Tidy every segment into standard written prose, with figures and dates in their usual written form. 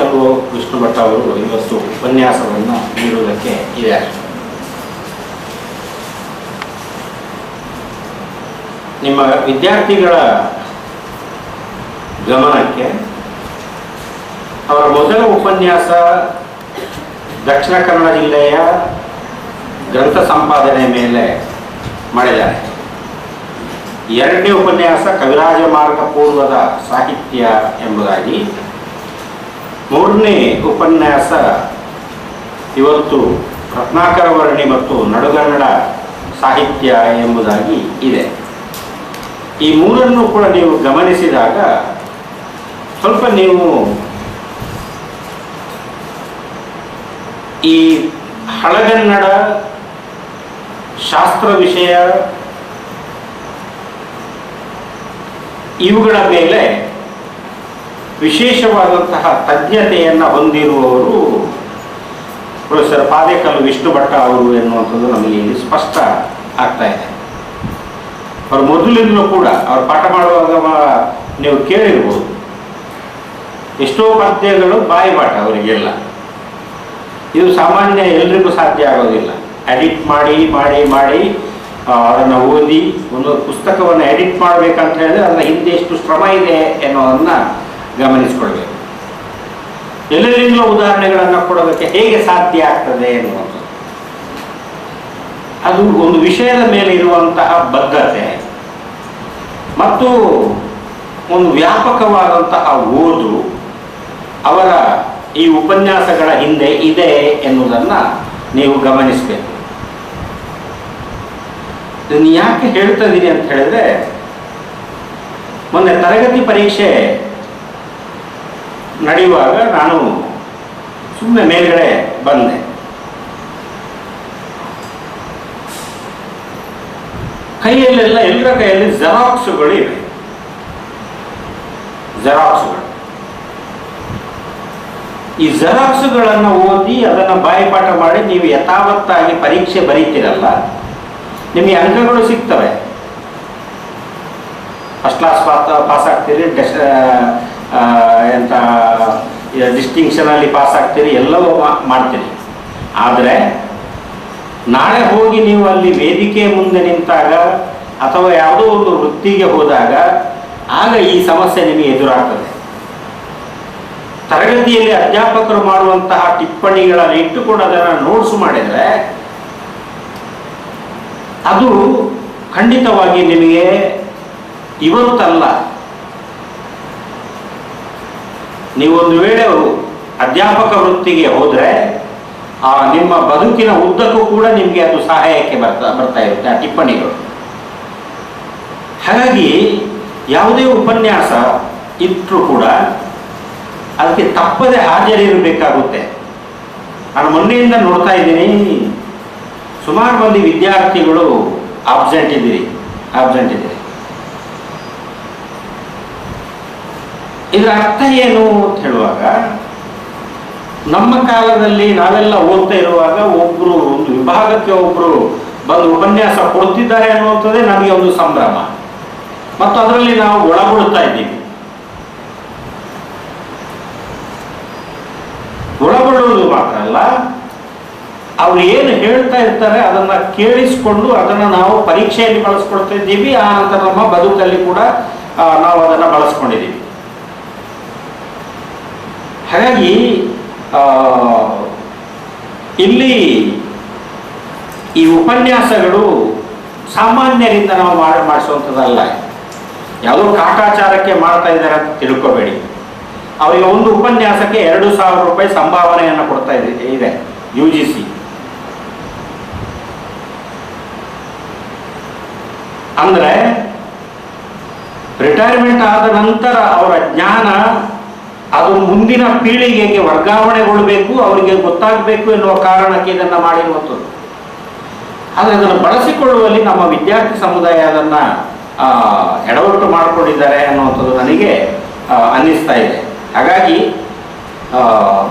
ಪಾದೇಕಲ್ಲು ವಿಷ್ಣು ಭಟ್ ಅವರು ಇವತ್ತು ಉಪನ್ಯಾಸವನ್ನು ನೀಡುವುದಕ್ಕೆ ಇದ್ದಾರೆ. ನಿಮ್ಮ ವಿದ್ಯಾರ್ಥಿಗಳ ಗಮನಕ್ಕೆ ಅವರ ಮೊದಲ ಉಪನ್ಯಾಸ ದಕ್ಷಿಣ ಕನ್ನಡ ಜಿಲ್ಲೆಯ ಗ್ರಂಥ ಸಂಪಾದನೆ ಮೇಲೆ ಮಾಡಿದ್ದಾರೆ. ಎರಡನೇ ಉಪನ್ಯಾಸ ಕವಿರಾಜ ಮಾರ್ಗ ಪೂರ್ವದ ಸಾಹಿತ್ಯ ಎಂಬುದಾಗಿ, ಮೂರನೇ ಉಪನ್ಯಾಸ ಇವತ್ತು ರತ್ನಾಕರ ವರ್ಣಿ ಮತ್ತು ನಡುಗನ್ನಡ ಸಾಹಿತ್ಯ ಎಂಬುದಾಗಿ ಇದೆ. ಈ ಮೂರನ್ನು ಕೂಡ ನೀವು ಗಮನಿಸಿದಾಗ ಸ್ವಲ್ಪ ನೀವು ಈ ಹಳಗನ್ನಡ ಶಾಸ್ತ್ರ ವಿಷಯ ಇವುಗಳ ಮೇಲೆ ವಿಶೇಷವಾದಂತಹ ತಜ್ಞತೆಯನ್ನು ಹೊಂದಿರುವವರು ಪ್ರೊಫೆಸರ್ ಪಾದೇಕಲ್ಲು ವಿಷ್ಣು ಭಟ್ ಅವರು ಎನ್ನುವಂಥದ್ದು ನಮಗೆ ಇಲ್ಲಿ ಸ್ಪಷ್ಟ ಆಗ್ತಾ ಇದೆ. ಅವರು ಮೊದಲಿಂದಲೂ ಕೂಡ ಅವರು ಪಾಠ ಮಾಡುವಾಗ ನೀವು ಕೇಳಿರ್ಬೋದು, ಎಷ್ಟೋ ಪದ್ಯಗಳು ಬಾಯಿಪಾಠ ಅವರಿಗೆಲ್ಲ. ಇದು ಸಾಮಾನ್ಯ ಎಲ್ರಿಗೂ ಸಾಧ್ಯ ಆಗೋದಿಲ್ಲ. ಎಡಿಟ್ ಮಾಡಿ ಮಾಡಿ ಮಾಡಿ ಅದನ್ನು ಓದಿ ಒಂದು ಪುಸ್ತಕವನ್ನು ಎಡಿಟ್ ಮಾಡಬೇಕಂತ ಹೇಳಿದ್ರೆ ಅದರ ಹಿಂದೆ ಎಷ್ಟು ಶ್ರಮ ಇದೆ ಎನ್ನುವುದನ್ನು ಗಮನಿಸಿಕೊಳ್ಬೇಕು. ಎಲ್ಲರಿಂದಲೂ ಉದಾಹರಣೆಗಳನ್ನು ಕೊಡೋದಕ್ಕೆ ಹೇಗೆ ಸಾಧ್ಯ ಆಗ್ತದೆ ಎನ್ನುವಂಥದ್ದು, ಅದು ಒಂದು ವಿಷಯದ ಮೇಲೆ ಇರುವಂತಹ ಬದ್ಧತೆ ಮತ್ತು ಒಂದು ವ್ಯಾಪಕವಾದಂತಹ ಓದು ಅವರ ಈ ಉಪನ್ಯಾಸಗಳ ಹಿಂದೆ ಇದೆ ಎನ್ನುವುದನ್ನು ನೀವು ಗಮನಿಸಬೇಕು. ಇದನ್ನು ಯಾಕೆ ಹೇಳ್ತಾ ಇದ್ದೀನಿ ಅಂತ ಹೇಳಿದ್ರೆ, ಮೊನ್ನೆ ತರಗತಿ ಪರೀಕ್ಷೆ ನಡೆಯುವಾಗ ನಾನು ಸುಮ್ಮನೆ ಮೇಲ್ಗಡೆ ಬಂದೆ. ಕೈಯಲ್ಲೆಲ್ಲ ಎಲ್ಲರ ಕೈಯಲ್ಲಿ ಜೆರಾಕ್ಸ್ಗಳು ಇವೆ. ಜೆರಾಕ್ಸ್ಗಳು, ಈ ಜೆರಾಕ್ಸ್ಗಳನ್ನು ಓದಿ ಅದನ್ನು ಬಾಯಿಪಾಠ ಮಾಡಿ ನೀವು ಯಥಾವತ್ತಾಗಿ ಪರೀಕ್ಷೆ ಬರೀತೀರಲ್ಲ, ನಿಮಗೆ ಅಂಕಗಳು ಸಿಗ್ತವೆ. ಫಸ್ಟ್ ಕ್ಲಾಸ್ ಪಾಸ್ ಆಗ್ತೀರಿ, ಎಂತ ಡಿಸ್ಟಿಂಕ್ಷನಲ್ಲಿ ಪಾಸ್ ಆಗ್ತೀರಿ, ಎಲ್ಲವೂ ಮಾಡ್ತೀರಿ. ಆದರೆ ನಾಳೆ ಹೋಗಿ ನೀವು ಅಲ್ಲಿ ವೇದಿಕೆ ಮುಂದೆ ನಿಂತಾಗ ಅಥವಾ ಯಾವುದೋ ಒಂದು ವೃತ್ತಿಗೆ ಹೋದಾಗ ಆಗ ಈ ಸಮಸ್ಯೆ ನಿಮಗೆ ಎದುರಾಗ್ತದೆ. ತರಗತಿಯಲ್ಲಿ ಅಧ್ಯಾಪಕರು ಮಾಡುವಂತಹ ಟಿಪ್ಪಣಿಗಳನ್ನು ಇಟ್ಟುಕೊಂಡು ಅದನ್ನು ನೋಟ್ಸ್ ಮಾಡಿದರೆ ಅದು ಖಂಡಿತವಾಗಿ ನಿಮಗೆ ಇವತ್ತಲ್ಲ, ನೀವೊಂದು ವೇಳೆ ಅಧ್ಯಾಪಕ ವೃತ್ತಿಗೆ ಹೋದರೆ ನಿಮ್ಮ ಬದುಕಿನ ಉದ್ದಕ್ಕೂ ಕೂಡ ನಿಮಗೆ ಅದು ಸಹಾಯಕ್ಕೆ ಬರ್ತಾ ಇರುತ್ತೆ ಆ ಟಿಪ್ಪಣಿಗಳು. ಹಾಗಾಗಿ ಯಾವುದೇ ಉಪನ್ಯಾಸ ಇಟ್ಟರೂ ಕೂಡ ಅದಕ್ಕೆ ತಪ್ಪದೆ ಹಾಜರಿರಬೇಕಾಗುತ್ತೆ. ನಾನು ಮೊನ್ನೆಯಿಂದ ನೋಡ್ತಾ ಇದ್ದೀನಿ, ಸುಮಾರು ಮಂದಿ ವಿದ್ಯಾರ್ಥಿಗಳು ಆಬ್ಸೆಂಟ್ ಇದ್ದೀರಿ. ಇದರ ಅರ್ಥ ಏನು ಅಂತ ಹೇಳುವಾಗ, ನಮ್ಮ ಕಾಲದಲ್ಲಿ ನಾವೆಲ್ಲ ಓದ್ತಾ ಇರುವಾಗ ಒಬ್ಬರು ಒಂದು ವಿಭಾಗಕ್ಕೆ ಒಬ್ಬರು ಬಂದು ಉಪನ್ಯಾಸ ಕೊಡ್ತಿದ್ದಾರೆ ಅನ್ನುವಂಥದ್ದೇ ನಮಗೆ ಒಂದು ಸಂಭ್ರಮ ಮತ್ತು ಅದರಲ್ಲಿ ನಾವು ಒಳಗೊಳ್ತಾ ಇದ್ದೀವಿ. ಒಳಗೊಳ್ಳುವುದು ಮಾತ್ರ ಅಲ್ಲ, ಅವ್ರು ಏನು ಹೇಳ್ತಾ ಇರ್ತಾರೆ ಅದನ್ನು ಕೇಳಿಸ್ಕೊಂಡು ಅದನ್ನು ನಾವು ಪರೀಕ್ಷೆಯಲ್ಲಿ ಬಳಸ್ಕೊಳ್ತಾ ಇದ್ದೀವಿ. ಆ ನಂತರ ನಮ್ಮ ಬದುಕಲ್ಲಿ ಕೂಡ ನಾವು ಅದನ್ನು ಬಳಸ್ಕೊಂಡಿದ್ದೀವಿ. ಹಾಗಾಗಿ ಇಲ್ಲಿ ಈ ಉಪನ್ಯಾಸಗಳು ಸಾಮಾನ್ಯರಿಂದ ನಾವು ಮಾಡಿಸುವಂಥದ್ದಲ್ಲ. ಯಾವುದೋ ಕಾಟಾಚಾರಕ್ಕೆ ಮಾಡ್ತಾ ಇದ್ದಾರೆ ಅಂತ ತಿಳ್ಕೋಬೇಡಿ. ಅವರಿಗೆ ಒಂದು ಉಪನ್ಯಾಸಕ್ಕೆ 2,000 ರೂಪಾಯಿ ಸಂಭಾವನೆಯನ್ನು ಕೊಡ್ತಾ ಇದೆ UGC. ಅಂದರೆ ರಿಟೈರ್ಮೆಂಟ್ ಆದ ನಂತರ ಅವರ ಜ್ಞಾನ ಅದು ಮುಂದಿನ ಪೀಳಿಗೆಗೆ ವರ್ಗಾವಣೆಗೊಳ್ಳಬೇಕು, ಅವರಿಗೆ ಗೊತ್ತಾಗಬೇಕು ಎನ್ನುವ ಕಾರಣಕ್ಕೆ ಇದನ್ನು ಮಾಡಿರುವಂಥದ್ದು. ಆದರೆ ಅದನ್ನು ಬಳಸಿಕೊಳ್ಳುವಲ್ಲಿ ನಮ್ಮ ವಿದ್ಯಾರ್ಥಿ ಸಮುದಾಯ ಅದನ್ನು ಎಡವಟ್ಟು ಮಾಡಿಕೊಂಡಿದ್ದಾರೆ ಅನ್ನುವಂಥದ್ದು ನನಗೆ ಅನ್ನಿಸ್ತಾ ಇದೆ. ಹಾಗಾಗಿ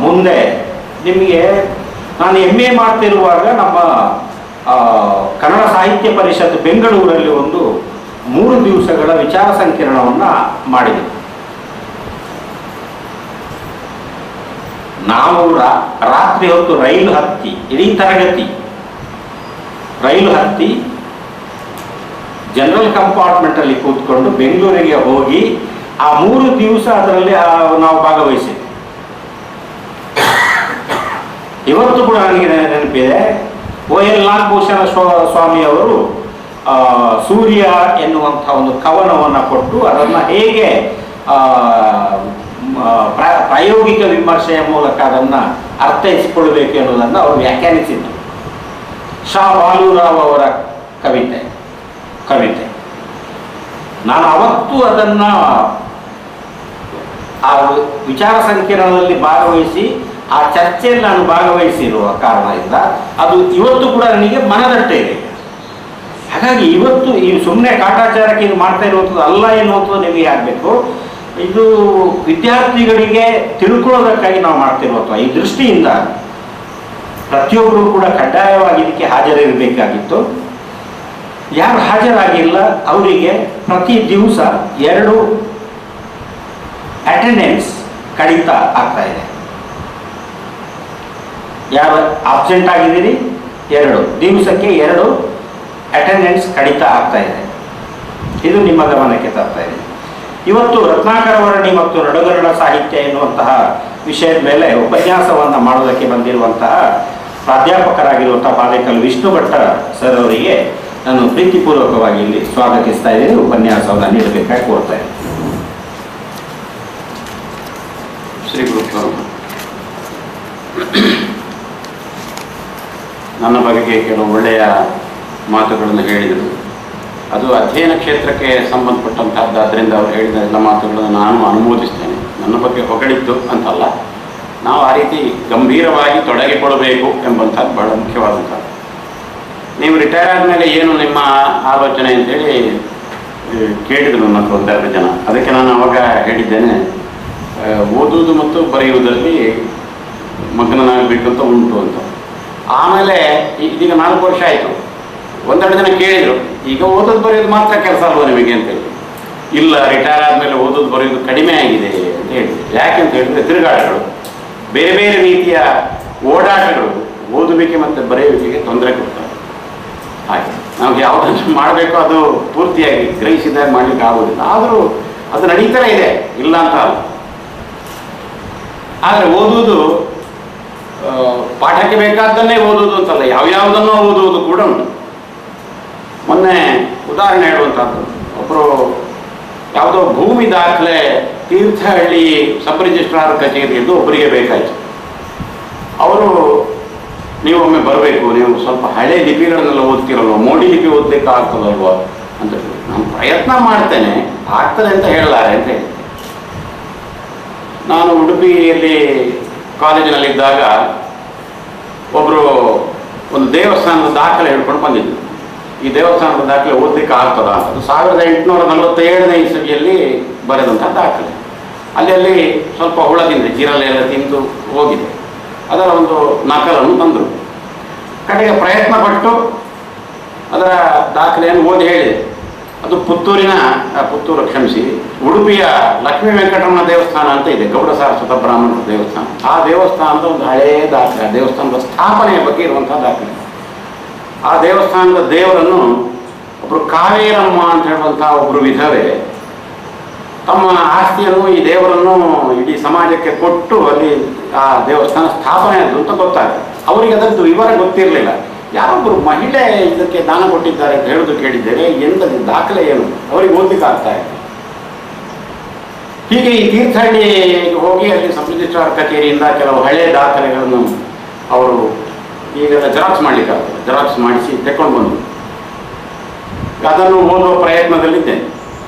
ಮುಂದೆ ನಿಮಗೆ ನಾನು MA ಮಾಡ್ತಿರುವಾಗ ನಮ್ಮ ಕನ್ನಡ ಸಾಹಿತ್ಯ ಪರಿಷತ್ ಬೆಂಗಳೂರಲ್ಲಿ ಒಂದು 3 ದಿವಸಗಳ ವಿಚಾರ ಸಂಕಿರಣವನ್ನು ಮಾಡಿದೆ. ನಾವು ರಾತ್ರಿ ಹೊತ್ತು ರೈಲು ಹತ್ತಿ, ಇಡೀ ತರಗತಿ ರೈಲು ಹತ್ತಿ ಜನರಲ್ ಕಂಪಾರ್ಟ್ಮೆಂಟಲ್ಲಿ ಕೂತ್ಕೊಂಡು ಬೆಂಗಳೂರಿಗೆ ಹೋಗಿ ಆ 3 ದಿವಸ ಅದರಲ್ಲಿ ನಾವು ಭಾಗವಹಿಸಿದ್ವಿ. ಇವತ್ತು ಕೂಡ ನನಗೆ ನೆನಪಿದೆ, OL ನಾಗಭೂಷಣ ಸ್ವಾಮಿ ಅವರು ಸೂರ್ಯ ಎನ್ನುವಂಥ ಒಂದು ಕವನವನ್ನು ಕೊಟ್ಟು ಅದನ್ನು ಹೇಗೆ ಪ್ರಾಯೋಗಿಕ ವಿಮರ್ಶೆಯ ಮೂಲಕ ಅದನ್ನು ಅರ್ಥೈಸಿಕೊಳ್ಬೇಕು ಎನ್ನುವುದನ್ನು ಅವರು ವ್ಯಾಖ್ಯಾನಿಸಿದರು. ಶಾ ಬಾಲುರಾವ್ ಅವರ ಕವಿತೆ ನಾನು ಅವತ್ತು ಅದನ್ನು ಆ ವಿಚಾರ ಸಂಕಿರಣದಲ್ಲಿ ಭಾಗವಹಿಸಿ ಆ ಚರ್ಚೆಯಲ್ಲಿ ನಾನು ಭಾಗವಹಿಸಿರುವ ಕಾರಣದಿಂದ ಅದು ಇವತ್ತು ಕೂಡ ನನಗೆ ಮನದಟ್ಟೆ ಇದೆ. ಹಾಗಾಗಿ ಇವತ್ತು ಈ ಸುಮ್ಮನೆ ಕಾಟಾಚಾರಕ್ಕೆ ಇದು ಮಾಡ್ತಾ ಇರುವಂಥದ್ದು ಅಲ್ಲ ಎನ್ನುವಂಥದ್ದು ನಿಮಗೆ ಆಗಬೇಕು. ಇದು ವಿದ್ಯಾರ್ಥಿಗಳಿಗೆ ತಿಳ್ಕೊಳ್ಳೋದಕ್ಕಾಗಿ ನಾವು ಮಾಡ್ತಿರುವಂಥ ಈ ದೃಷ್ಟಿಯಿಂದ ಪ್ರತಿಯೊಬ್ಬರು ಕೂಡ ಕಡ್ಡಾಯವಾಗಿ ಇದಕ್ಕೆ ಹಾಜರಿರಬೇಕಾಗಿತ್ತು. ಯಾರು ಹಾಜರಾಗಿಲ್ಲ ಅವರಿಗೆ ಪ್ರತಿ ದಿವಸ 2 ಅಟೆಂಡೆನ್ಸ್ ಕಡಿತ ಆಗ್ತಾ ಇದೆ. ಯಾರು ಆಬ್ಸೆಂಟ್ ಆಗಿದ್ದೀರಿ 2 ದಿವಸಕ್ಕೆ 2 ಅಟೆಂಡೆನ್ಸ್ ಕಡಿತ ಆಗ್ತಾ ಇದೆ. ಇದು ನಿಮ್ಮ ಗಮನಕ್ಕೆ ತರ್ತಾ ಇದೆ. ಇವತ್ತು ರತ್ನಾಕರ ವರ್ಣಿ ಮತ್ತು ನಡುಗನ್ನಡ ಸಾಹಿತ್ಯ ಎನ್ನುವಂತಹ ವಿಷಯದ ಮೇಲೆ ಉಪನ್ಯಾಸವನ್ನು ಮಾಡೋದಕ್ಕೆ ಬಂದಿರುವಂತಹ ಪ್ರಾಧ್ಯಾಪಕರಾಗಿರುವಂತಹ ಪಾದೇಕಲ್ ವಿಷ್ಣು ಭಟ್ಟ ಸರ್ ಅವರಿಗೆ ನಾನು ಪ್ರೀತಿಪೂರ್ವಕವಾಗಿ ಇಲ್ಲಿ ಸ್ವಾಗತಿಸ್ತಾ ಇದ್ದೀನಿ. ಉಪನ್ಯಾಸವನ್ನು ನೀಡಬೇಕಾಗಿ ಕೋರ್ತಾ ಇದ್ದೀನಿ. ಶ್ರೀ ಗುರುಗಳು, ನನ್ನ ಬಗೆಗೆ ಕೆಲವು ಒಳ್ಳೆಯ ಮಾತುಗಳನ್ನು ಹೇಳಿದರು. ಅದು ಅಧ್ಯಯನ ಕ್ಷೇತ್ರಕ್ಕೆ ಸಂಬಂಧಪಟ್ಟಂತಹದ್ದಾದ್ದರಿಂದ ಅವರು ಹೇಳಿದ ಎಲ್ಲ ಮಾತುಗಳನ್ನು ನಾನು ಅನುಮೋದಿಸ್ತೇನೆ. ನನ್ನ ಬಗ್ಗೆ ಹೊಗಳಿದ್ದು ಅಂತಲ್ಲ, ನಾವು ಆ ರೀತಿ ಗಂಭೀರವಾಗಿ ತೊಡಗಿಕೊಳ್ಳಬೇಕು ಎಂಬಂಥದ್ದು ಬಹಳ ಮುಖ್ಯವಾದಂಥದ್ದು. ನೀವು ರಿಟೈರ್ ಆದಮೇಲೆ ಏನು ನಿಮ್ಮ ಆಲೋಚನೆ ಅಂತೇಳಿ ಕೇಳಿದರು ನನ್ನ ಒಂದೆರಡು ಜನ. ಅದಕ್ಕೆ ನಾನು ಅವಾಗ ಹೇಳಿದ್ದೇನೆ, ಓದುವುದು ಮತ್ತು ಬರೆಯುವುದರಲ್ಲಿ ಮಗ್ನನಾಗಬೇಕಂತ ಉಂಟು ಅಂತ. ಆಮೇಲೆ ಇದೀಗ 4 ವರ್ಷ ಆಯಿತು. ಒಂದೆರಡು ಜನ ಕೇಳಿದರು, ಈಗ ಓದೋದು ಬರೆಯೋದು ಮಾತ್ರ ಕೆಲಸ ಅಲ್ವ ನಿಮಗೆ ಅಂತೇಳಿ. ಇಲ್ಲ, ರಿಟೈರ್ ಆದಮೇಲೆ ಓದೋದು ಬರೆಯೋದು ಕಡಿಮೆ ಆಗಿದೆ ಅಂತ ಹೇಳಿದ್ರು. ಯಾಕೆ ಅಂತ ಹೇಳಿದ್ರೆ ತಿರುಗಾಟಗಳು, ಬೇರೆ ಬೇರೆ ರೀತಿಯ ಓಡಾಟಗಳು ಓದುವಿಕೆ ಮತ್ತು ಬರೆಯುವಿಕೆಗೆ ತೊಂದರೆ ಕೊಡ್ತಾರೆ. ಹಾಗೆ ನಾವು ಯಾವುದನ್ನು ಮಾಡಬೇಕು ಅದು ಪೂರ್ತಿಯಾಗಿ ಗ್ರಹಿಸಿದಾಗ ಮಾಡಲಿಕ್ಕೆ ಆಗೋದಿಲ್ಲ. ಆದರೂ ಅದು ನಡೀತಾನೆ ಇದೆ, ಇಲ್ಲ ಅಂತ ಅಲ್ಲ. ಆದರೆ ಓದುವುದು ಪಾಠಕ್ಕೆ ಬೇಕಾದ್ದನ್ನೇ ಓದುವುದು ಅಂತಲ್ಲ, ಯಾವ್ಯಾವುದನ್ನೋ ಓದುವುದು ಕೂಡ ಉಂಟು. ಮೊನ್ನೆ ಉದಾಹರಣೆ ಹೇಳುವಂಥದ್ದು, ಒಬ್ಬರು ಯಾವುದೋ ಭೂಮಿ ದಾಖಲೆ ತೀರ್ಥಹಳ್ಳಿ ಸಬ್ ರಿಜಿಸ್ಟ್ರಾರ್ ಕಚೇರಿಯದ್ದು ಒಬ್ಬರಿಗೆ ಬೇಕಾಯಿತು. ಅವರು ನೀವೊಮ್ಮೆ ಬರಬೇಕು, ನೀವು ಸ್ವಲ್ಪ ಹಳೆ ಲಿಪಿಗಳನ್ನೆಲ್ಲ ಓದ್ತಿರಲ್ವ, ಮೋಡಿ ಲಿಪಿ ಓದಲಿಕ್ಕೆ ಆಗ್ತದಲ್ವ ಅಂತ. ನಾನು ಪ್ರಯತ್ನ ಮಾಡ್ತೇನೆ, ಆಗ್ತದೆ ಅಂತ ಹೇಳಲಾರೆ ಅಂತ ಹೇಳಿದ್ದೆ. ನಾನು ಉಡುಪಿಯಲ್ಲಿ ಕಾಲೇಜಿನಲ್ಲಿದ್ದಾಗ ಒಬ್ಬರು ಒಂದು ದೇವಸ್ಥಾನದ ದಾಖಲೆ ಹಿಡ್ಕೊಂಡು ಬಂದಿದ್ದರು. ಈ ದೇವಸ್ಥಾನದ ದಾಖಲೆ ಓದಲಿಕ್ಕೆ ಆಗ್ತದ? ಅದು 1847ನೇ ಇಸವಿಯಲ್ಲಿ ಬರೆದಂಥ ದಾಖಲೆ. ಅಲ್ಲಿ ಸ್ವಲ್ಪ ಹುಳದಿಂದ ಜಿರಲೆ ಎಲ್ಲ ತಿಂದು ಹೋಗಿದೆ. ಅದರ ಒಂದು ನಕಲನ್ನು ತಂದರು. ಕಡೆಗೆ ಪ್ರಯತ್ನ ಪಟ್ಟು ಅದರ ದಾಖಲೆಯನ್ನು ಓದಿ ಹೇಳಿದೆ. ಅದು ಪುತ್ತೂರು ಕ್ಷಮಿಸಿ, ಉಡುಪಿಯ ಲಕ್ಷ್ಮೀ ವೆಂಕಟರಮಣ ದೇವಸ್ಥಾನ ಅಂತ ಇದೆ, ಗೌಡ ಸಾರಸ್ವತ ಬ್ರಾಹ್ಮಣರ ದೇವಸ್ಥಾನ. ಆ ದೇವಸ್ಥಾನದ ಒಂದು ಹಳೆಯ ದಾಖಲೆ, ಆ ದೇವಸ್ಥಾನದ ಸ್ಥಾಪನೆಯ ಬಗ್ಗೆ ಇರುವಂಥ ದಾಖಲೆ. ಆ ದೇವಸ್ಥಾನದ ದೇವರನ್ನು ಒಬ್ಬರು ಕಾವೇರಮ್ಮ ಅಂತ ಹೇಳುವಂಥ ಒಬ್ಬರು ವಿಧವೆ ತಮ್ಮ ಆಸ್ತಿಯನ್ನು ಈ ದೇವರನ್ನು ಇಡೀ ಸಮಾಜಕ್ಕೆ ಕೊಟ್ಟು ಅಲ್ಲಿ ಆ ದೇವಸ್ಥಾನ ಸ್ಥಾಪನೆ ಆದ್ದು ಅಂತ ಗೊತ್ತಾಗುತ್ತೆ. ಅವರಿಗೆ ಅದರದ್ದು ವಿವರ ಗೊತ್ತಿರಲಿಲ್ಲ. ಯಾರೊಬ್ಬರು ಮಹಿಳೆ ಇದಕ್ಕೆ ದಾನ ಕೊಟ್ಟಿದ್ದಾರೆ ಅಂತ ಹೇಳೋದು ಕೇಳಿದ್ದೇನೆ. ಎಂಥದ್ದು ದಾಖಲೆ ಏನು ಅವರಿಗೆ ಓದಲಿಕ್ಕೆ ಆಗ್ತಾ ಇದೆ. ಹೀಗೆ ಈ ತೀರ್ಥಹಳ್ಳಿಗೆ ಹೋಗಿ ಅಲ್ಲಿ ಸಬ್ ರಿಜಿಸ್ಟ್ರಾರ್ ಕಚೇರಿಯಿಂದ ಕೆಲವು ಹಳೆಯ ದಾಖಲೆಗಳನ್ನು ಅವರು ಈಗೆಲ್ಲ ಜೆರಾಕ್ಸ್ ಮಾಡಲಿಕ್ಕಾಗ್ತದೆ, ಜೆರಾಕ್ಸ್ ಮಾಡಿಸಿ ತೆಕ್ಕೊಂಡು ಬಂದರು. ಅದನ್ನು ಓದುವ ಪ್ರಯತ್ನದಲ್ಲಿದ್ದೇನೆ.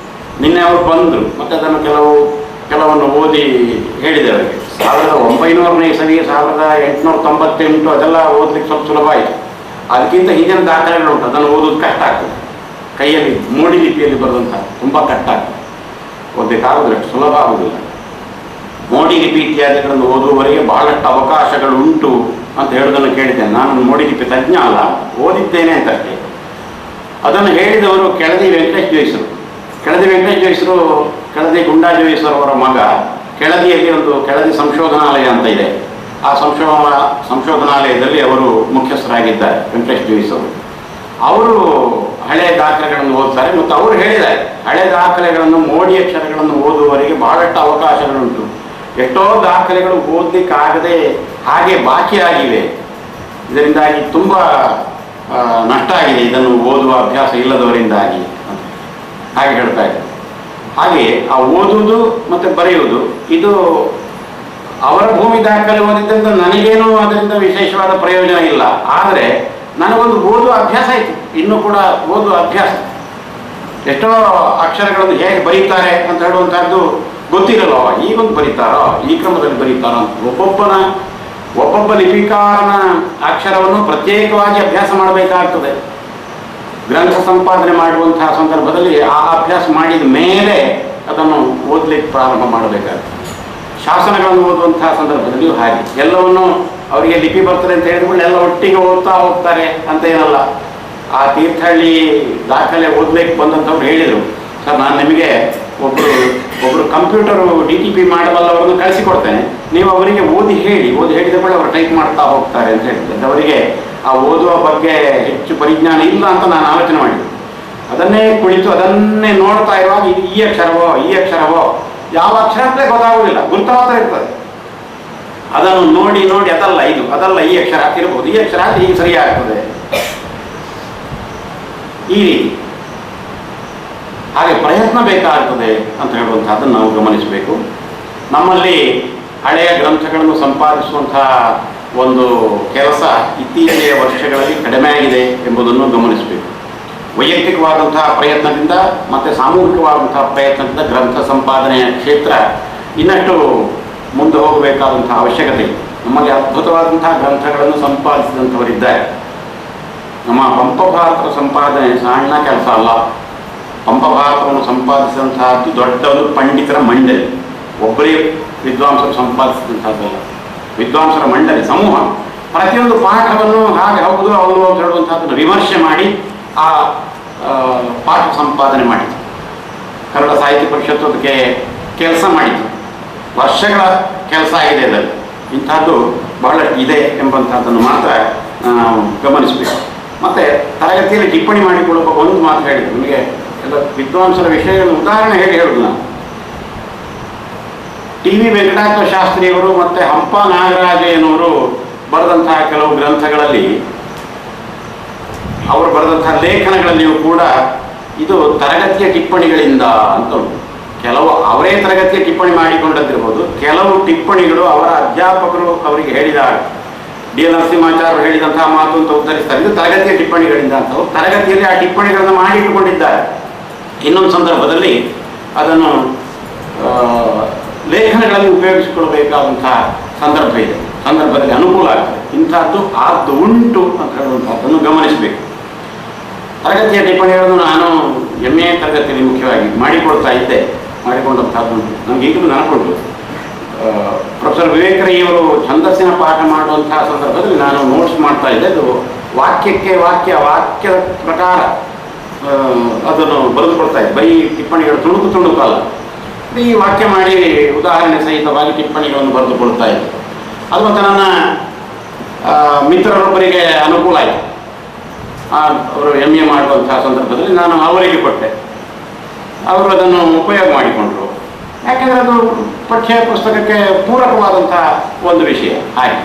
ನಿನ್ನೆ ಅವರು ಬಂದರು, ಮತ್ತು ಅದನ್ನು ಕೆಲವನ್ನು ಓದಿ ಹೇಳಿದೆ ಅವರಿಗೆ. 1900ನೇ ಇಸವಿ, 1898 ಅದೆಲ್ಲ ಓದಲಿಕ್ಕೆ ಸ್ವಲ್ಪ ಸುಲಭ ಆಯಿತು. ಅದಕ್ಕಿಂತ ಹಿಂದಿನ ದಾಖಲೆಗಳುಂಟು, ಅದನ್ನು ಓದೋದು ಕಷ್ಟ ಆಗ್ತದೆ. ಕೈಯಲ್ಲಿ ಮೋಡಿ ಲಿಪಿಯಲ್ಲಿ ಬರೆದಂಥ ತುಂಬ ಕಷ್ಟ ಆಗ್ತದೆ, ಓದಬೇಕಾಗೋದ್ರೆ ಸುಲಭ ಆಗುವುದಿಲ್ಲ. ಮೋಡಿ ಲಿಪಿ ಇತ್ಯಾದಿಗಳನ್ನು ಓದುವವರೆಗೆ ಬಹಳಷ್ಟು ಅವಕಾಶಗಳು ಉಂಟು ಅಂತ ಹೇಳೋದನ್ನು ಕೇಳಿದ್ದೇನೆ. ನಾನು ಮೋಡಿ ಲಿಪಿ ತಜ್ಞ ಅಲ್ಲ, ಓದಿದ್ದೇನೆ ಅಂತಷ್ಟೇ. ಅದನ್ನು ಹೇಳಿದವರು ಕೆಳದಿ ವೆಂಕಟೇಶ್ ಜೋಯಿಸರು. ಕೆಳದಿ ಗುಂಡಾ ಜೋಯಿಸರ್ ಅವರ ಮಗ. ಕೆಳದಿಯಲ್ಲಿ ಒಂದು ಕೆಳದಿ ಸಂಶೋಧನಾಲಯ ಅಂತ ಇದೆ, ಆ ಸಂಶೋಧನಾಲಯದಲ್ಲಿ ಅವರು ಮುಖ್ಯಸ್ಥರಾಗಿದ್ದಾರೆ, ವೆಂಕಟೇಶ್ ಜೋಯಿಸ್ ಅವರು ಹಳೆಯ ದಾಖಲೆಗಳನ್ನು ಓದ್ತಾರೆ ಮತ್ತು ಅವರು ಹೇಳಿದ್ದಾರೆ ಹಳೆ ದಾಖಲೆಗಳನ್ನು ಮೋಡಿ ಅಕ್ಷರಗಳನ್ನು ಓದುವವರಿಗೆ ಬಹಳಷ್ಟು ಅವಕಾಶಗಳುಂಟು. ಎಷ್ಟೋ ದಾಖಲೆಗಳು ಓದಲಿಕ್ಕಾಗದೆ ಹಾಗೆ ಬಾಕಿಯಾಗಿವೆ. ಇದರಿಂದಾಗಿ ತುಂಬ ನಷ್ಟ ಆಗಿದೆ ಇದನ್ನು ಓದುವ ಅಭ್ಯಾಸ ಇಲ್ಲದವರಿಂದಾಗಿ ಅಂತ ಹಾಗೆ ಹೇಳ್ತಾ ಇದ್ದಾರೆ. ಹಾಗೆ ಆ ಓದುವುದು ಮತ್ತು ಬರೆಯುವುದು ಇದು ಅವರ ಭೂಮಿ ದಾಖಲೆ ಓದಿದ್ದರಿಂದ ನನಗೇನೂ ಅದರಿಂದ ವಿಶೇಷವಾದ ಪ್ರಯೋಜನ ಇಲ್ಲ. ಆದರೆ ನನಗೊಂದು ಓದುವ ಅಭ್ಯಾಸ ಆಯಿತು, ಇನ್ನೂ ಕೂಡ ಓದುವ ಅಭ್ಯಾಸ. ಎಷ್ಟೋ ಅಕ್ಷರಗಳನ್ನು ಹೇಗೆ ಬರೀತಾರೆ ಅಂತ ಹೇಳುವಂಥದ್ದು ಗೊತ್ತಿರಲ್ಲ. ಈಗೊಂದು ಬರೀತಾರೋ, ಈ ಕ್ರಮದಲ್ಲಿ ಬರೀತಾರೋ ಅಂತ ಒಬ್ಬೊಬ್ಬ ಲಿಪಿಕಾರನ ಅಕ್ಷರವನ್ನು ಪ್ರತ್ಯೇಕವಾಗಿ ಅಭ್ಯಾಸ ಮಾಡಬೇಕಾಗ್ತದೆ. ಗ್ರಂಥ ಸಂಪಾದನೆ ಮಾಡುವಂತಹ ಸಂದರ್ಭದಲ್ಲಿ ಆ ಅಭ್ಯಾಸ ಮಾಡಿದ ಮೇಲೆ ಅದನ್ನು ಓದಲಿಕ್ಕೆ ಪ್ರಾರಂಭ ಮಾಡಬೇಕಾಗ್ತದೆ. ಶಾಸನಗಳನ್ನು ಓದುವಂತಹ ಸಂದರ್ಭದಲ್ಲಿ ಹಾಗೆ ಎಲ್ಲವನ್ನು ಅವರಿಗೆ ಲಿಪಿ ಬರ್ತದೆ ಅಂತ ಹೇಳಿದ್ಮೇಲೆ ಎಲ್ಲ ಒಟ್ಟಿಗೆ ಓದ್ತಾ ಹೋಗ್ತಾರೆ ಅಂತ ಏನಲ್ಲ. ಆ ತೀರ್ಥಹಳ್ಳಿ ದಾಖಲೆ ಓದ್ಲಿಕ್ಕೆ ಬಂದಂಥವ್ರು ಹೇಳಿದರು, ಸರ್ ನಾನು ನಿಮಗೆ ಒಬ್ಬರು ಕಂಪ್ಯೂಟರು DTP ಮಾಡಬಲ್ಲವರನ್ನು ಕಳಿಸಿಕೊಡ್ತೇನೆ, ನೀವು ಅವರಿಗೆ ಓದಿ ಹೇಳಿದ ಕೂಡ ಅವರು ಟೈಪ್ ಮಾಡ್ತಾ ಹೋಗ್ತಾರೆ ಅಂತ ಹೇಳಿದ್ರು. ಅವರಿಗೆ ಆ ಓದುವ ಬಗ್ಗೆ ಹೆಚ್ಚು ಪರಿಜ್ಞಾನ ಇಲ್ಲ ಅಂತ ನಾನು ಆಲೋಚನೆ ಮಾಡಿದೆ. ಅದನ್ನೇ ಕುಳಿತು ಅದನ್ನೇ ನೋಡ್ತಾ ಇರುವಾಗ ಇದು ಈ ಅಕ್ಷರವೋ ಯಾವ ಅಕ್ಷರ ಅಂತ ಗೊತ್ತಾಗುವುದಿಲ್ಲ, ಗುರುತ ಮಾತ್ರ ಇರ್ತದೆ. ಅದನ್ನು ನೋಡಿ ಅದಲ್ಲ ಈ ಅಕ್ಷರ ಇರ್ಬೋದು, ಈ ಅಕ್ಷರ ಈಗ ಸರಿಯಾಗ್ತದೆ, ಈ ರೀತಿ. ಹಾಗೆ ಪ್ರಯತ್ನ ಬೇಕಾಗ್ತದೆ ಅಂತ ಹೇಳುವಂಥದ್ದನ್ನು ನಾವು ಗಮನಿಸಬೇಕು. ನಮ್ಮಲ್ಲಿ ಹಳೆಯ ಗ್ರಂಥಗಳನ್ನು ಸಂಪಾದಿಸುವಂತಹ ಒಂದು ಕೆಲಸ ಇತ್ತೀಚೆಯ ವರ್ಷಗಳಲ್ಲಿ ಕಡಿಮೆ ಆಗಿದೆ ಎಂಬುದನ್ನು ಗಮನಿಸಬೇಕು. ವೈಯಕ್ತಿಕವಾದಂತಹ ಪ್ರಯತ್ನದಿಂದ ಮತ್ತು ಸಾಮೂಹಿಕವಾದಂತಹ ಪ್ರಯತ್ನದಿಂದ ಗ್ರಂಥ ಸಂಪಾದನೆಯ ಕ್ಷೇತ್ರ ಇನ್ನಷ್ಟು ಮುಂದೆ ಹೋಗಬೇಕಾದಂತಹ ಅವಶ್ಯಕತೆ ಇದೆ. ನಮ್ಮಲ್ಲಿ ಅದ್ಭುತವಾದಂತಹ ಗ್ರಂಥಗಳನ್ನು ಸಂಪಾದಿಸಿದಂಥವರಿದ್ದಾರೆ. ನಮ್ಮ ಪಂಪಭಾರತದ ಸಂಪಾದನೆ ಸಣ್ಣ ಕೆಲಸ ಅಲ್ಲ. ಪಂಪಭಾರತವನ್ನು ಸಂಪಾದಿಸಿದಂತಹದ್ದು ದೊಡ್ಡ ಒಂದು ಪಂಡಿತರ ಮಂಡಳಿ, ಒಬ್ಬರೇ ವಿದ್ವಾಂಸರು ಸಂಪಾದಿಸಿದಂಥದ್ದಲ್ಲ, ವಿದ್ವಾಂಸರ ಮಂಡಳಿ ಸಮೂಹ. ಪ್ರತಿಯೊಂದು ಪಾಠವನ್ನು ಹಾಗೆ ಹೌದು ಅಂತ ಹೇಳುವಂಥದ್ದನ್ನು ವಿಮರ್ಶೆ ಮಾಡಿ ಆ ಪಾಠ ಸಂಪಾದನೆ ಮಾಡಿತು. ಕನ್ನಡ ಸಾಹಿತ್ಯ ಪರಿಷತ್ತು ಅದಕ್ಕೆ ಕೆಲಸ ಮಾಡಿತು. ವರ್ಷಗಳ ಕೆಲಸ ಆಗಿದೆ ಅದರಲ್ಲಿ. ಇಂಥದ್ದು ಬಹಳಷ್ಟು ಇದೆ ಎಂಬಂಥದ್ದನ್ನು ಮಾತ್ರ ನಾವು ಗಮನಿಸಬೇಕು. ಮತ್ತು ತರಗತಿಯಲ್ಲಿ ಟಿಪ್ಪಣಿ ಮಾಡಿಕೊಳ್ಳುವ ಒಂದು ಮಾತು ಹೇಳಿದ್ರು ನಿಮಗೆ ಎಲ್ಲ ವಿದ್ವಾಂಸರ ವಿಷಯದ ಉದಾಹರಣೆ ಹೇಳುದು ನಾನು. TV ವೆಂಕಟಾಚಲ ಶಾಸ್ತ್ರಿಯವರು ಮತ್ತು ಹಂಪ ನಾಗರಾಜಯ್ಯನವರು ಬರೆದಂತಹ ಕೆಲವು ಗ್ರಂಥಗಳಲ್ಲಿ, ಅವರು ಬರೆದಂತಹ ಲೇಖನಗಳಲ್ಲಿಯೂ ಕೂಡ ಇದು ತರಗತಿಯ ಟಿಪ್ಪಣಿಗಳಿಂದ ಅಂತ ಉಂಟು. ಕೆಲವು ಅವರೇ ತರಗತಿಯ ಟಿಪ್ಪಣಿ ಮಾಡಿಕೊಂಡದ್ದಿರ್ಬೋದು, ಕೆಲವು ಟಿಪ್ಪಣಿಗಳು ಅವರ ಅಧ್ಯಾಪಕರು ಅವರಿಗೆ ಹೇಳಿದಾಗ D.L. ನರಸಿಂಹಾಚಾರ್ಯರು ಹೇಳಿದಂತಹ ಮಾತು ಅಂತ ಉತ್ತರಿಸ್ತಾರೆ. ಇದು ತರಗತಿಯ ಟಿಪ್ಪಣಿಗಳಿಂದ ಅಂತ ತರಗತಿಯಲ್ಲಿ ಆ ಟಿಪ್ಪಣಿಗಳನ್ನು ಮಾಡಿಟ್ಟುಕೊಂಡಿದ್ದಾರೆ. ಇನ್ನೊಂದು ಸಂದರ್ಭದಲ್ಲಿ ಅದನ್ನು ಲೇಖನಗಳಲ್ಲಿ ಉಪಯೋಗಿಸಿಕೊಳ್ಬೇಕಾದಂತಹ ಸಂದರ್ಭದಲ್ಲಿ ಅನುಕೂಲ ಆಗ್ತದೆ. ಇಂಥದ್ದು ಆದ್ದು ಉಂಟು ಅಂತ ಹೇಳುವಂಥದ್ದನ್ನು ಗಮನಿಸಬೇಕು. ತರಗತಿಯ ಟಿಪ್ಪಣಿಗಳನ್ನು ನಾನು MA ತರಗತಿಯಲ್ಲಿ ಮುಖ್ಯವಾಗಿ ಮಾಡಿಕೊಂಡಂಥದ್ದು ನಮ್ಗೆ ಈಗಲೂ ನೆನಪುಂಟು. ಪ್ರೊಫೆಸರ್ ವಿವೇಕರಯ್ಯವರು ಛಂದಸ್ಸಿನ ಪಾಠ ಮಾಡುವಂತಹ ಸಂದರ್ಭದಲ್ಲಿ ನಾನು ನೋಟ್ಸ್ ಮಾಡ್ತಾ ಇದ್ದೆ. ಅದು ವಾಕ್ಯದ ಪ್ರಕಾರ ಅದನ್ನು ಬರೆದುಕೊಳ್ತಾ ಇದ್ದೆ. ಬರೀ ಟಿಪ್ಪಣಿಗಳು ತುಣುಕಲ್ಲ, ಈ ವಾಕ್ಯ ಮಾಡಿ ಉದಾಹರಣೆ ಸಹಿತವಾಗಿ ಟಿಪ್ಪಣಿಗಳನ್ನು ಬರೆದುಕೊಳ್ತಾ ಇದ್ದೆ. ಅದು ಮತ್ತು ನನ್ನ ಮಿತ್ರರೊಬ್ಬರಿಗೆ ಅನುಕೂಲ ಆಯಿತು. ಅವರು MA ಮಾಡುವಂತಹ ಸಂದರ್ಭದಲ್ಲಿ ನಾನು ಅವರಿಗೆ ಕೊಟ್ಟೆ. ಅವರು ಅದನ್ನು ಉಪಯೋಗ ಮಾಡಿಕೊಂಡ್ರು. ಯಾಕೆಂದರೆ ಅದು ಪಠ್ಯ ಪುಸ್ತಕಕ್ಕೆ ಪೂರಕವಾದಂತಹ ಒಂದು ವಿಷಯ. ಹಾಗೆ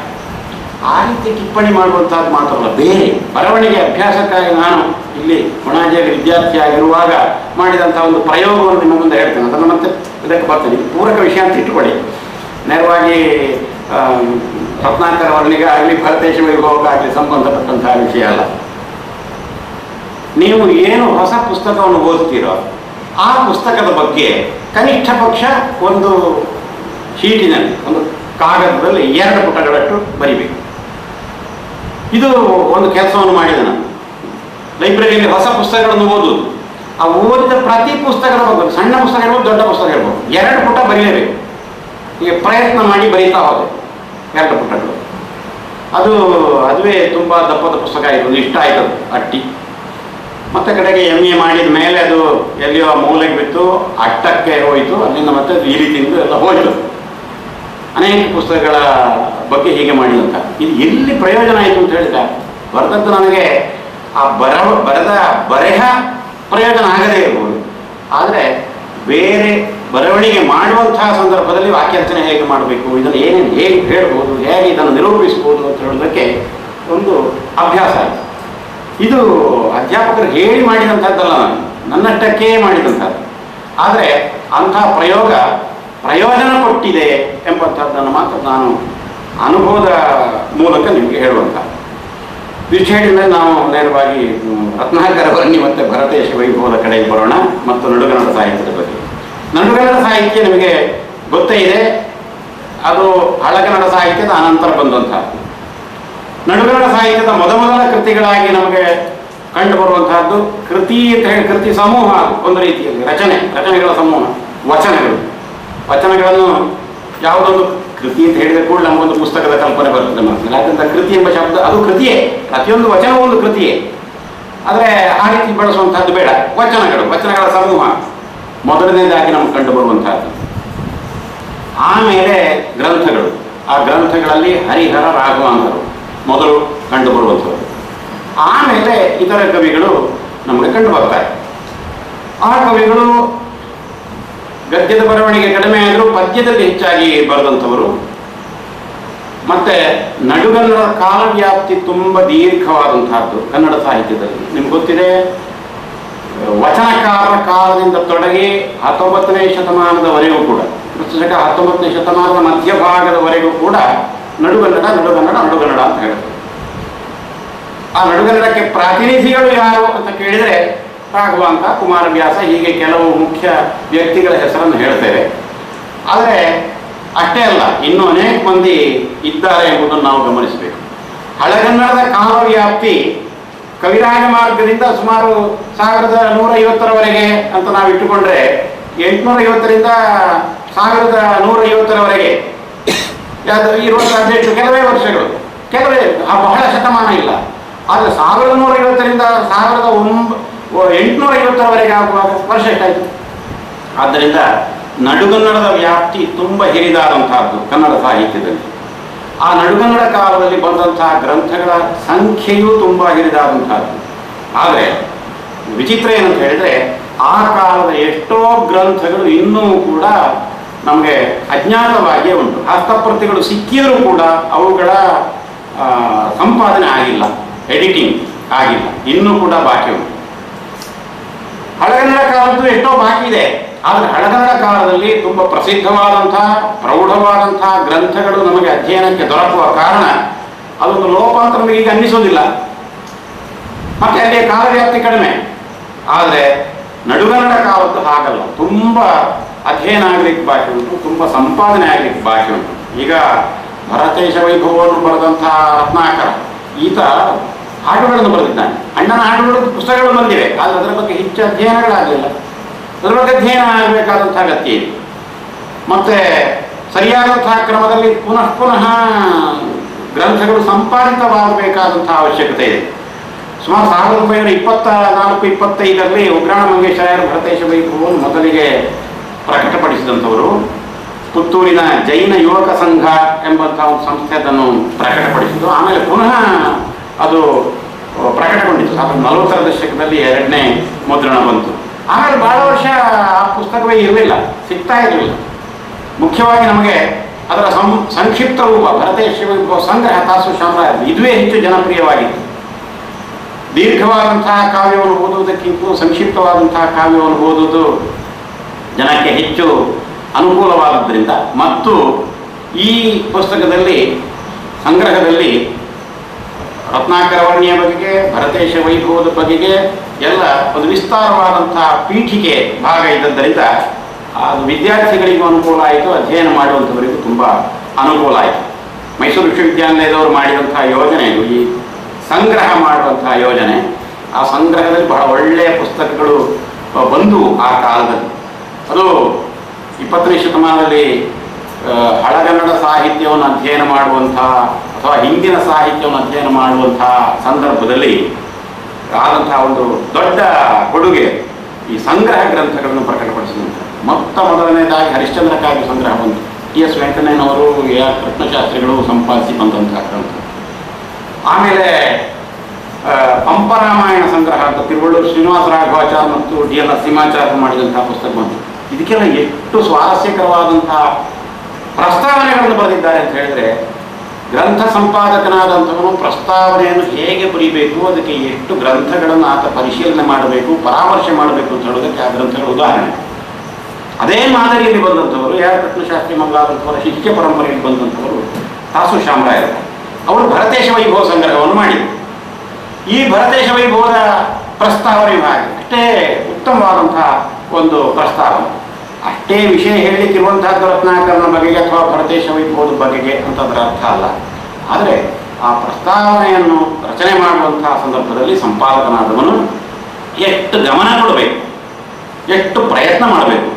ಆ ರೀತಿ ಟಿಪ್ಪಣಿ ಮಾಡುವಂಥದ್ದು ಮಾತ್ರವಲ್ಲ, ಬೇರೆ ಬರವಣಿಗೆ ಅಭ್ಯಾಸಕ್ಕಾಗಿ ನಾನು ಇಲ್ಲಿ ಕೊಣಾಜಿಯಲ್ಲಿ ವಿದ್ಯಾರ್ಥಿಯಾಗಿರುವಾಗ ಮಾಡಿದಂಥ ಒಂದು ಪ್ರಯೋಗವನ್ನು ನಿಮ್ಮ ಮುಂದೆ ಹೇಳ್ತೇನೆ. ಅದನ್ನು ಮತ್ತೆ ಇದಕ್ಕೆ ಬರ್ತೀನಿ. ಪೂರಕ ವಿಷಯ ಅಂತ ಇಟ್ಟುಕೊಳ್ಳಿ. ನೇರವಾಗಿ ರತ್ನಾಕರ ವರ್ಣಿಗೆ ಆಗಲಿ ಭರತೇಶ ವೈಭವಕ್ಕಾಗಲಿ ಸಂಬಂಧಪಟ್ಟಂತಹ ವಿಷಯ ಅಲ್ಲ. ನೀವು ಏನು ಹೊಸ ಪುಸ್ತಕವನ್ನು ಓದ್ತೀರೋ ಆ ಪುಸ್ತಕದ ಬಗ್ಗೆ ಕನಿಷ್ಠ ಪಕ್ಷ ಒಂದು ಶೀಟಿನಲ್ಲಿ, ಒಂದು ಕಾಗದದಲ್ಲಿ 2 ಪುಟಗಳಷ್ಟು ಬರಿಬೇಕು. ಇದು ಒಂದು ಕೆಲಸವನ್ನು ಮಾಡಿದೆ ನಾನು. ಲೈಬ್ರರಿಯಲ್ಲಿ ಹೊಸ ಪುಸ್ತಕಗಳನ್ನು ಓದುವುದು, ಆ ಓದಿದ ಪ್ರತಿ ಪುಸ್ತಕದ ಬಗ್ಗೆ, ಸಣ್ಣ ಪುಸ್ತಕ ಇರ್ಬೋದು ದೊಡ್ಡ ಪುಸ್ತಕ ಇರ್ಬೋದು, 2 ಪುಟ ಬರೀಲೇಬೇಕು. ಈಗ ಪ್ರಯತ್ನ ಮಾಡಿ ಬರೀತಾ ಹೋದೆ 2 ಪುಟಗಳು. ಅದುವೇ ತುಂಬ ದಪ್ಪದ ಪುಸ್ತಕ ಆಯಿತು, ಇಷ್ಟ ಆಯಿತು ಅಟ್ಟಿ. ಮತ್ತೆ ಕಡೆಗೆ MA ಮಾಡಿದ ಮೇಲೆ ಅದು ಎಲ್ಲಿಯೋ ಮೂಲೆಗೆ ಬಿತ್ತು, ಅಟ್ಟಕ್ಕೆ ಹೋಯಿತು. ಅಲ್ಲಿಂದ ಮತ್ತೆ ಈ ರೀತಿಯಿಂದ ಎಲ್ಲ ಹೋಯಿತು. ಅನೇಕ ಪುಸ್ತಕಗಳ ಬಗ್ಗೆ ಹೀಗೆ ಮಾಡಿದಂಥ ಇದು ಎಲ್ಲಿ ಪ್ರಯೋಜನ ಆಯಿತು ಅಂತ ಹೇಳಿದ್ರೆ ಬರೆದದ್ದು ನನಗೆ ಆ ಬರೆದ ಬರೆಹ ಪ್ರಯೋಜನ ಆಗದೇ ಇರ್ಬೋದು, ಆದರೆ ಬೇರೆ ಬರವಣಿಗೆ ಮಾಡುವಂತಹ ಸಂದರ್ಭದಲ್ಲಿ ವಾಕ್ಯರಚನೆ ಹೇಗೆ ಮಾಡಬೇಕು, ಇದನ್ನು ಏನೇನು ಹೇಗೆ ಹೇಳ್ಬೋದು, ಹೇಗೆ ಇದನ್ನು ನಿರೂಪಿಸ್ಬೋದು ಅಂತ ಹೇಳೋದಕ್ಕೆ ಒಂದು ಅಭ್ಯಾಸ ಆಯಿತು. ಇದು ಅಧ್ಯಾಪಕರು ಹೇಳಿ ಮಾಡಿದಂಥದ್ದಲ್ಲ, ನನ್ನಷ್ಟಕ್ಕೆ ಮಾಡಿದಂಥದ್ದು. ಆದರೆ ಅಂಥ ಪ್ರಯೋಜನ ಕೊಟ್ಟಿದೆ ಎಂಬಂಥದ್ದನ್ನು ಮಾತ್ರ ನಾನು ಅನುಭವದ ಮೂಲಕ ನಿಮಗೆ ಹೇಳುವಂಥ ಇಷ್ಟು ಹೇಳಿದ್ರೆ ನಾವು ನೇರವಾಗಿ ರತ್ನಾಕರ ವರ್ಣಿ ಮತ್ತು ಭರತೇಶ ವೈಭವದ ಕಡೆಗೆ ಬರೋಣ ಮತ್ತು ನಡುಗನ್ನಡ ಸಾಹಿತ್ಯದ ಬಗ್ಗೆ. ನಡುಗನ್ನಡ ಸಾಹಿತ್ಯ ನಿಮಗೆ ಗೊತ್ತೇ ಇದೆ, ಅದು ಹಳಗನ್ನಡ ಸಾಹಿತ್ಯದ ಅನಂತರ ಬಂದಂಥದ್ದು. ನಡುಗನ್ನಡ ಸಾಹಿತ್ಯದ ಮೊದಲ ಕೃತಿಗಳಾಗಿ ನಮಗೆ ಕಂಡು ಬರುವಂತಹದ್ದು ಕೃತಿ ಅಂತ ಹೇಳಿ ಕೃತಿ ಸಮೂಹ, ಒಂದು ರೀತಿಯಲ್ಲಿ ರಚನೆಗಳ ಸಮೂಹ, ವಚನಗಳನ್ನು ಯಾವುದೊಂದು ಕೃತಿ ಅಂತ ಹೇಳಿದ ಕೂಡ ನಮಗೊಂದು ಪುಸ್ತಕದ ಕಲ್ಪನೆ ಬರ್ತದೆ ಮನಸ್ಸಿನಲ್ಲಿ. ಯಾಕಂದ್ರೆ ಕೃತಿ ಎಂಬ ಶಬ್ದ ಅದು ಕೃತಿಯೇ, ಪ್ರತಿಯೊಂದು ವಚನವೂ ಒಂದು ಕೃತಿಯೇ. ಆದರೆ ಆ ರೀತಿ ಬಳಸುವಂತಹದ್ದು ಬೇಡ. ವಚನಗಳ ಸಮೂಹ ಮೊದಲನೇದಾಗಿ ನಮಗೆ ಕಂಡು ಬರುವಂತಹದ್ದು. ಆಮೇಲೆ ಗ್ರಂಥಗಳು, ಆ ಗ್ರಂಥಗಳಲ್ಲಿ ಹರಿಹರ ರಾಘವಾಂತರು ಮೊದಲು ಕಂಡು ಬರುವಂಥದ್ದು. ಆಮೇಲೆ ಇತರ ಕವಿಗಳು ನಮಗೆ ಕಂಡು ಬರ್ತಾರೆ. ಆ ಕವಿಗಳು ಗದ್ಯದ ಬರವಣಿಗೆ ಕಡಿಮೆ ಆದರೂ ಪದ್ಯದಲ್ಲಿ ಹೆಚ್ಚಾಗಿ ಬರೆದಂಥವರು. ಮತ್ತೆ ನಡುಗನ್ನಡ ಕಾಲವ್ಯಾಪ್ತಿ ತುಂಬ ದೀರ್ಘವಾದಂತಹದ್ದು ಕನ್ನಡ ಸಾಹಿತ್ಯದಲ್ಲಿ. ನಿಮ್ಗೆ ಗೊತ್ತಿದೆ, ವಚನಕಾರರ ಕಾಲದಿಂದ ತೊಡಗಿ 19ನೇ ಶತಮಾನದವರೆಗೂ ಕೂಡ, ಕ್ರಿಸ್ತಶಕ 19ನೇ ಶತಮಾನದ ಮಧ್ಯಭಾಗದವರೆಗೂ ಕೂಡ ನಡುಗನ್ನಡ ಅಂತ ಹೇಳ್ತಾರೆ. ಆ ನಡುಗನ್ನಡಕ್ಕೆ ಪ್ರಾತಿನಿಧಿಗಳು ಯಾರು ಅಂತ ಕೇಳಿದರೆ ರಾಘವಾಂತ, ಕುಮಾರವ್ಯಾಸ, ಹೀಗೆ ಕೆಲವು ಮುಖ್ಯ ವ್ಯಕ್ತಿಗಳ ಹೆಸರನ್ನು ಹೇಳ್ತೇವೆ. ಆದರೆ ಅಷ್ಟೇ ಅಲ್ಲ, ಇನ್ನೂ ಅನೇಕ ಮಂದಿ ಇದ್ದಾರೆ ಎಂಬುದನ್ನು ನಾವು ಗಮನಿಸಬೇಕು. ಹಳಗನ್ನಡದ ಕಾಲವ್ಯಾಪ್ತಿ ಕವಿರಾಜ ಮಾರ್ಗದಿಂದ ಸುಮಾರು 1150ರವರೆಗೆ ಅಂತ ನಾವು ಇಟ್ಟುಕೊಂಡ್ರೆ, 850ರಿಂದ 1150ರವರೆಗೆ ಇರುವಂತಹ ಕೆಲವೇ ವರ್ಷಗಳು, ಬಹಳ ಶತಮಾನ ಇಲ್ಲ. ಆದರೆ 1150ರಿಂದ 1850ರವರೆಗೆ ಆಗುವಾಗ ವರ್ಷ ಎಷ್ಟಾಯಿತು? ಆದ್ದರಿಂದ ನಡುಗನ್ನಡದ ವ್ಯಾಪ್ತಿ ತುಂಬ ಹಿರಿದಾದಂತಹದ್ದು ಕನ್ನಡ ಸಾಹಿತ್ಯದಲ್ಲಿ. ಆ ನಡುಗನ್ನಡ ಕಾಲದಲ್ಲಿ ಬಂದಂತಹ ಗ್ರಂಥಗಳ ಸಂಖ್ಯೆಯೂ ತುಂಬ ಹಿರಿದಾದಂತಹದ್ದು. ಆದರೆ ವಿಚಿತ್ರ ಏನಂತ ಹೇಳಿದರೆ, ಆ ಕಾಲದ ಎಷ್ಟೋ ಗ್ರಂಥಗಳು ಇನ್ನೂ ಕೂಡ ನಮಗೆ ಅಜ್ಞಾತವಾಗಿಯೇ ಉಂಟು. ಹಸ್ತಪ್ರತಿಗಳು ಸಿಕ್ಕಿದರೂ ಕೂಡ ಅವುಗಳ ಸಂಪಾದನೆ ಆಗಿಲ್ಲ, ಎಡಿಟಿಂಗ್ ಆಗಿಲ್ಲ, ಇನ್ನೂ ಕೂಡ ಬಾಕಿ ಉಂಟು. ಹಳಗನ್ನಡ ಕಾಲದ್ದು ಎಷ್ಟೋ ಬಾಕಿ ಇದೆ. ಆದರೆ ಹಳಗನ್ನಡ ಕಾಲದಲ್ಲಿ ತುಂಬ ಪ್ರಸಿದ್ಧವಾದಂತಹ ಪ್ರೌಢವಾದಂತಹ ಗ್ರಂಥಗಳು ನಮಗೆ ಅಧ್ಯಯನಕ್ಕೆ ದೊರಕುವ ಕಾರಣ ಅದೊಂದು ಲೋಪ ಅಂತ ನಮಗೆ ಈಗ ಅನ್ನಿಸೋದಿಲ್ಲ. ಮತ್ತೆ ಅಲ್ಲಿಯ ಕಾಲವ್ಯಾಪ್ತಿ ಕಡಿಮೆ. ಆದರೆ ನಡುಗನ್ನಡ ಕಾಲದ್ದು ಹಾಗಲ್ಲ, ತುಂಬ ಅಧ್ಯಯನ ಆಗಲಿಕ್ಕೆ ಬಾಕಿ ಉಂಟು, ತುಂಬ ಸಂಪಾದನೆ ಆಗಲಿಕ್ಕೆ ಬಾಕಿ ಉಂಟು. ಈಗ ಭರತೇಶ ವೈಭವವನ್ನು ಬರೆದಂತಹ ರತ್ನಾಕರ ಈತ ಹಾಡುಗಳನ್ನು ಬರೆದಿದ್ದಾನೆ. ಅಣ್ಣನ ಹಾಡುಗಳು ಪುಸ್ತಕಗಳು ಬಂದಿವೆ, ಆದರೆ ಅದರ ಬಗ್ಗೆ ಹೆಚ್ಚು ಅಧ್ಯಯನಗಳಾಗಲಿಲ್ಲ. ಅದರ ಬಗ್ಗೆ ಅಧ್ಯಯನ ಆಗಬೇಕಾದಂತಹ ಅಗತ್ಯ ಇದೆ. ಮತ್ತು ಸರಿಯಾದಂತಹ ಕ್ರಮದಲ್ಲಿ ಪುನಃ ಗ್ರಂಥಗಳು ಸಂಪಾದಿತವಾಗಬೇಕಾದಂತಹ ಅವಶ್ಯಕತೆ ಇದೆ. ಸುಮಾರು 1924-25ರಲ್ಲಿ ಉಗ್ರಾಣ ಮಂಗೇಶರಾಯರು ಭರತೇಶ ವೈಭವವನ್ನು ಮೊದಲಿಗೆ ಪ್ರಕಟಪಡಿಸಿದಂಥವರು. ಪುತ್ತೂರಿನ ಜೈನ ಯುವಕ ಸಂಘ ಎಂಬಂತಹ ಒಂದು ಸಂಸ್ಥೆ ಅದನ್ನು ಪ್ರಕಟಪಡಿಸಿದ್ದು. ಆಮೇಲೆ ಪುನಃ ಅದು ಪ್ರಕಟಗೊಂಡಿತ್ತು. 1940ರ ದಶಕದಲ್ಲಿ 2ನೇ ಮುದ್ರಣ ಬಂತು. ಆಮೇಲೆ ಬಹಳ ವರ್ಷ ಆ ಪುಸ್ತಕವೇ ಇರಲಿಲ್ಲ, ಸಿಗ್ತಾ ಇರಲಿಲ್ಲ. ಮುಖ್ಯವಾಗಿ ನಮಗೆ ಅದರ ಸಂಕ್ಷಿಪ್ತ ರೂಪ ಭರತೇಶ ವೈಭವ ಸಂಗ್ರಹ ತಾಸು ಸಾಮ್ರಾಜ್ಯ, ಇದುವೇ ಹೆಚ್ಚು ಜನಪ್ರಿಯವಾಗಿತ್ತು. ದೀರ್ಘವಾದಂತಹ ಕಾವ್ಯವನ್ನು ಓದುವುದಕ್ಕಿಂತ ಸಂಕ್ಷಿಪ್ತವಾದಂತಹ ಕಾವ್ಯವನ್ನು ಓದುವುದು ಜನಕ್ಕೆ ಹೆಚ್ಚು ಅನುಕೂಲವಾದದ್ರಿಂದ, ಮತ್ತು ಈ ಪುಸ್ತಕದಲ್ಲಿ ಸಂಗ್ರಹದಲ್ಲಿ ರತ್ನಾಕರ ವರ್ಣಿಯ ಬಗೆಗೆ, ಭರತೇಶ ವೈಭವದ ಬಗೆಗೆ ಎಲ್ಲ ಒಂದು ವಿಸ್ತಾರವಾದಂತಹ ಪೀಠಿಕೆ ಭಾಗ ಇದ್ದದ್ದರಿಂದ ಅದು ವಿದ್ಯಾರ್ಥಿಗಳಿಗೂ ಅನುಕೂಲ ಆಯಿತು, ಅಧ್ಯಯನ ಮಾಡುವಂಥವರಿಗೂ ತುಂಬ ಅನುಕೂಲ ಆಯಿತು. ಮೈಸೂರು ವಿಶ್ವವಿದ್ಯಾನಿಲಯದವರು ಮಾಡಿದಂತಹ ಯೋಜನೆ ಇದು, ಈ ಸಂಗ್ರಹ ಮಾಡುವಂತಹ ಯೋಜನೆ. ಆ ಸಂಗ್ರಹದಲ್ಲಿ ಬಹಳ ಒಳ್ಳೆಯ ಪುಸ್ತಕಗಳು ಬಂದು ಆ ಕಾಲದಲ್ಲಿ. ಅದು 20ನೇ ಶತಮಾನದಲ್ಲಿ ಹಳಗನ್ನಡ ಸಾಹಿತ್ಯವನ್ನು ಅಧ್ಯಯನ ಮಾಡುವಂತಹ ಅಥವಾ ಹಿಂದಿನ ಸಾಹಿತ್ಯವನ್ನು ಅಧ್ಯಯನ ಮಾಡುವಂತಹ ಸಂದರ್ಭದಲ್ಲಿ ಆದಂತಹ ಒಂದು ದೊಡ್ಡ ಕೊಡುಗೆ ಈ ಸಂಗ್ರಹ ಗ್ರಂಥಗಳನ್ನು ಪ್ರಕಟಪಡಿಸಿದಂಥ. ಮೊದಲನೇದಾಗಿ ಹರಿಶ್ಚಂದ್ರ ಕಾವ್ಯ ಸಂಗ್ರಹ ಬಂತು ಟಿ.ಎಸ್. ವೆಂಕಣ್ಣಯ್ಯನವರು, ಎ.ಆರ್. ಕೃಷ್ಣಶಾಸ್ತ್ರಿಗಳು ಸಂಪಾದಿಸಿ ಬಂದಂತಹ ಗ್ರಂಥ. ಆಮೇಲೆ ಪಂಪರಾಮಾಯಣ ಸಂಗ್ರಹ ಅಂತ ತಿರುವಳ್ಳೂರು ಶ್ರೀನಿವಾಸ ರಾಘವಾಚಾರ್ಯ ಮತ್ತು ಡಿ.ಎಲ್. ನರಸಿಂಹಾಚಾರ್ಯ ಮಾಡಿದಂತಹ ಪುಸ್ತಕ ಬಂತು. ಇದಕ್ಕೆಲ್ಲ ಎಷ್ಟು ಸ್ವಾರಸ್ಯಕರವಾದಂತಹ ಪ್ರಸ್ತಾವನೆಗಳನ್ನು ಬರೆದಿದ್ದಾರೆ ಅಂತ ಹೇಳಿದರೆ, ಗ್ರಂಥ ಸಂಪಾದಕನಾದಂಥವನು ಪ್ರಸ್ತಾವನೆಯನ್ನು ಹೇಗೆ ಬರೀಬೇಕು, ಅದಕ್ಕೆ ಎಷ್ಟು ಗ್ರಂಥಗಳನ್ನು ಆತ ಪರಿಶೀಲನೆ ಮಾಡಬೇಕು, ಪರಾಮರ್ಶೆ ಮಾಡಬೇಕು ಅಂತ ಹೇಳೋದಕ್ಕೆ ಆ ಗ್ರಂಥಗಳ ಉದಾಹರಣೆ. ಅದೇ ಮಾದರಿಯಲ್ಲಿ ಬಂದಂಥವರು ಎ.ಆರ್. ಕೃಷ್ಣಶಾಸ್ತ್ರಿ ಮೊದಲಾದಂಥವರ ಶಿಷ್ಯ ಪರಂಪರೆಯಲ್ಲಿ ಬಂದಂಥವರು ತಾಸು ಶಾಮರಾಯರು. ಅವರು ಭರತೇಶ ವೈಭವ ಸಂಗ್ರಹವನ್ನು ಮಾಡಿದರು. ಈ ಭರತೇಶ ವೈಭವದ ಪ್ರಸ್ತಾವನೆ ಹಾಗೆ ಅಷ್ಟೇ ಉತ್ತಮವಾದಂತಹ ಒಂದು ಪ್ರಸ್ತಾವನೆ. ಅಷ್ಟೇ ವಿಷಯ ಹೇಳಲಿಕ್ಕಿರುವಂತಹದ್ದು ರತ್ನಾಕರನ ಬಗೆಗೆ ಅಥವಾ ಭರತೇಶ ವೈಭವದ ಬಗೆಗೆ ಅಂತದರ ಅರ್ಥ ಅಲ್ಲ. ಆದರೆ ಆ ಪ್ರಸ್ತಾವನೆಯನ್ನು ರಚನೆ ಮಾಡುವಂತಹ ಸಂದರ್ಭದಲ್ಲಿ ಸಂಪಾದಕನಾದವನು ಎಷ್ಟು ಗಮನ ಕೊಡಬೇಕು, ಎಷ್ಟು ಪ್ರಯತ್ನ ಮಾಡಬೇಕು,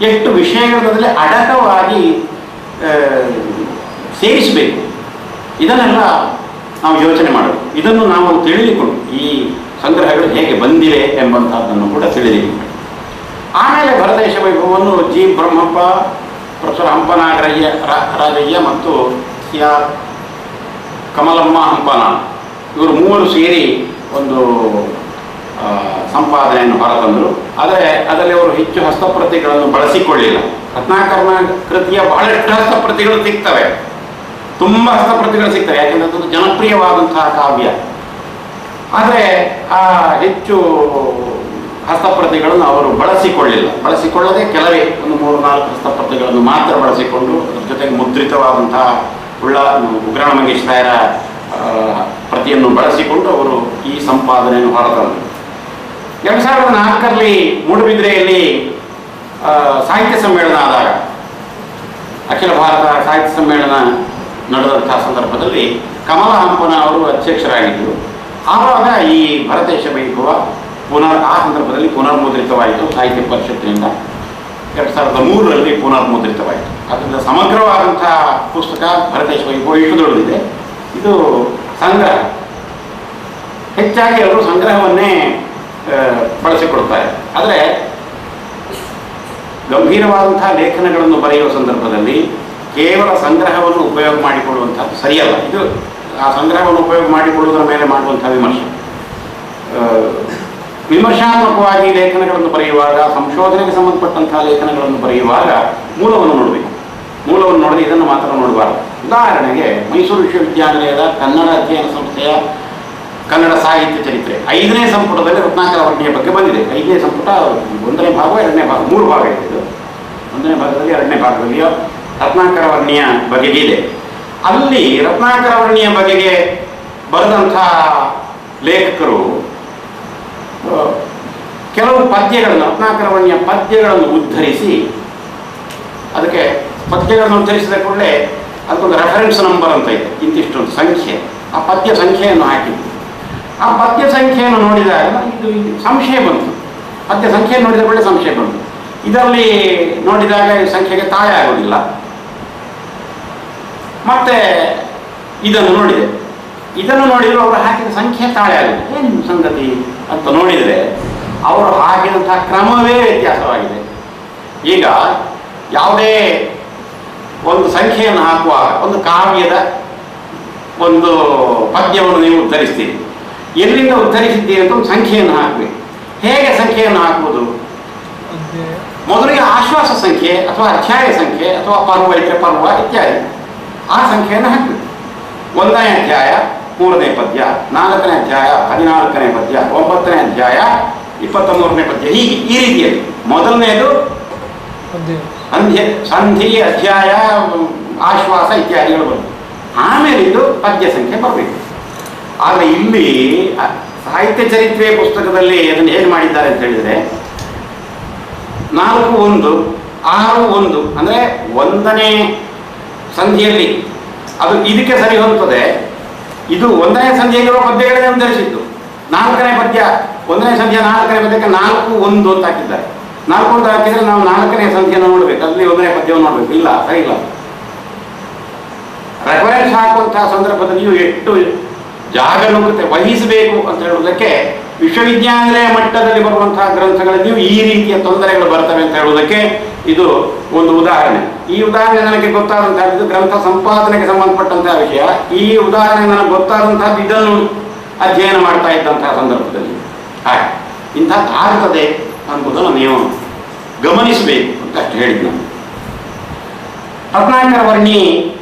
ಎಷ್ಟು ವಿಷಯಗಳಲ್ಲಿ ಅಡಕವಾಗಿ ಸೇರಿಸಬೇಕು, ಇದನ್ನೆಲ್ಲ ನಾವು ಯೋಚನೆ ಮಾಡಬೇಕು. ಇದನ್ನು ನಾವು ತಿಳಿದುಕೊಂಡು ಈ ಸಂಗ್ರಹಗಳು ಹೇಗೆ ಬಂದಿವೆ ಎಂಬಂತಹದ್ದನ್ನು ಕೂಡ ತಿಳಿದುಕೊಂಡು ಆಮೇಲೆ ಭರತೇಶ ವೈಭವವನ್ನು ಜಿ. ಬ್ರಹ್ಮಪ್ಪ, ಪ್ರೊಫೆಸರ್ ಹಂಪನಾಗರಯ್ಯ ರಾಜಯ್ಯ ಮತ್ತು ಸಿ.ಆರ್. ಕಮಲಮ್ಮ ಹಂಪನ ಇವರು ಮೂವರು ಸೇರಿ ಒಂದು ಸಂಪಾದನೆಯನ್ನು ಹೊರತಂದರು. ಆದರೆ ಅದರಲ್ಲಿ ಅವರು ಹೆಚ್ಚು ಹಸ್ತಪ್ರತಿಗಳನ್ನು ಬಳಸಿಕೊಳ್ಳಿಲ್ಲ. ರತ್ನಾಕರನ ಕೃತಿಯ ಬಹಳಷ್ಟು ಹಸ್ತಪ್ರತಿಗಳು ಸಿಗ್ತವೆ, ತುಂಬ ಹಸ್ತಪ್ರತಿಗಳು ಸಿಗ್ತವೆ, ಯಾಕೆಂದರೆ ಅದೊಂದು ಜನಪ್ರಿಯವಾದಂತಹ ಕಾವ್ಯ. ಆದರೆ ಆ ಹೆಚ್ಚು ಹಸ್ತಪ್ರತಿಗಳನ್ನು ಅವರು ಬಳಸಿಕೊಳ್ಳದೆ ಕೆಲವೇ ಒಂದು 3-4 ಹಸ್ತಪ್ರತಿಗಳನ್ನು ಮಾತ್ರ ಬಳಸಿಕೊಂಡು ಅದರ ಜೊತೆಗೆ ಮುದ್ರಿತವಾದಂತಹ ಉಗ್ರಾಣ ಮಂಗೇಶ್ ರಾಯರ ಪ್ರತಿಯನ್ನು ಬಳಸಿಕೊಂಡು ಅವರು ಈ ಸಂಪಾದನೆಯನ್ನು ಹೊರತಂದರು. 2004ರಲ್ಲಿ ಮೂಡುಬಿದ್ರೆಯಲ್ಲಿ ಸಾಹಿತ್ಯ ಸಮ್ಮೇಳನ ಆದಾಗ, ಅಖಿಲ ಭಾರತ ಸಾಹಿತ್ಯ ಸಮ್ಮೇಳನ ನಡೆದಂತಹ ಸಂದರ್ಭದಲ್ಲಿ ಕಮಲ ಹಂಪನ ಅವರು ಅಧ್ಯಕ್ಷರಾಗಿದ್ದರು. ಆವಾಗ ಈ ಭರತೇಶ ವೈಭವ ಆ ಸಂದರ್ಭದಲ್ಲಿ ಪುನರ್ಮುದ್ರಿತವಾಯಿತು. ಸಾಹಿತ್ಯ ಪರಿಷತ್ತಿನಿಂದ 2003ರಲ್ಲಿ ಪುನರ್ಮುದ್ರಿತವಾಯಿತು. ಅದರಿಂದ ಸಮಗ್ರವಾದಂತಹ ಪುಸ್ತಕ ಭರತೇಶ ವೈಭವ ಇಷ್ಟುದೊಳಗಿದೆ. ಇದು ಸಂಗ್ರಹ, ಹೆಚ್ಚಾಗಿ ಅವರು ಸಂಗ್ರಹವನ್ನೇ ಬಳಸಿಕೊಡ್ತಾರೆ. ಆದರೆ ಗಂಭೀರವಾದಂತಹ ಲೇಖನಗಳನ್ನು ಬರೆಯುವ ಸಂದರ್ಭದಲ್ಲಿ ಕೇವಲ ಸಂಗ್ರಹವನ್ನು ಉಪಯೋಗ ಮಾಡಿಕೊಳ್ಳುವಂಥದ್ದು ಸರಿಯಲ್ಲ. ಇದು ಆ ಸಂಗ್ರಹವನ್ನು ಉಪಯೋಗ ಮಾಡಿಕೊಳ್ಳುವುದರ ಮೇಲೆ ಮಾಡುವಂಥ ವಿಮರ್ಶೆ. ವಿಮರ್ಶಾತ್ಮಕವಾಗಿ ಲೇಖನಗಳನ್ನು ಬರೆಯುವಾಗ, ಸಂಶೋಧನೆಗೆ ಸಂಬಂಧಪಟ್ಟಂತಹ ಲೇಖನಗಳನ್ನು ಬರೆಯುವಾಗ ಮೂಲವನ್ನು ನೋಡಬೇಕು. ಮೂಲವನ್ನು ನೋಡದೆ ಇದನ್ನು ಮಾತ್ರ ನೋಡಬಾರದು. ಉದಾಹರಣೆಗೆ ಮೈಸೂರು ವಿಶ್ವವಿದ್ಯಾನಿಲಯದ ಕನ್ನಡ ಅಧ್ಯಯನ ಸಂಸ್ಥೆಯ ಕನ್ನಡ ಸಾಹಿತ್ಯ ಚರಿತ್ರೆ 5ನೇ ಸಂಪುಟದಲ್ಲಿ ರತ್ನಾಕರ ವರ್ಣಿಯ ಬಗ್ಗೆ ಬಂದಿದೆ. 5ನೇ ಸಂಪುಟ 1ನೇ ಭಾಗ 2ನೇ ಭಾಗ 3 ಭಾಗ ಇದೆ. 1ನೇ ಭಾಗದಲ್ಲಿ 2ನೇ ಭಾಗದಲ್ಲಿ ರತ್ನಾಕರ ವರ್ಣಿಯ ಬಗೆಗಿದೆ. ಅಲ್ಲಿ ರತ್ನಾಕರ ವರ್ಣಿಯ ಬಗೆಗೆ ಬರೆದಂಥ ಲೇಖಕರು ಕೆಲವು ಪದ್ಯಗಳನ್ನು, ರತ್ನಾಕರ ವರ್ಣಿಯ ಪದ್ಯಗಳನ್ನು ಉದ್ಧರಿಸಿ, ಅದಕ್ಕೆ ಪದ್ಯಗಳನ್ನು ಉದ್ಧರಿಸಿದ ಕೂಡಲೇ ಅದಕ್ಕೊಂದು ರೆಫರೆನ್ಸ್ ನಂಬರ್ ಅಂತ ಇದೆ, ಇಂತಿಷ್ಟೊಂದು ಸಂಖ್ಯೆ, ಆ ಪದ್ಯ ಸಂಖ್ಯೆಯನ್ನು ಹಾಕಿದ್ದು. ಆ ಪದ್ಯ ಸಂಖ್ಯೆಯನ್ನು ನೋಡಿದಾಗ ಇದು ಸಂಶಯ ಬಂತು. ಪದ್ಯ ಸಂಖ್ಯೆಯನ್ನು ನೋಡಿದ ಕೂಡಲೇ ಸಂಶಯ ಬಂತು. ಇದರಲ್ಲಿ ನೋಡಿದಾಗ ಈ ಸಂಖ್ಯೆಗೆ ತಾಳೆ ಆಗೋದಿಲ್ಲ. ಮತ್ತೆ ಇದನ್ನು ನೋಡಿದರೆ ಅವರು ಹಾಕಿದ ಸಂಖ್ಯೆ ತಾಳೆ ಆಗುತ್ತೆ. ಏನು ಸಂಗತಿ ಅಂತ ನೋಡಿದರೆ ಅವರು ಹಾಕಿದಂತಹ ಕ್ರಮವೇ ವ್ಯತ್ಯಾಸವಾಗಿದೆ. ಈಗ ಯಾವುದೇ ಒಂದು ಸಂಖ್ಯೆಯನ್ನು ಹಾಕುವಾಗ ಒಂದು ಕಾವ್ಯದ ಒಂದು ಪದ್ಯವನ್ನು ನೀವು ಉದ್ಧರಿಸ್ತೀರಿ, ಎಲ್ಲಿಂದ ಉದ್ಧರಿಸಿದ್ದೀರಿ ಅಂತ ಒಂದು ಸಂಖ್ಯೆಯನ್ನು ಹಾಕಬೇಕು. ಹೇಗೆ ಸಂಖ್ಯೆಯನ್ನು ಹಾಕುವುದು? ಮೊದಲಿಗೆ ಆಶ್ವಾಸ ಸಂಖ್ಯೆ ಅಥವಾ ಅಧ್ಯಾಯ ಸಂಖ್ಯೆ ಅಥವಾ ಪರ್ವ ಇದ್ದರೆ ಪರ್ವ ಇತ್ಯಾದಿ ಆ ಸಂಖ್ಯೆಯನ್ನು ಹಾಕಬೇಕು. 1ನೇ ಅಧ್ಯಾಯ 3ನೇ ಪದ್ಯ, 4ನೇ ಅಧ್ಯಾಯ 14ನೇ ಪದ್ಯ, 9ನೇ ಅಧ್ಯಾಯ 23ನೇ ಪದ್ಯ, ಹೀಗೆ ಈ ರೀತಿಯಲ್ಲಿ ಮೊದಲನೇದು ಸಂಧಿ, ಅಧ್ಯಾಯ, ಆಶ್ವಾಸ ಇತ್ಯಾದಿಗಳು ಬರ್ತವೆ. ಆಮೇಲೆ ಇದು ಪದ್ಯ ಸಂಖ್ಯೆ ಬರಬೇಕು. ಆದರೆ ಇಲ್ಲಿ ಸಾಹಿತ್ಯ ಚರಿತ್ರೆ ಪುಸ್ತಕದಲ್ಲಿ ಅದನ್ನು ಹೇಗೆ ಮಾಡಿದ್ದಾರೆ ಅಂತ ಹೇಳಿದರೆ 4-1 6-1 ಅಂದರೆ 1ನೇ ಸಂಧಿಯಲ್ಲಿ ಅದು ಇದಕ್ಕೆ ಸರಿ ಹೊಂದುತ್ತದೆ. ಇದು 1ನೇ ಸಂಧಿಯಲ್ಲಿರುವ ಪದ್ಯಗಳನ್ನೇ ಉದ್ಧರಿಸಿದ್ದು. 4ನೇ ಪದ್ಯ 1ನೇ ಸಂಧಿಯ 4ನೇ ಪದ್ಯಕ್ಕೆ 4-1 ಅಂತ ಹಾಕಿದ್ದಾರೆ. 4 ಅಂತ ಹಾಕಿದರೆ ನಾವು 4ನೇ ಸಂಧಿಯನ್ನು ನೋಡಬೇಕು, ಅಲ್ಲಿ 1ನೇ ಪದ್ಯವನ್ನು ನೋಡಬೇಕು. ಇಲ್ಲ, ಸರಿ ಇಲ್ಲ. ರೆಫರೆನ್ಸ್ ಹಾಕುವಂತಹ ಸಂದರ್ಭದಲ್ಲಿಯೂ ಎಷ್ಟು ಜಾಗರೂಕತೆ ವಹಿಸಬೇಕು ಅಂತ ಹೇಳುವುದಕ್ಕೆ ವಿಶ್ವವಿದ್ಯಾನಿಲಯ ಮಟ್ಟದಲ್ಲಿ ಬರುವಂತಹ ಗ್ರಂಥಗಳಲ್ಲಿಯೂ ಈ ರೀತಿಯ ತೊಂದರೆಗಳು ಬರ್ತವೆ ಅಂತ ಹೇಳುವುದಕ್ಕೆ ಇದು ಒಂದು ಉದಾಹರಣೆ. ಈ ಉದಾಹರಣೆ ನನಗೆ ಗೊತ್ತಾದಂತಹದ್ದು ಗ್ರಂಥ ಸಂಪಾದನೆಗೆ ಸಂಬಂಧಪಟ್ಟಂತಹ ವಿಷಯ. ಈ ಉದಾಹರಣೆ ನನಗೆ ಗೊತ್ತಾದಂತಹದ್ದು ಇದನ್ನು ಅಧ್ಯಯನ ಮಾಡ್ತಾ ಇದ್ದಂತಹ ಸಂದರ್ಭದಲ್ಲಿ. ಹಾಗೆ ಇಂಥದ್ದು ಆಗ್ತದೆ ಅನ್ನೋದನ್ನು ನೀವು ಗಮನಿಸಬೇಕು ಅಂತ ಅಷ್ಟು ಹೇಳಿದ್ದು ನಾನು. ರತ್ನಾಕರ ವರ್ಣಿ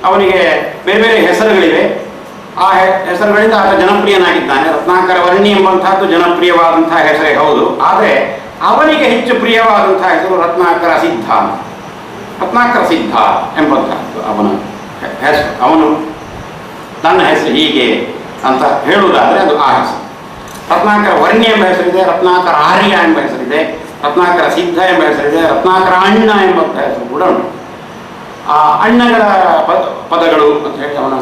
ಅವನಿಗೆ ಬೇರೆ ಬೇರೆ ಹೆಸರುಗಳಿವೆ. ಆ ಹೆಸರುಗಳಿಂದ ಆತ ಜನಪ್ರಿಯನಾಗಿದ್ದಾನೆ. ರತ್ನಾಕರ ವರ್ಣಿ ಎಂಬಂತಹದ್ದು ಜನಪ್ರಿಯವಾದಂತಹ ಹೆಸರೇ ಹೌದು. ಆದರೆ ಅವನಿಗೆ ಹೆಚ್ಚು ಪ್ರಿಯವಾದಂತಹ ಹೆಸರು ರತ್ನಾಕರ ಸಿದ್ಧ. ರತ್ನಾಕರ ಸಿದ್ಧ ಎಂಬಂತಹದ್ದು ಅವನ ಹೆಸರು. ಅವನು ನನ್ನ ಹೆಸರು ಹೀಗೆ ಅಂತ ಹೇಳುವುದಾದರೆ ಅದು ಆ ಹೆಸರು. ರತ್ನಾಕರ ವರ್ಣಿ ಎಂಬ ಹೆಸರಿದೆ, ರತ್ನಾಕರ ಆರ್ಯ ಎಂಬ ಹೆಸರಿದೆ, ರತ್ನಾಕರ ಸಿದ್ಧ ಎಂಬ ಹೆಸರಿದೆ, ರತ್ನಾಕರ ಅಣ್ಣ ಎಂಬಂಥ ಹೆಸರು ಕೂಡ ಉಂಟು. ಆ ಅಣ್ಣಗಳ ಪದಗಳು ಅಂತ ಹೇಳಿ ಅವನ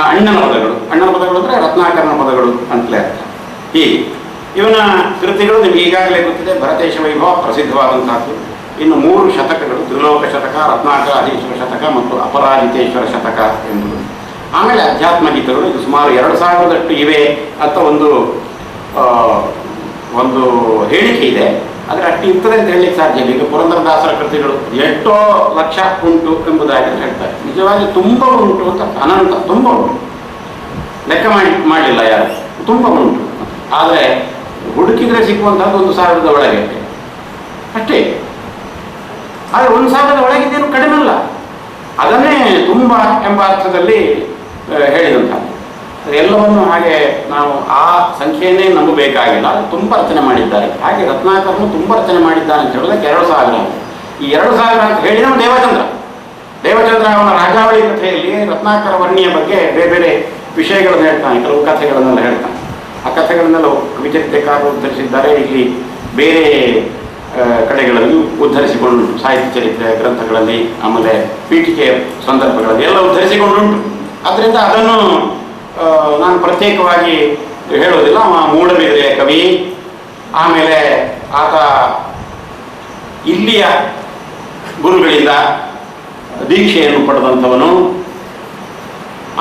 ಅಣ್ಣನ ಪದಗಳು ಅಂದರೆ ರತ್ನಾಕರನ ಪದಗಳು ಅಂತಲೇ ಅರ್ಥ. ಹೀಗೆ ಇವನ ಕೃತಿಗಳು ನಿಮಗೆ ಈಗಾಗಲೇ ಗೊತ್ತಿದೆ. ಭರತೇಶ ವೈಭವ ಪ್ರಸಿದ್ಧವಾದಂತಹದ್ದು. ಇನ್ನು 3 ಶತಕಗಳು, ತ್ರಿಲೋಕ ಶತಕ, ರತ್ನಾಕರ ಅಧೀಶ್ವರ ಶತಕ ಮತ್ತು ಅಪರಾಜಿತೇಶ್ವರ ಶತಕ ಎಂಬುದು. ಆಮೇಲೆ ಅಧ್ಯಾತ್ಮ ಗೀತೆಗಳು ಇದು ಸುಮಾರು 2000 ಇವೆ ಅಂತ ಒಂದು ಹೇಳಿಕೆ ಇದೆ. ಆದರೆ ಅಷ್ಟು ಇರ್ತದೆ ಅಂತ ಹೇಳಲಿಕ್ಕೆ ಸಾಧ್ಯ ಇಲ್ಲ. ಈಗ ಪುರಂದರದಾಸರ ಕೃತಿಗಳು ಎಷ್ಟೋ ಲಕ್ಷ ಉಂಟು ಎಂಬುದಾಗಿ ಹೇಳ್ತಾರೆ. ನಿಜವಾಗಿ ತುಂಬ ಉಂಟು ಅಂತ, ಅನಂತ ತುಂಬ ಉಂಟು, ಲೆಕ್ಕ ಮಾಡಲಿಲ್ಲ ಯಾರು, ತುಂಬ ಉಂಟು. ಆದರೆ ಹುಡುಕಿದ್ರೆ ಸಿಕ್ಕುವಂಥದ್ದು 1000 ಒಳಗೆ ಅಷ್ಟೇ. ಆದರೆ 1000 ಒಳಗಿದ್ದೇನು ಕಡಿಮೆ ಅಲ್ಲ. ಅದನ್ನೇ ತುಂಬ ಎಂಬ ಅರ್ಥದಲ್ಲಿ ಹೇಳಿದಂಥದ್ದು. ಎಲ್ಲವನ್ನು ಹಾಗೆ ನಾವು ಆ ಸಂಖ್ಯೆಯನ್ನೇ ನಂಬಬೇಕಾಗಿಲ್ಲ. ತುಂಬ ರಚನೆ ಮಾಡಿದ್ದಾರೆ. ಹಾಗೆ ರತ್ನಾಕರನು ತುಂಬ ರಚನೆ ಮಾಡಿದ್ದಾನೆ ಅಂತ ಹೇಳೋದಕ್ಕೆ 2000. ಈ 2000 ಅಂತ ಹೇಳಿದ ದೇವಚಂದ್ರ ಅವನ ರಾಜಾವಳಿ ಕಥೆಯಲ್ಲಿ ರತ್ನಾಕರ ವರ್ಣಿಯ ಬಗ್ಗೆ ಬೇರೆ ಬೇರೆ ವಿಷಯಗಳನ್ನು ಹೇಳ್ತಾನೆ, ಕೆಲವು ಕಥೆಗಳನ್ನೆಲ್ಲ ಹೇಳ್ತಾನೆ. ಆ ಕಥೆಗಳನ್ನೆಲ್ಲ ವಿಚರಿತೆಕಾರರು ಉದ್ಧರಿಸಿದ್ದಾರೆ. ಇಲ್ಲಿ ಬೇರೆ ಕಡೆಗಳಲ್ಲಿ ಉದ್ಧರಿಸಿಕೊಂಡುಂಟು. ಸಾಹಿತ್ಯ ಚರಿತ್ರೆ ಗ್ರಂಥಗಳಲ್ಲಿ, ಆಮೇಲೆ ಪೀಠಿಕೆಯ ಸಂದರ್ಭಗಳಲ್ಲಿ ಎಲ್ಲ ಉದ್ಧರಿಸಿಕೊಂಡುಂಟು. ಆದ್ದರಿಂದ ಅದನ್ನು ನಾನು ಪ್ರತ್ಯೇಕವಾಗಿ ಹೇಳೋದಿಲ್ಲ. ಮೂಡಬಿದಿರೆಯ ಕವಿ. ಆಮೇಲೆ ಆತ ಇಲ್ಲಿಯ ಗುರುಗಳಿಂದ ದೀಕ್ಷೆಯನ್ನು ಪಡೆದಂಥವನು.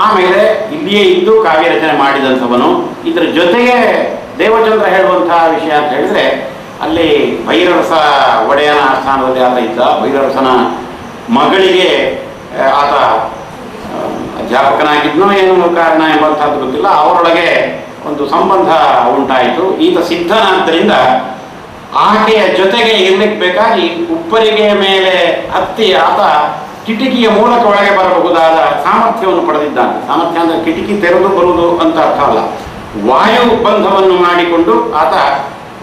ಆಮೇಲೆ ಇಲ್ಲಿಯೇ ಇದ್ದು ಕಾವ್ಯ ರಚನೆ ಮಾಡಿದಂಥವನು. ಇದರ ಜೊತೆಗೆ ದೇವಚಂದ್ರ ಹೇಳುವಂತಹ ವಿಷಯ ಅಂತ ಹೇಳಿದರೆ, ಅಲ್ಲಿ ಭೈರರಸ ಒಡೆಯನ ಆಸ್ಥಾನದಲ್ಲಿ ಆತ ಇದ್ದ. ಭೈರರಸನ ಮಗಳಿಗೆ ಆತ ಅಧ್ಯಾಪಕನಾಗಿದ್ನೋ ಏನು ಕಾರಣ ಎಂಬಂಥದ್ದು ಗೊತ್ತಿಲ್ಲ. ಅವರೊಳಗೆ ಒಂದು ಸಂಬಂಧ ಉಂಟಾಯಿತು. ಈತ ಸಿದ್ಧನಾದ್ದರಿಂದ ಆಕೆಯ ಜೊತೆಗೆ ಇರಲಿಕ್ಕೆ ಬೇಕಾಗಿ ಉಪ್ಪರಿಗೆಯ ಮೇಲೆ ಹತ್ತಿ ಆತ ಕಿಟಕಿಯ ಮೂಲಕ ಒಳಗೆ ಬರಬಹುದಾದ ಸಾಮರ್ಥ್ಯವನ್ನು ಪಡೆದಿದ್ದಾನೆ. ಸಾಮರ್ಥ್ಯ ಅಂದರೆ ಕಿಟಕಿ ತೆರೆದು ಬರುವುದು ಅಂತ ಅರ್ಥ ಅಲ್ಲ. ವಾಯು ಬಂಧವನ್ನು ಮಾಡಿಕೊಂಡು ಆತ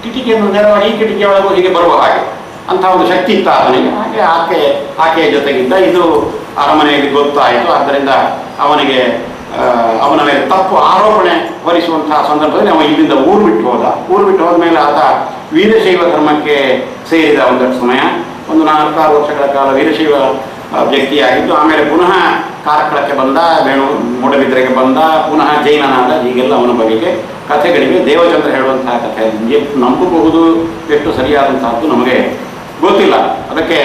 ಕಿಟಕಿಯನ್ನು ನೆರವಾಗಿ ಈ ಕಿಟಕಿಯ ಒಳಗೂ ಹೀಗೆ ಬರುವ ಹಾಗೆ ಅಂತ ಒಂದು ಶಕ್ತಿ ಇತ್ತು ಆತನಿಗೆ. ಹಾಗೆ ಆಕೆಯ ಜೊತೆಗಿದ್ದ. ಇದು ಅರಮನೆಯಲ್ಲಿ ಗೊತ್ತಾಯಿತು. ಆದ್ದರಿಂದ ಅವನಿಗೆ ಅವನ ಮೇಲೆ ತಪ್ಪು ಆರೋಪಣೆ ಹೊರಿಸುವಂತಹ ಸಂದರ್ಭದಲ್ಲಿ ಅವ ಇಲ್ಲಿಂದ ಊರು ಬಿಟ್ಟು ಹೋದ ಮೇಲೆ ಆತ ವೀರಶೈವ ಧರ್ಮಕ್ಕೆ ಸೇರಿದ ಒಂದಷ್ಟು ಸಮಯ, ಒಂದು 4-6 ವರ್ಷಗಳ ಕಾಲ ವೀರಶೈವ ವ್ಯಕ್ತಿಯಾಗಿದ್ದು. ಆಮೇಲೆ ಪುನಃ ಕಾರ್ಕಳಕ್ಕೆ ಬಂದ, ಮೂಡಬಿದ್ರೆಗೆ ಬಂದ, ಪುನಃ ಜೈನನಾದ. ಹೀಗೆಲ್ಲ ಅವನ ಬಗೆಗೆ ಕಥೆಗಳಿವೆ. ದೇವಚಂದ್ರ ಹೇಳುವಂತಹ ಕಥೆ ಎಷ್ಟು ನಂಬಬಹುದು, ಎಷ್ಟು ಸರಿಯಾದಂತಹದ್ದು ನಮಗೆ ಗೊತ್ತಿಲ್ಲ. ಅದಕ್ಕೆ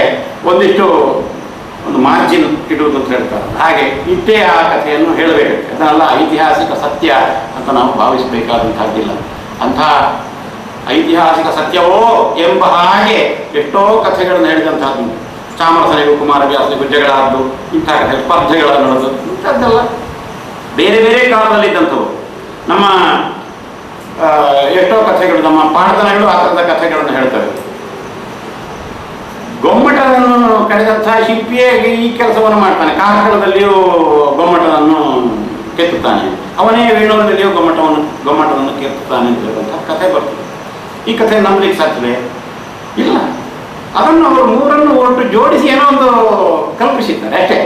ಒಂದು ಮಾರ್ಜಿನ್ ಇಡುವುದು ಅಂತ ಹೇಳ್ತಾರೆ. ಹಾಗೆ ಇಟ್ಟೇ ಆ ಕಥೆಯನ್ನು ಹೇಳಬೇಕಾಗ್ತದೆ. ಅದನ್ನೆಲ್ಲ ಐತಿಹಾಸಿಕ ಸತ್ಯ ಅಂತ ನಾವು ಭಾವಿಸಬೇಕಾದಂತಹದ್ದಿಲ್ಲ. ಅಂಥ ಐತಿಹಾಸಿಕ ಸತ್ಯವೋ ಎಂಬ ಹಾಗೆ ಎಷ್ಟೋ ಕಥೆಗಳನ್ನು ಹೇಳಿದಂತಹದ್ದು. ಚಾಮರಸನಿಗೂ ಕುಮಾರವ್ಯಾಸನಿಗೂ ಜಗಳಾದ್ದು, ಇಂಥ ಕಥೆ ಸ್ಪರ್ಧೆಗಳನ್ನು ನಡೆದು, ಇಂಥದ್ದೆಲ್ಲ ಬೇರೆ ಬೇರೆ ಕಾಲದಲ್ಲಿದ್ದಂಥವು. ನಮ್ಮ ಎಷ್ಟೋ ಕಥೆಗಳು, ನಮ್ಮ ಪಾಠದನಗಳು ಆ ಥರದ ಕಥೆಗಳನ್ನು ಹೇಳ್ತವೆ. ಗೊಮ್ಮಟನನ್ನು ಕರೆದಂತಹ ಶಿಲ್ಪಿಯೇ ಈ ಕೆಲಸವನ್ನು ಮಾಡ್ತಾನೆ. ಕಾರ್ಕಳದಲ್ಲಿಯೂ ಗೊಮ್ಮಟನನ್ನು ಕೆತ್ತುತ್ತಾನೆ, ಅವನೇ ವೇಣೂರಿನಲ್ಲಿಯೂ ಗೊಮ್ಮಟವನ್ನು ಕೆತ್ತುತ್ತಾನೆ ಅಂತ ಹೇಳುವಂತಹ ಕಥೆ ಬರ್ತದೆ. ಈ ಕಥೆ ನಂಬಲಿಕ್ಕೆ ಸಾಧ್ಯವೇ ಇಲ್ಲ. ಅದನ್ನು ಅವರು 3 ಒಟ್ಟು ಜೋಡಿಸಿ ಏನೋ ಒಂದು ಕಲ್ಪಿಸಿದ್ದಾರೆ ಅಷ್ಟೇ.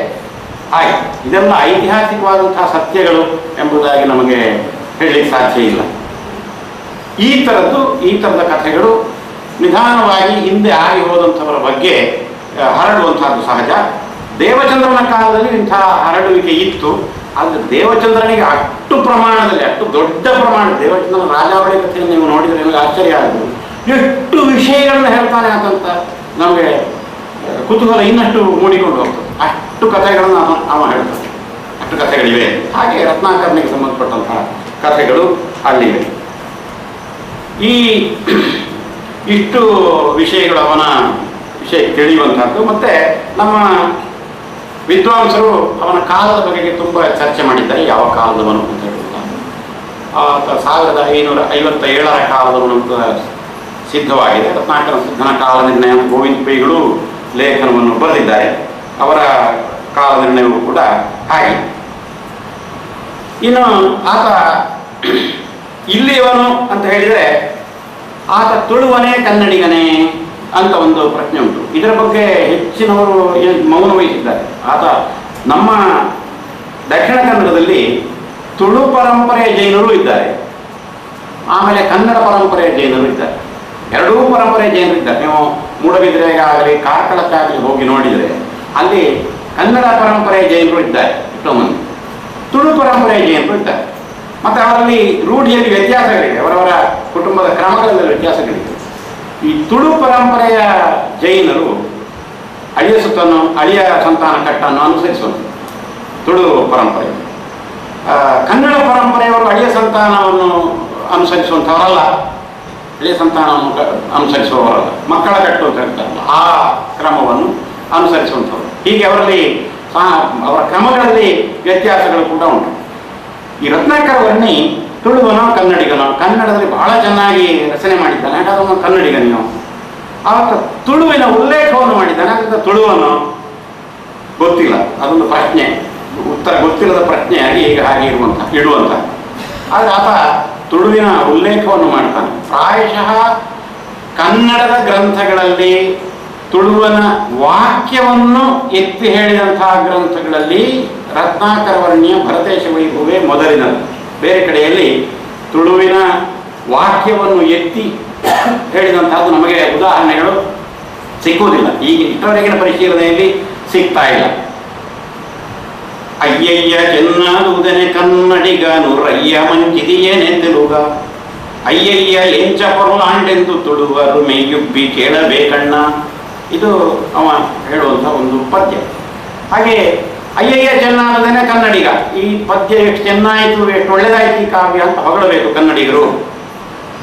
ಹಾಗೆ ಇದೆಲ್ಲ ಐತಿಹಾಸಿಕವಾದಂತಹ ಸತ್ಯಗಳು ಎಂಬುದಾಗಿ ನಮಗೆ ಹೇಳಲಿಕ್ಕೆ ಸಾಧ್ಯ ಇಲ್ಲ. ಈ ಥರದ ಕಥೆಗಳು ನಿಧಾನವಾಗಿ ಹಿಂದೆ ಆಗಿ ಹೋದಂಥವರ ಬಗ್ಗೆ ಹರಡುವಂತಹದ್ದು ಸಹಜ. ದೇವಚಂದ್ರನ ಕಾಲದಲ್ಲಿ ಇಂತಹ ಹರಡುವಿಕೆ ಇತ್ತು. ಆದರೆ ದೇವಚಂದ್ರನಿಗೆ ಅಷ್ಟು ಪ್ರಮಾಣದಲ್ಲಿ, ಅಷ್ಟು ದೊಡ್ಡ ಪ್ರಮಾಣ, ದೇವಚಂದ್ರನ ರಾಜಾವಳಿ ಕಥೆಯನ್ನು ನೀವು ನೋಡಿದರೆ ನಿಮಗೆ ಆಶ್ಚರ್ಯ ಆಗ್ಬೋದು. ಎಷ್ಟು ವಿಷಯಗಳನ್ನ ಹೇಳ್ತಾನೆ ಅಂತ ನಮಗೆ ಕುತೂಹಲ ಇನ್ನಷ್ಟು ಮೂಡಿಕೊಂಡು ಹೋಗ್ತದೆ. ಅಷ್ಟು ಕಥೆಗಳನ್ನು ಅವ ಹೇಳ್ತಾನೆ, ಅಷ್ಟು ಕಥೆಗಳಿವೆ. ಹಾಗೆ ರತ್ನಾಕರನಿಗೆ ಸಂಬಂಧಪಟ್ಟಂತಹ ಕಥೆಗಳು ಅಲ್ಲಿವೆ. ಈ ಇಷ್ಟು ವಿಷಯಗಳು ಅವನ ವಿಷಯ ತಿಳಿಯುವಂಥದ್ದು. ಮತ್ತು ನಮ್ಮ ವಿದ್ವಾಂಸರು ಅವನ ಕಾಲದ ಬಗೆಗೆ ತುಂಬ ಚರ್ಚೆ ಮಾಡಿದ್ದಾರೆ. ಯಾವ ಕಾಲದವನು ಅಂತ ಹೇಳುವಂಥ 1557 ಕಾಲದವನು ಅಂತ ಸಿದ್ಧವಾಗಿದೆ. ರತ್ನಾಕರ ಸಿದ್ಧನ ಕಾಲ ನಿರ್ಣಯ ಗೋವಿಂದ ಪೈಗಳು ಲೇಖನವನ್ನು ಬರೆದಿದ್ದಾರೆ. ಅವರ ಕಾಲ ನಿರ್ಣಯವೂ ಕೂಡ ಹಾಗೆ. ಇನ್ನು ಆತ ಇಲ್ಲಿಯವನು ಅಂತ ಹೇಳಿದರೆ ಆತ ತುಳುವನೇ ಕನ್ನಡಿಗನೇ ಅಂತ ಒಂದು ಪ್ರಶ್ನೆ ಉಂಟು. ಇದರ ಬಗ್ಗೆ ಹೆಚ್ಚಿನವರು ಮೌನ ವಹಿಸಿದ್ದಾರೆ. ಆತ ನಮ್ಮ ದಕ್ಷಿಣ ಕನ್ನಡದಲ್ಲಿ ತುಳು ಪರಂಪರೆಯ ಜೈನರು ಇದ್ದಾರೆ, ಆಮೇಲೆ ಕನ್ನಡ ಪರಂಪರೆಯ ಜೈನರು ಇದ್ದಾರೆ. ಎರಡೂ ಪರಂಪರೆಯ ಜೈನರು ಇದ್ದಾರೆ. ನೀವು ಮೂಡಬಿದ್ರೆಗಾಗಲಿ ಕಾರ್ಕಳಕ್ಕಾಗಲಿ ಹೋಗಿ ನೋಡಿದರೆ ಅಲ್ಲಿ ಕನ್ನಡ ಪರಂಪರೆಯ ಜೈನರು ಇದ್ದಾರೆ ಎಷ್ಟೋ ಮಂದಿ, ತುಳು ಪರಂಪರೆಯ ಜೈನರು ಇದ್ದಾರೆ. ಮತ್ತು ಅವರಲ್ಲಿ ರೂಢಿಯಲ್ಲಿ ವ್ಯತ್ಯಾಸಗಳಿವೆ, ಅವರವರ ಕುಟುಂಬದ ಕ್ರಮಗಳಲ್ಲಿ ವ್ಯತ್ಯಾಸಗಳಿವೆ. ಈ ತುಳು ಪರಂಪರೆಯ ಜೈನರು ಅಳಿಯ ಸಂತಾನ ಕಟ್ಟನ್ನು ಅನುಸರಿಸುವಂಥದ್ದು ತುಳು ಪರಂಪರೆ. ಕನ್ನಡ ಪರಂಪರೆಯವರು ಅಳಿಯ ಸಂತಾನವನ್ನು ಅನುಸರಿಸುವಂಥವರಲ್ಲ, ಅಳಿಯ ಸಂತಾನವನ್ನು ಅನುಸರಿಸುವವರಲ್ಲ, ಮಕ್ಕಳ ಕಟ್ಟು ಅಂತ ಹೇಳ್ತಾರಲ್ಲ ಆ ಕ್ರಮವನ್ನು ಅನುಸರಿಸುವಂಥವ್ರು. ಹೀಗೆ ಅವರಲ್ಲಿ ಅವರ ಕ್ರಮಗಳಲ್ಲಿ ವ್ಯತ್ಯಾಸಗಳು ಕೂಡ ಉಂಟು. ಈ ರತ್ನಾಕರ ವರ್ಣಿ ತುಳುವನೋ ಕನ್ನಡಿಗನೋ, ಕನ್ನಡದಲ್ಲಿ ಬಹಳ ಚೆನ್ನಾಗಿ ರಚನೆ ಮಾಡಿದ್ದಾನೆ, ಹಾಗಾದ್ರೆ ಅವನು ಕನ್ನಡಿಗನಿಯೋ. ಆವಾಗ ತುಳುವಿನ ಉಲ್ಲೇಖವನ್ನು ಮಾಡಿದ್ದಾನೆ, ಹಾಗಾದ್ರೆ ತುಳುವನೋ ಗೊತ್ತಿಲ್ಲ. ಅದೊಂದು ಪ್ರಶ್ನೆ, ಉತ್ತರ ಗೊತ್ತಿಲ್ಲದ ಪ್ರಶ್ನೆಯಾಗಿ ಈಗ ಹಾಗೆ ಇಡುವಂಥ. ಆದರೆ ಆತ ತುಳುವಿನ ಉಲ್ಲೇಖವನ್ನು ಮಾಡ್ತಾನೆ. ಪ್ರಾಯಶಃ ಕನ್ನಡದ ಗ್ರಂಥಗಳಲ್ಲಿ ತುಳುವನ ವಾಕ್ಯವನ್ನು ಎತ್ತಿ ಹೇಳಿದಂತಹ ಗ್ರಂಥಗಳಲ್ಲಿ ರತ್ನಾಕರ ವರ್ಣಿಯ ಭರತೇಶ ವೈಭವೇ ಮೊದಲಿನದು. ಬೇರೆ ಕಡೆಯಲ್ಲಿ ತುಳುವಿನ ವಾಕ್ಯವನ್ನು ಎತ್ತಿ ಹೇಳಿದಂತಹದ್ದು ನಮಗೆ ಉದಾಹರಣೆಗಳು ಸಿಕ್ಕುವುದಿಲ್ಲ. ಈಗ ಇಷ್ಟವರೆಗಿನ ಪರಿಶೀಲನೆಯಲ್ಲಿ ಸಿಗ್ತಾ ಇಲ್ಲ. ಅಯ್ಯಯ್ಯ ಚೆನ್ನಾದುದನೆ ಕನ್ನಡಿಗನು ರಯ್ಯ ಮಂಚಿದಿಯೇನೆ ತೆಲುಗ, ಅಯ್ಯಯ್ಯ ಎಂಚ ಪೊರ್ಲಾಂಡೆಂದು ತುಳುವರು ಮೇಯುಬ್ಬಿ ಕೇಳಬೇಕಣ್ಣ. ಇದು ಅವ ಹೇಳುವಂಥ ಒಂದು ಪದ್ಯ. ಹಾಗೆ ಅಯ್ಯಯ್ಯ ಚೆನ್ನಾದದೇನೆ ಕನ್ನಡಿಗ. ಈ ಪದ್ಯ ಎಷ್ಟು ಚೆನ್ನಾಯಿತು, ಎಷ್ಟು ಒಳ್ಳೆದಾಯಿತು ಈ ಕಾವ್ಯ ಅಂತ ಹೊಗಳಬೇಕು ಕನ್ನಡಿಗರು.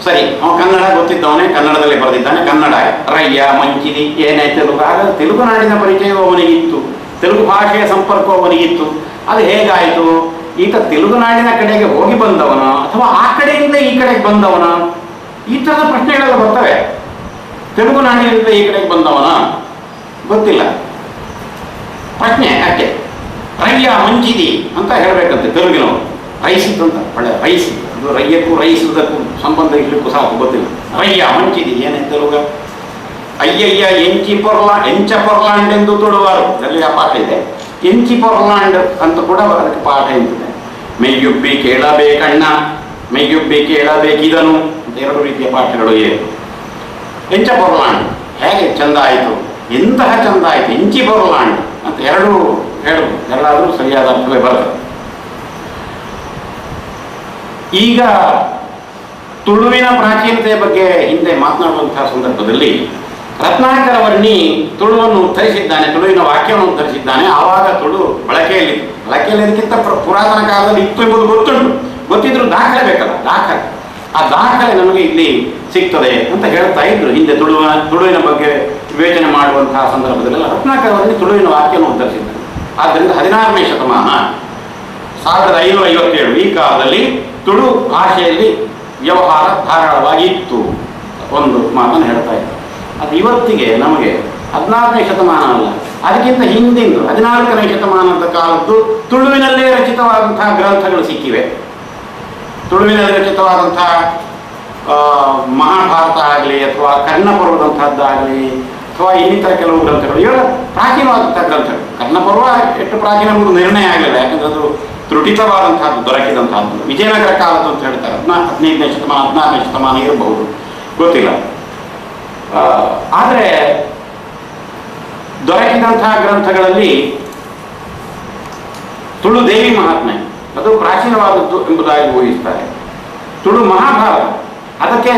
ಸರಿ, ಅವ ಕನ್ನಡ ಗೊತ್ತಿದ್ದವನೇ, ಕನ್ನಡದಲ್ಲಿ ಬರೆದಿದ್ದಾನೆ, ಕನ್ನಡ. ರಯ್ಯ ಮಂಚಿದಿ ಏನೇ ತೆಲುಗು. ಆಗ ತೆಲುಗು ನಾಡಿನ ಪರಿಚಯವೂ ಅವನಿಗಿತ್ತು, ತೆಲುಗು ಭಾಷೆಯ ಸಂಪರ್ಕವೂ ಅವನಿಗಿತ್ತು. ಅದು ಹೇಗಾಯಿತು? ಈತ ತೆಲುಗು ನಾಡಿನ ಕಡೆಗೆ ಹೋಗಿ ಬಂದವನ ಅಥವಾ ಆ ಕಡೆಯಿಂದ ಈ ಕಡೆಗೆ ಬಂದವನ? ಈ ಥರದ ಪ್ರಶ್ನೆಗಳೆಲ್ಲ ಬರ್ತವೆ. ತೆಲುಗು ನಾಡಿನಿಂದ ಈ ಕಡೆಗೆ ಬಂದವನ ಗೊತ್ತಿಲ್ಲ, ಪ್ರಶ್ನೆ ಯಾಕೆ? ರಯ್ಯ ಮಂಚಿದಿ ಅಂತ ಹೇಳಬೇಕಂತೆ ತೆಲುಗಿನವರು. ರೈಸಿದ್ದಂತ ಒಳ್ಳೆ ರೈಸಿ, ಅದು ರಯ್ಯಕ್ಕೂ ರೈಸುವುದಕ್ಕೂ ಸಂಬಂಧ ಇರಲಿಕ್ಕೂ ಸಾಕು ಗೊತ್ತಿಲ್ಲ. ರಯ್ಯ ಮಂಚಿದಿ ಏನೇ ತೆಲುಗ. ಅಯ್ಯಯ್ಯ ಎಂಚ ಪೊರ್ಲಾಂಡ್ ಎಂದು ತುಳುವಾರು, ಅದರಲ್ಲಿ ಆ ಪಾಠ ಇದೆ. ಎಂಚಿ ಪೊರ್ಲಾಂಡ್ ಅಂತ ಕೂಡ ಅದಕ್ಕೆ ಪಾಠ ಎಂತಿದೆ. ಮೆಯ್ಯುಬ್ಬಿ ಕೇಳಬೇಕಣ್ಣ, ಮೆಯ್ಯುಬ್ಬಿ ಕೇಳಬೇಕಿದನು ಅಂತ ಎರಡು ರೀತಿಯ ಪಾಠಗಳು ಇವೆ. ಎಂಚ ಪೊರ್ಲಾಂಡ್ ಹೇಗೆ ಚಂದ ಆಯಿತು, ಎಂತಹ ಚಂದ ಆಯಿತು, ಎಂಚಿ ಪೊರ್ಲಾಂಡ್ ಅಂತ ಎರಡು ಹೇಳು, ಎಲ್ಲಾದರೂ ಸರಿಯಾದ ಅರ್ಥವೇ ಬರ್ತದೆ. ಈಗ ತುಳುವಿನ ಪ್ರಾಚೀನತೆಯ ಬಗ್ಗೆ ಹಿಂದೆ ಮಾತನಾಡುವಂತಹ ಸಂದರ್ಭದಲ್ಲಿ ರತ್ನಾಕರ ವರ್ಣಿ ತುಳುವನ್ನು ಉತ್ತರಿಸಿದ್ದಾನೆ, ತುಳುವಿನ ವಾಕ್ಯವನ್ನು ಉತ್ತರಿಸಿದ್ದಾನೆ. ಆವಾಗ ತುಳು ಬಳಕೆಯಲ್ಲಿದ್ದಕ್ಕಿಂತ ಪುರಾತನ ಕಾಲದಲ್ಲಿ ಇತ್ತು ಎಂಬುದು ಗೊತ್ತಿದ್ರು ದಾಖಲೆ ಬೇಕಲ್ಲ, ದಾಖಲೆ. ಆ ದಾಖಲೆ ನಮಗೆ ಇಲ್ಲಿ ಸಿಗ್ತದೆ ಅಂತ ಹೇಳ್ತಾ ಇದ್ರು ಹಿಂದೆ ತುಳುವಿನ ಬಗ್ಗೆ ವಿವೇಚನೆ ಮಾಡುವಂತಹ ಸಂದರ್ಭದಲ್ಲೆಲ್ಲ ರತ್ನಾಕರ ವರ್ಣಿ ತುಳುವಿನ ವಾಕ್ಯವನ್ನು ಉತ್ತರಿಸಿದ್ದಾನೆ. ಆದ್ದರಿಂದ 16ನೇ ಶತಮಾನ 1557 ಈ ಕಾಲದಲ್ಲಿ ತುಳು ಭಾಷೆಯಲ್ಲಿ ವ್ಯವಹಾರ ಧಾರಾಳವಾಗಿ ಇತ್ತು ಒಂದು ಮಾತನ್ನು ಹೇಳ್ತಾ ಇದ್ದಾರೆ. ಅದು ಇವತ್ತಿಗೆ ನಮಗೆ 14ನೇ ಶತಮಾನ ಅಲ್ಲ, ಅದಕ್ಕಿಂತ ಹಿಂದಿಂದು 14ನೇ ಶತಮಾನದ ಕಾಲದ್ದು ತುಳುವಿನಲ್ಲೇ ರಚಿತವಾದಂತಹ ಗ್ರಂಥಗಳು ಸಿಕ್ಕಿವೆ. ತುಳುವಿನಲ್ಲಿ ರಚಿತವಾದಂತಹ ಮಹಾಭಾರತ ಆಗಲಿ ಅಥವಾ ಕರ್ಣಪರ್ವದಂತಹದ್ದಾಗಲಿ ಅಥವಾ ಇನ್ನಿತರ ಕೆಲವು ಗ್ರಂಥಗಳು ಇವೆಲ್ಲ ಪ್ರಾಚೀನವಾದಂತಹ ಗ್ರಂಥಗಳು. ಕರ್ಣಪರ್ವ ಎಷ್ಟು ಪ್ರಾಚೀನ ಎಂಬುದು ನಿರ್ಣಯ ಆಗಲಿಲ್ಲ, ಯಾಕಂದರೆ ಅದು ತ್ರುಟಿತವಾದಂತಹದ್ದು ದೊರಕಿದಂತಹದ್ದು. ವಿಜಯನಗರ ಕಾಲದ್ದು ಅಂತ ಹೇಳ್ತಾರೆ, 15ನೇ ಶತಮಾನ 16ನೇ ಶತಮಾನ ಇರಬಹುದು, ಗೊತ್ತಿಲ್ಲ. ಆದರೆ ದೊರಕಿದಂತಹ ಗ್ರಂಥಗಳಲ್ಲಿ ತುಳು ದೇವಿ ಮಹಾತ್ಮೆ ಅದು ಪ್ರಾಚೀನವಾದದ್ದು ಎಂಬುದಾಗಿ ಊಹಿಸ್ತಾರೆ. ತುಳು ಮಹಾಭಾರತ ಅದಕ್ಕೆ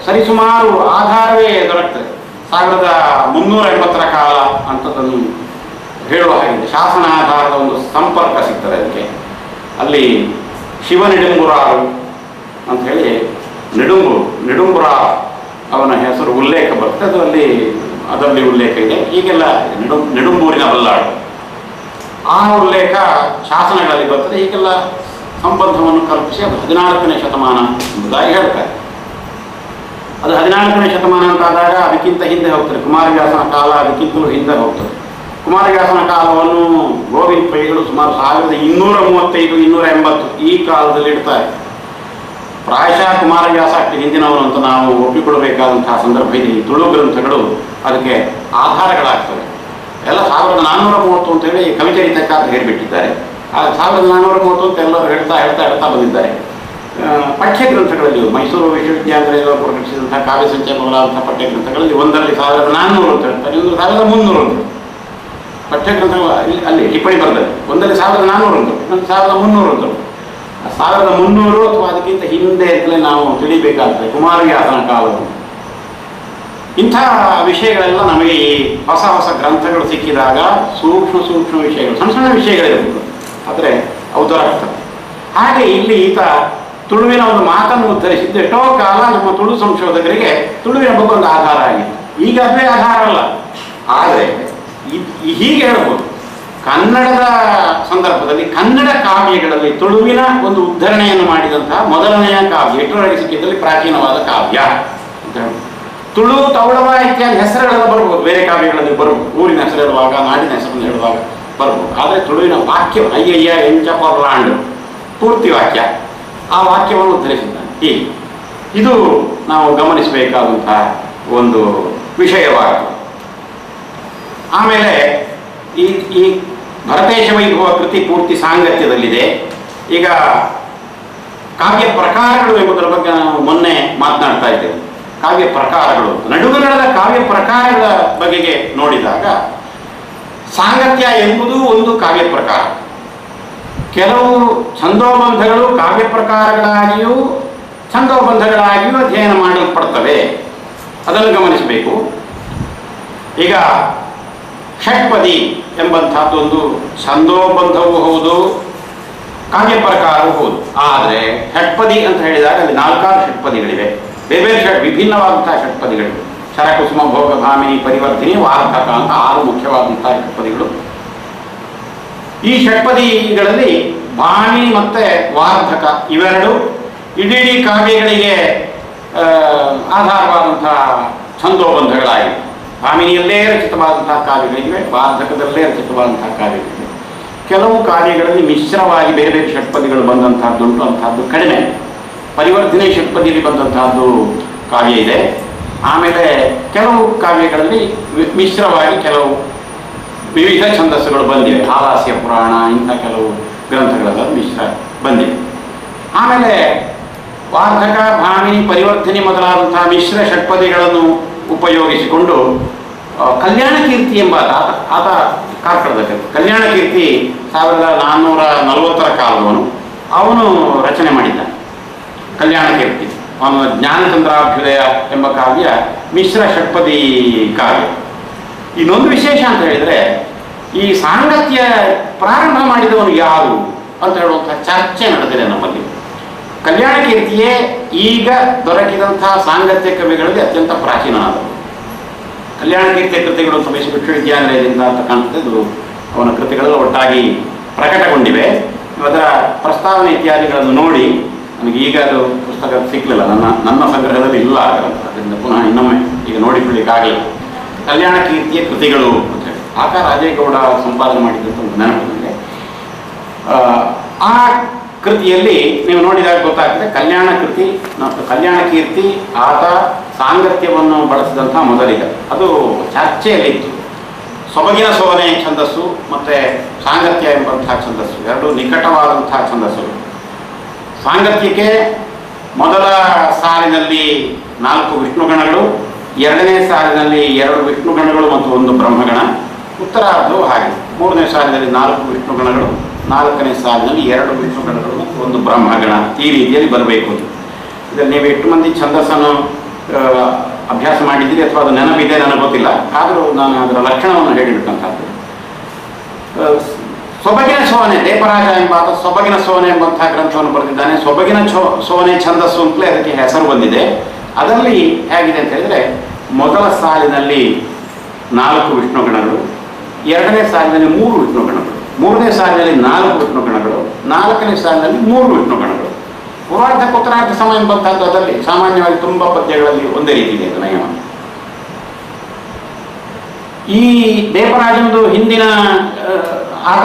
ಸರಿಸುಮಾರು ಆಧಾರವೇ ದೊರಕ್ತದೆ. 1380 ಕಾಲ ಅಂತದನ್ನು ಹೇಳುವ ಹಾಗಿದೆ. ಶಾಸನ ಆಧಾರದ ಒಂದು ಸಂಪರ್ಕ ಸಿಗ್ತದೆ ಅದಕ್ಕೆ. ಅಲ್ಲಿ ಶಿವನಿಡಂಬುರಾರು ಅಂತ ಹೇಳಿ ನಿಡುಂಬುರ ಅವನ ಹೆಸರು ಉಲ್ಲೇಖ ಬರ್ತದೆ, ಅದರಲ್ಲಿ ಉಲ್ಲೇಖ ಇದೆ. ಈಗೆಲ್ಲ ನಿಡುಂಬೂರಿನ ಬಲ್ಲಾಳು ಆ ಉಲ್ಲೇಖ ಶಾಸನಗಳಲ್ಲಿ ಬರ್ತದೆ. ಹೀಗೆಲ್ಲ ಸಂಬಂಧವನ್ನು ಕಲ್ಪಿಸಿ ಅದು 14ನೇ ಶತಮಾನ ಎಂಬುದಾಗಿ ಹೇಳ್ತಾರೆ. ಅದು 14ನೇ ಶತಮಾನ ಅಂತಾದಾಗ ಅದಕ್ಕಿಂತ ಹಿಂದೆ ಹೋಗ್ತದೆ. ಕುಮಾರವ್ಯಾಸನ ಕಾಲ ಅದಕ್ಕಿಂತಲೂ ಹಿಂದೆ ಹೋಗ್ತದೆ. ಕುಮಾರವ್ಯಾಸನ ಕಾಲವನ್ನು ಗೋವಿಂದ ಪೈಗಳು ಸುಮಾರು 1235-280 ಈ ಕಾಲದಲ್ಲಿ ಇಡ್ತಾರೆ. ಪ್ರಾಯಶಃ ಕುಮಾರವ್ಯಾಸ ಅಷ್ಟು ಹಿಂದಿನವರು ಅಂತ ನಾವು ಒಪ್ಪಿಕೊಳ್ಳಬೇಕಾದಂತಹ ಸಂದರ್ಭ ಇದೆ. ಈ ತುಳು ಗ್ರಂಥಗಳು ಅದಕ್ಕೆ ಆಧಾರಗಳಾಗ್ತವೆ. ಎಲ್ಲ 1430 ಅಂತೇಳಿ ಕವಿಚರಿತಕ್ಕಾಗಿ ಹೇಳಿಬಿಟ್ಟಿದ್ದಾರೆ. ಆ 1430 ಅಂತ ಎಲ್ಲರೂ ಹೇಳ್ತಾ ಬಂದಿದ್ದಾರೆ. ಪಠ್ಯಗ್ರಂಥಗಳಲ್ಲಿ ಮೈಸೂರು ವಿಶ್ವವಿದ್ಯಾಲಯದವರು ಪ್ರಕಟಿಸಿದಂತಹ ಕಾವ್ಯ ಸಂಚಯ ಮೊದಲಾದಂತಹ ಪಠ್ಯಗ್ರಂಥಗಳಲ್ಲಿ ಒಂದರಲ್ಲಿ 1400 ಅಂತ ಹೇಳ್ತಾರೆ, ಇನ್ನೊಂದು 1300 ಅಂತ ಪಠ್ಯಗ್ರಂಥಗಳು ಅಲ್ಲಿ ಟಿಪ್ಪಣಿ ಬರ್ತದೆ. ಒಂದರಲ್ಲಿ 1400 ಅಂತ, ಇನ್ನೊಂದು 1300 ಅಂತ. 1300 ಅಥವಾ ಅದಕ್ಕಿಂತ ಹಿಂದೆ ಅಂತಲೇ ನಾವು ತಿಳಿಬೇಕಾಗ್ತದೆ ಕುಮಾರವ್ಯಾಸನ ಕಾಲವನ್ನು. ಇಂಥ ವಿಷಯಗಳೆಲ್ಲ ನಮಗೆ ಈ ಹೊಸ ಹೊಸ ಗ್ರಂಥಗಳು ಸಿಕ್ಕಿದಾಗ ಸೂಕ್ಷ್ಮ ವಿಷಯಗಳು, ಸಣ್ಣ ವಿಷಯಗಳಿರಬಹುದು, ಆದರೆ ಅವು ದೊರಕ್ತವೆ. ಹಾಗೆ ಇಲ್ಲಿ ಈತ ತುಳುವಿನ ಒಂದು ಮಾತನ್ನು ಉದ್ಧರಿಸಿದ್ದು ಎಷ್ಟೋ ಕಾಲ ನಮ್ಮ ತುಳು ಸಂಶೋಧಕರಿಗೆ ತುಳುವಿನ ಬಗ್ಗೆ ಒಂದು ಆಧಾರ ಆಗಿದೆ. ಈಗ ಅದೇ ಆಧಾರ ಅಲ್ಲ, ಆದರೆ ಹೀಗೆ ಹೇಳ್ಬೋದು, ಕನ್ನಡದ ಸಂದರ್ಭದಲ್ಲಿ ಕನ್ನಡ ಕಾವ್ಯಗಳಲ್ಲಿ ತುಳುವಿನ ಒಂದು ಉದ್ಧರಣೆಯನ್ನು ಮಾಡಿದಂತಹ ಮೊದಲನೆಯ ಕಾವ್ಯ ಎಷ್ಟರವರೆಗೆ ಸಿಕ್ಕಿದ್ದಲ್ಲಿ ಪ್ರಾಚೀನವಾದ ಕಾವ್ಯ ಅಂತ ಹೇಳ್ಬೋದು. ತುಳು ತೌಳವ ಇತ್ಯಾದಿ ಹೆಸರುಗಳೆಲ್ಲ ಬರ್ಬೋದು, ಬೇರೆ ಕಾವ್ಯಗಳಲ್ಲಿ ಬರ್ಬೋದು, ಊರಿನ ಹೆಸರು ಹೇಳುವಾಗ, ನಾಡಿನ ಹೆಸರನ್ನು ಹೇಳುವಾಗ ಬರ್ಬೋದು. ಆದರೆ ತುಳುವಿನ ವಾಕ್ಯ ಅಯ್ಯಯ್ಯ ಎಂಚ ಪೊರ್ಲಾಂಡ್ ಪೂರ್ತಿ ವಾಕ್ಯ, ಆ ವಾಕ್ಯವನ್ನು ಉದ್ಧರಿಸಿದ್ದಾನೆ. ಇದು ನಾವು ಗಮನಿಸಬೇಕಾದಂತಹ ಒಂದು ವಿಷಯವಾಗಿದೆ. ಆಮೇಲೆ ಈ ಭರತೇಶ ವೈಭವ ಕೃತಿ ಪೂರ್ತಿ ಸಾಂಗತ್ಯದಲ್ಲಿದೆ. ಈಗ ಕಾವ್ಯ ಪ್ರಕಾರಗಳು ಎಂಬುದರ ಬಗ್ಗೆ ನಾವು ಮೊನ್ನೆ ಮಾತನಾಡ್ತಾ ಇದ್ದೇವೆ. ಕಾವ್ಯ ಪ್ರಕಾರಗಳು, ನಡುಗನ್ನಡದ ಕಾವ್ಯ ಪ್ರಕಾರಗಳ ಬಗೆಗೆ ನೋಡಿದಾಗ ಸಾಂಗತ್ಯ ಎಂಬುದು ಒಂದು ಕಾವ್ಯ ಪ್ರಕಾರ. ಕೆಲವು ಛಂದೋಬಂಧಗಳು ಕಾವ್ಯ ಪ್ರಕಾರಗಳಾಗಿಯೂ ಛಂದೋಬಂಧಗಳಾಗಿಯೂ ಅಧ್ಯಯನ ಮಾಡಲ್ಪಡ್ತವೆ, ಅದನ್ನು ಗಮನಿಸಬೇಕು. ಈಗ ಷಟ್ಪದಿ ಎಂಬಂಥದ್ದೊಂದು ಛಂದೋಬಂಧವೂ ಹೌದು, ಕಾವ್ಯ ಪ್ರಕಾರವೂ ಹೌದು. ಆದರೆ ಷಟ್ಪದಿ ಅಂತ ಹೇಳಿದಾಗ ಅಲ್ಲಿ 4 ಷಟ್ಪದಿಗಳಿವೆ, ಬೇರೆ ವಿಭಿನ್ನವಾದಂತಹ ಷಟ್ಪದಿಗಳಿವೆ. ಶರಕುಸುಮ ಭೋಗ ಭಾಮಿನಿ ಪರಿವರ್ತಿನಿ ವಾರ್ಧಕ ಅಂತ 6 ಮುಖ್ಯವಾದಂತಹ ಷಟ್ಪದಿಗಳು. ಈ ಷಟ್ಪದಿಗಳಲ್ಲಿ ಭಾಮಿ ಮತ್ತೆ ವಾರ್ಧಕ ಇವೆರಡು ಇಡೀ ಕಾವ್ಯಗಳಿಗೆ ಆಧಾರವಾದಂತಹ ಛಂದೋಬಂಧಗಳಾಗಿವೆ. ಭಾಮಿನಿಯಲ್ಲೇ ರಚಿತವಾದಂತಹ ಕಾವ್ಯಗಳಿವೆ, ವಾರ್ಧಕದಲ್ಲೇ ರಚಿತವಾದಂತಹ ಕಾವ್ಯಗಳಿವೆ. ಕೆಲವು ಕಾವ್ಯಗಳಲ್ಲಿ ಮಿಶ್ರವಾಗಿ ಬೇರೆ ಬೇರೆ ಷಟ್ಪದಿಗಳು ಬಂದಂತಹದ್ದುಂಟು, ಅಂತಹದ್ದು ಕಡಿಮೆ. ಪರಿವರ್ಧನೆ ಷಟ್ಪದಿಯಲ್ಲಿ ಬಂದಂತಹದ್ದು ಕಾವ್ಯ ಇದೆ. ಆಮೇಲೆ ಕೆಲವು ಕಾವ್ಯಗಳಲ್ಲಿ ಮಿಶ್ರವಾಗಿ ಕೆಲವು ವಿವಿಧ ಛಂದಸ್ಸುಗಳು ಬಂದಿವೆ. ಆಲಾಸ್ಯ ಪುರಾಣ ಇಂಥ ಕೆಲವು ಗ್ರಂಥಗಳೆಲ್ಲ ಮಿಶ್ರ ಬಂದಿವೆ. ಆಮೇಲೆ ವಾರ್ಧಕ, ಭಾಮಿನಿ, ಪರಿವರ್ಧನೆ ಮೊದಲಾದಂತಹ ಮಿಶ್ರ ಷಟ್ಪದಿಗಳನ್ನು ಉಪಯೋಗಿಸಿಕೊಂಡು ಕಲ್ಯಾಣ ಕೀರ್ತಿ ಎಂಬ ಆತ ಕಾರ್ಕಳದ ಕಲ್ಯಾಣ ಕೀರ್ತಿ 1440 ಕಾಲದವನು, ಅವನು ರಚನೆ ಮಾಡಿದ್ದಾನೆ ಕಲ್ಯಾಣ ಕೀರ್ತಿ. ಅವನು ಜ್ಞಾನಚಂದ್ರಾಭ್ಯುದಯ ಎಂಬ ಕಾವ್ಯ ಮಿಶ್ರ ಷಟ್ಪದಿ ಕಾವ್ಯ. ಇನ್ನೊಂದು ವಿಶೇಷ ಅಂತ ಹೇಳಿದರೆ, ಈ ಸಾಂಗತ್ಯ ಪ್ರಾರಂಭ ಮಾಡಿದವನು ಯಾರು ಅಂತ ಹೇಳುವಂಥ ಚರ್ಚೆ ನಡೆದಿದೆ ನಮ್ಮಲ್ಲಿ. ಕಲ್ಯಾಣ ಕೀರ್ತಿಯೇ ಈಗ ದೊರಕಿದಂತಹ ಸಾಂಗತ್ಯ ಕವಿಗಳಲ್ಲಿ ಅತ್ಯಂತ ಪ್ರಾಚೀನವಾದವು. ಕಲ್ಯಾಣ ಕೀರ್ತಿಯ ಕೃತಿಗಳು ಅಂತ ಮೈಸೂರು ವಿಶ್ವವಿದ್ಯಾನಿಲಯದಿಂದ ಅಂತ ಕಾಣ್ತದ್ದು, ಅವನ ಕೃತಿಗಳೆಲ್ಲ ಒಟ್ಟಾಗಿ ಪ್ರಕಟಗೊಂಡಿವೆ. ಅದರ ಪ್ರಸ್ತಾವನೆ ಇತ್ಯಾದಿಗಳನ್ನು ನೋಡಿ ನನಗೆ ಈಗ ಅದು ಪುಸ್ತಕ ಸಿಕ್ಕಲಿಲ್ಲ, ನನ್ನ ಸಂಗ್ರಹದಲ್ಲಿ ಇಲ್ಲ ಗ್ರಂಥ, ಅದರಿಂದ ಪುನಃ ಇನ್ನೊಮ್ಮೆ ಈಗ ನೋಡಿಕೊಳ್ಳಿಕ್ಕಾಗಲಿಲ್ಲ. ಕಲ್ಯಾಣ ಕೀರ್ತಿಯ ಕೃತಿಗಳು ಅಂತ ಹೇಳಿ ಆಕ ರಾಜೇಗೌಡ ಸಂಪಾದನೆ ಮಾಡಿದಂಥ ಒಂದು ನೆನಪು ನನಗೆ. ಆ ಕೃತಿಯಲ್ಲಿ ನೀವು ನೋಡಿದಾಗ ಗೊತ್ತಾಗ್ತದೆ, ಕಲ್ಯಾಣ ಕೃತಿ ಮತ್ತು ಕಲ್ಯಾಣ ಕೀರ್ತಿ ಆತ ಸಾಂಗತ್ಯವನ್ನು ಬಳಸಿದಂಥ ಮೊದಲಿಗ. ಅದು ಚರ್ಚೆಯಲ್ಲಿತ್ತು. ಸೊಬಗಿನ ಸೋನೆ ಛಂದಸ್ಸು ಮತ್ತು ಸಾಂಗತ್ಯ ಎಂಬಂತಹ ಛಂದಸ್ಸು ಎರಡು ನಿಕಟವಾದಂತಹ ಛಂದಸ್ಸುಗಳು. ಸಾಂಗತ್ಯಕ್ಕೆ ಮೊದಲ ಸಾಲಿನಲ್ಲಿ 4 ವಿಷ್ಣುಗಣಗಳು, 2ನೇ ಸಾಲಿನಲ್ಲಿ 2 ವಿಷ್ಣುಗಣಗಳು ಮತ್ತು 1 ಬ್ರಹ್ಮಗಣ, ಉತ್ತರಾರ್ಧವು ಹಾಗೆ 3ನೇ ಸಾಲಿನಲ್ಲಿ 4 ವಿಷ್ಣುಗಣಗಳು, 4ನೇ ಸಾಲಿನಲ್ಲಿ 2 ವಿಷ್ಣುಗಣಗಳು ಮತ್ತು 1 ಬ್ರಹ್ಮಗಣ. ಈ ರೀತಿಯಲ್ಲಿ ಬರಬೇಕು. ಇದರಲ್ಲಿ ನೀವು ಎಷ್ಟು ಮಂದಿ ಛಂದಸ್ಸನ್ನು ಅಭ್ಯಾಸ ಮಾಡಿದ್ದೀರಿ ಅಥವಾ ಅದು ನೆನಪಿದೆ ನನಗೆ ಗೊತ್ತಿಲ್ಲ, ಆದರೂ ನಾನು ಅದರ ಲಕ್ಷಣವನ್ನು ಹೇಳಿಬಿಟ್ಟಂಥದ್ದು. ಸೊಬಗಿನ ಸೋನೆ, ದೇವರಾಜ ಎಂಬಾತ ಸೊಬಗಿನ ಸೋನೆ ಎಂಬಂತಹ ಗ್ರಂಥವನ್ನು ಬರೆದಿದ್ದಾನೆ. ಸೊಬಗಿನ ಸೋನೆ ಛಂದಸ್ಸು ಅಂತಲೇ ಅದಕ್ಕೆ ಹೆಸರು ಬಂದಿದೆ. ಅದರಲ್ಲಿ ಹೇಗಿದೆ ಅಂತ ಹೇಳಿದ್ರೆ, ಮೊದಲ ಸಾಲಿನಲ್ಲಿ 4 ವಿಷ್ಣುಗಣಗಳು, 2ನೇ ಸಾಲಿನಲ್ಲಿ 3 ವಿಷ್ಣುಗಣಗಳು, 3ನೇ ಸಾಲಿನಲ್ಲಿ 4 ವಿಷ್ಣುಗಣಗಳು, 4ನೇ ಸಾಲಿನಲ್ಲಿ 3 ವಿಷ್ಣುಗಣಗಳು. ಪೂರ್ವಾರ್ಧ ಉತ್ತರಾರ್ಧ ಸಮ ಎಂಬಂತಹದ್ದು ಅದರಲ್ಲಿ ಸಾಮಾನ್ಯವಾಗಿ ತುಂಬ ಪದ್ಯಗಳಲ್ಲಿ ಒಂದೇ ರೀತಿ ಇದೆ ಅದು ನಿಯಮ. ಈ ದೇವರಾಜನದು ಹಿಂದಿನ ಆಗ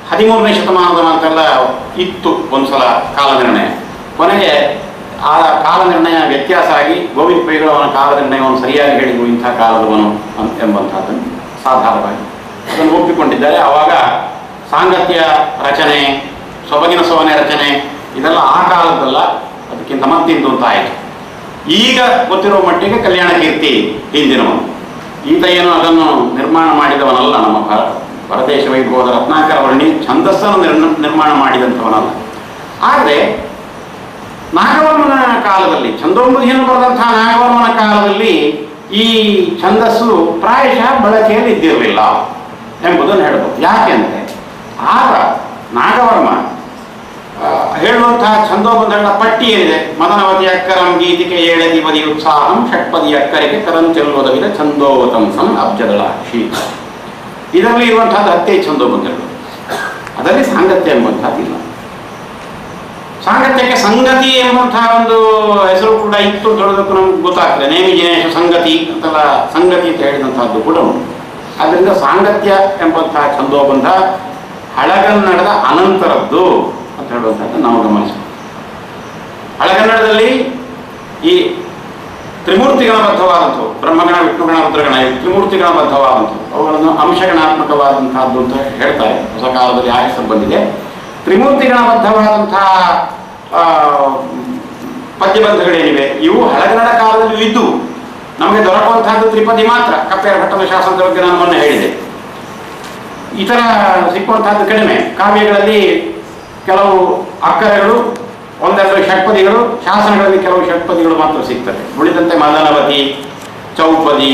13ನೇ ಶತಮಾನದ ಮಾತೆಲ್ಲ ಇತ್ತು ಒಂದ್ಸಲ ಕಾಲನಿರ್ಣಯ. ಕೊನೆಗೆ ಆ ಕಾಲನಿರ್ಣಯ ವ್ಯತ್ಯಾಸ ಆಗಿ ಗೋವಿಂದ ಪೈಗಳು ಅವನ ಕಾಲನಿರ್ಣಯವನ್ನು ಸರಿಯಾಗಿ ಹೇಳಿದ್ರು, ಇಂಥ ಕಾಲದವನು ಎಂಬಂಥದ್ದನ್ನು ಸಾಧಾರಣವಾಗಿ ಅದನ್ನು ಒಪ್ಪಿಕೊಂಡಿದ್ದಾರೆ. ಆವಾಗ ಸಾಂಗತ್ಯ ರಚನೆ, ಸೊಬಗಿನ ಸೋನೆ ರಚನೆ ಇದೆಲ್ಲ ಆ ಕಾಲದಲ್ಲ, ಅದಕ್ಕಿಂತ ಮತ್ತಿಂದು ಅಂತ ಆಯಿತು. ಈಗ ಗೊತ್ತಿರುವ ಮಟ್ಟಿಗೆ ಕಲ್ಯಾಣ ಕೀರ್ತಿ ಹಿಂದಿನವನು. ಈತ ಏನು ಅದನ್ನು ನಿರ್ಮಾಣ ಮಾಡಿದವನಲ್ಲ, ನಮ್ಮ ಪರದೇಶ ವೈಭವದ ರತ್ನಾಕರ ವರ್ಣಿ ಛಂದಸ್ಸನ್ನು ನಿರ್ಮಾಣ ಮಾಡಿದಂಥವನಲ್ಲ. ಆದರೆ ನಾಗವರ್ಮನ ಕಾಲದಲ್ಲಿ, ಛಂದೋಂಬುಧಿಯನ್ನು ಬರೆದಂತಹ ನಾಗವರ್ಮನ ಕಾಲದಲ್ಲಿ ಈ ಛಂದಸ್ಸು ಪ್ರಾಯಶಃ ಬಳಕೆಯಲ್ಲಿ ಇದ್ದಿರಲಿಲ್ಲ ಎಂಬುದನ್ನು ಹೇಳ್ಬೋದು. ಯಾಕೆಂದರೆ ಆಗ ನಾಗವರ್ಮ ಹೇಳುವಂತಹ ಛಂದೋಬಂಧಗಳ ಪಟ್ಟಿ ಏನಿದೆ, ಮದನವತಿ ಅಕ್ಕರಂ ಗೀತಿಕೆ ಏಳದಿವದಿ ಉತ್ಸಾಹಂ ಷಟ್ಪದಿ ಅಕ್ಕರಿಗೆ ಕರಂ ಚೆಲ್ಲುವುದವಿದ ಛಂದೋವತಂಸಂ ಅಬ್ಜದಳ ಶೀತ. ಇದರಲ್ಲಿ ಇರುವಂತಹದ್ದು 10 ಛಂದೋಬಂಧಗಳು. ಅದರಲ್ಲಿ ಸಾಂಗತ್ಯ ಎಂಬಂತಹದ್ದಿಲ್ಲ. ಸಾಂಗತ್ಯಕ್ಕೆ ಸಂಗತಿ ಎಂಬಂತಹ ಒಂದು ಹೆಸರು ಕೂಡ ಇತ್ತು ಅಂತ ಹೇಳೋದಕ್ಕೂ ನಮ್ಗೆ ಗೊತ್ತಾಗ್ತದೆ. ನೇಮಿ ಜಿನೇಶ ಸಂಗತಿ ಅಂತೆಲ್ಲ ಸಂಗತಿ ಅಂತ ಹೇಳಿದಂತಹದ್ದು ಕೂಡ ಉಂಟು. ಆದ್ದರಿಂದ ಸಾಂಗತ್ಯ ಎಂಬಂತಹ ಛಂದೋಬಂಧ ಹಳಗನ್ನಡದ ಅನಂತರದ್ದು ಅಂತ ಹೇಳುವಂಥದ್ದು ನಾವು ಗಮನಿಸಬೇಕು. ಹಳಗನ್ನಡದಲ್ಲಿ ಈ ತ್ರಿಮೂರ್ತಿಗಣಬದ್ಧವಾದಂಥವು, ಬ್ರಹ್ಮಗಣ, ವಿಷ್ಣುಗಣ, ರುದ್ರಗಣ, ತ್ರಿಮೂರ್ತಿಗಣಬದ್ಧವಾದಂಥವು, ಅವುಗಳನ್ನು ಅಂಶಗಣಾತ್ಮಕವಾದಂತಹದ್ದು ಅಂತ ಹೇಳ್ತಾರೆ. ಹೊಸ ಕಾಲದಲ್ಲಿ ಆ ಹೆಸರು ಬಂದಿದೆ. ತ್ರಿಮೂರ್ತಿಗಣಬದ್ಧವಾದಂತಹ ಪದ್ಯಬಂಧಗಳೇನಿವೆ ಇವು ಹಳಗನ್ನಡ ಕಾಲದಲ್ಲಿ ಇದ್ದು ನಮಗೆ ದೊರಕುವಂತಹದ್ದು ತ್ರಿಪದಿ ಮಾತ್ರ. ಕಪ್ಪೇರ ಭಟ್ಟನ ಶಾಸನದ ಬಗ್ಗೆ ನಾನು ಮೊನ್ನೆ ಹೇಳಿದೆ. ಇತರ ಸಿಕ್ಕುವಂತಹದ್ದು ಕಡಿಮೆ. ಕಾವ್ಯಗಳಲ್ಲಿ ಕೆಲವು ಅಕ್ಕರಗಳು, ಒಂದೆರಡು ಷಟ್ಪದಿಗಳು, ಶಾಸನಗಳಲ್ಲಿ ಕೆಲವು ಷಟ್ಪದಿಗಳು ಮಾತ್ರ ಸಿಗ್ತವೆ. ಉಳಿದಂತೆ ಮದನವತಿ, ಚೌಪದಿ,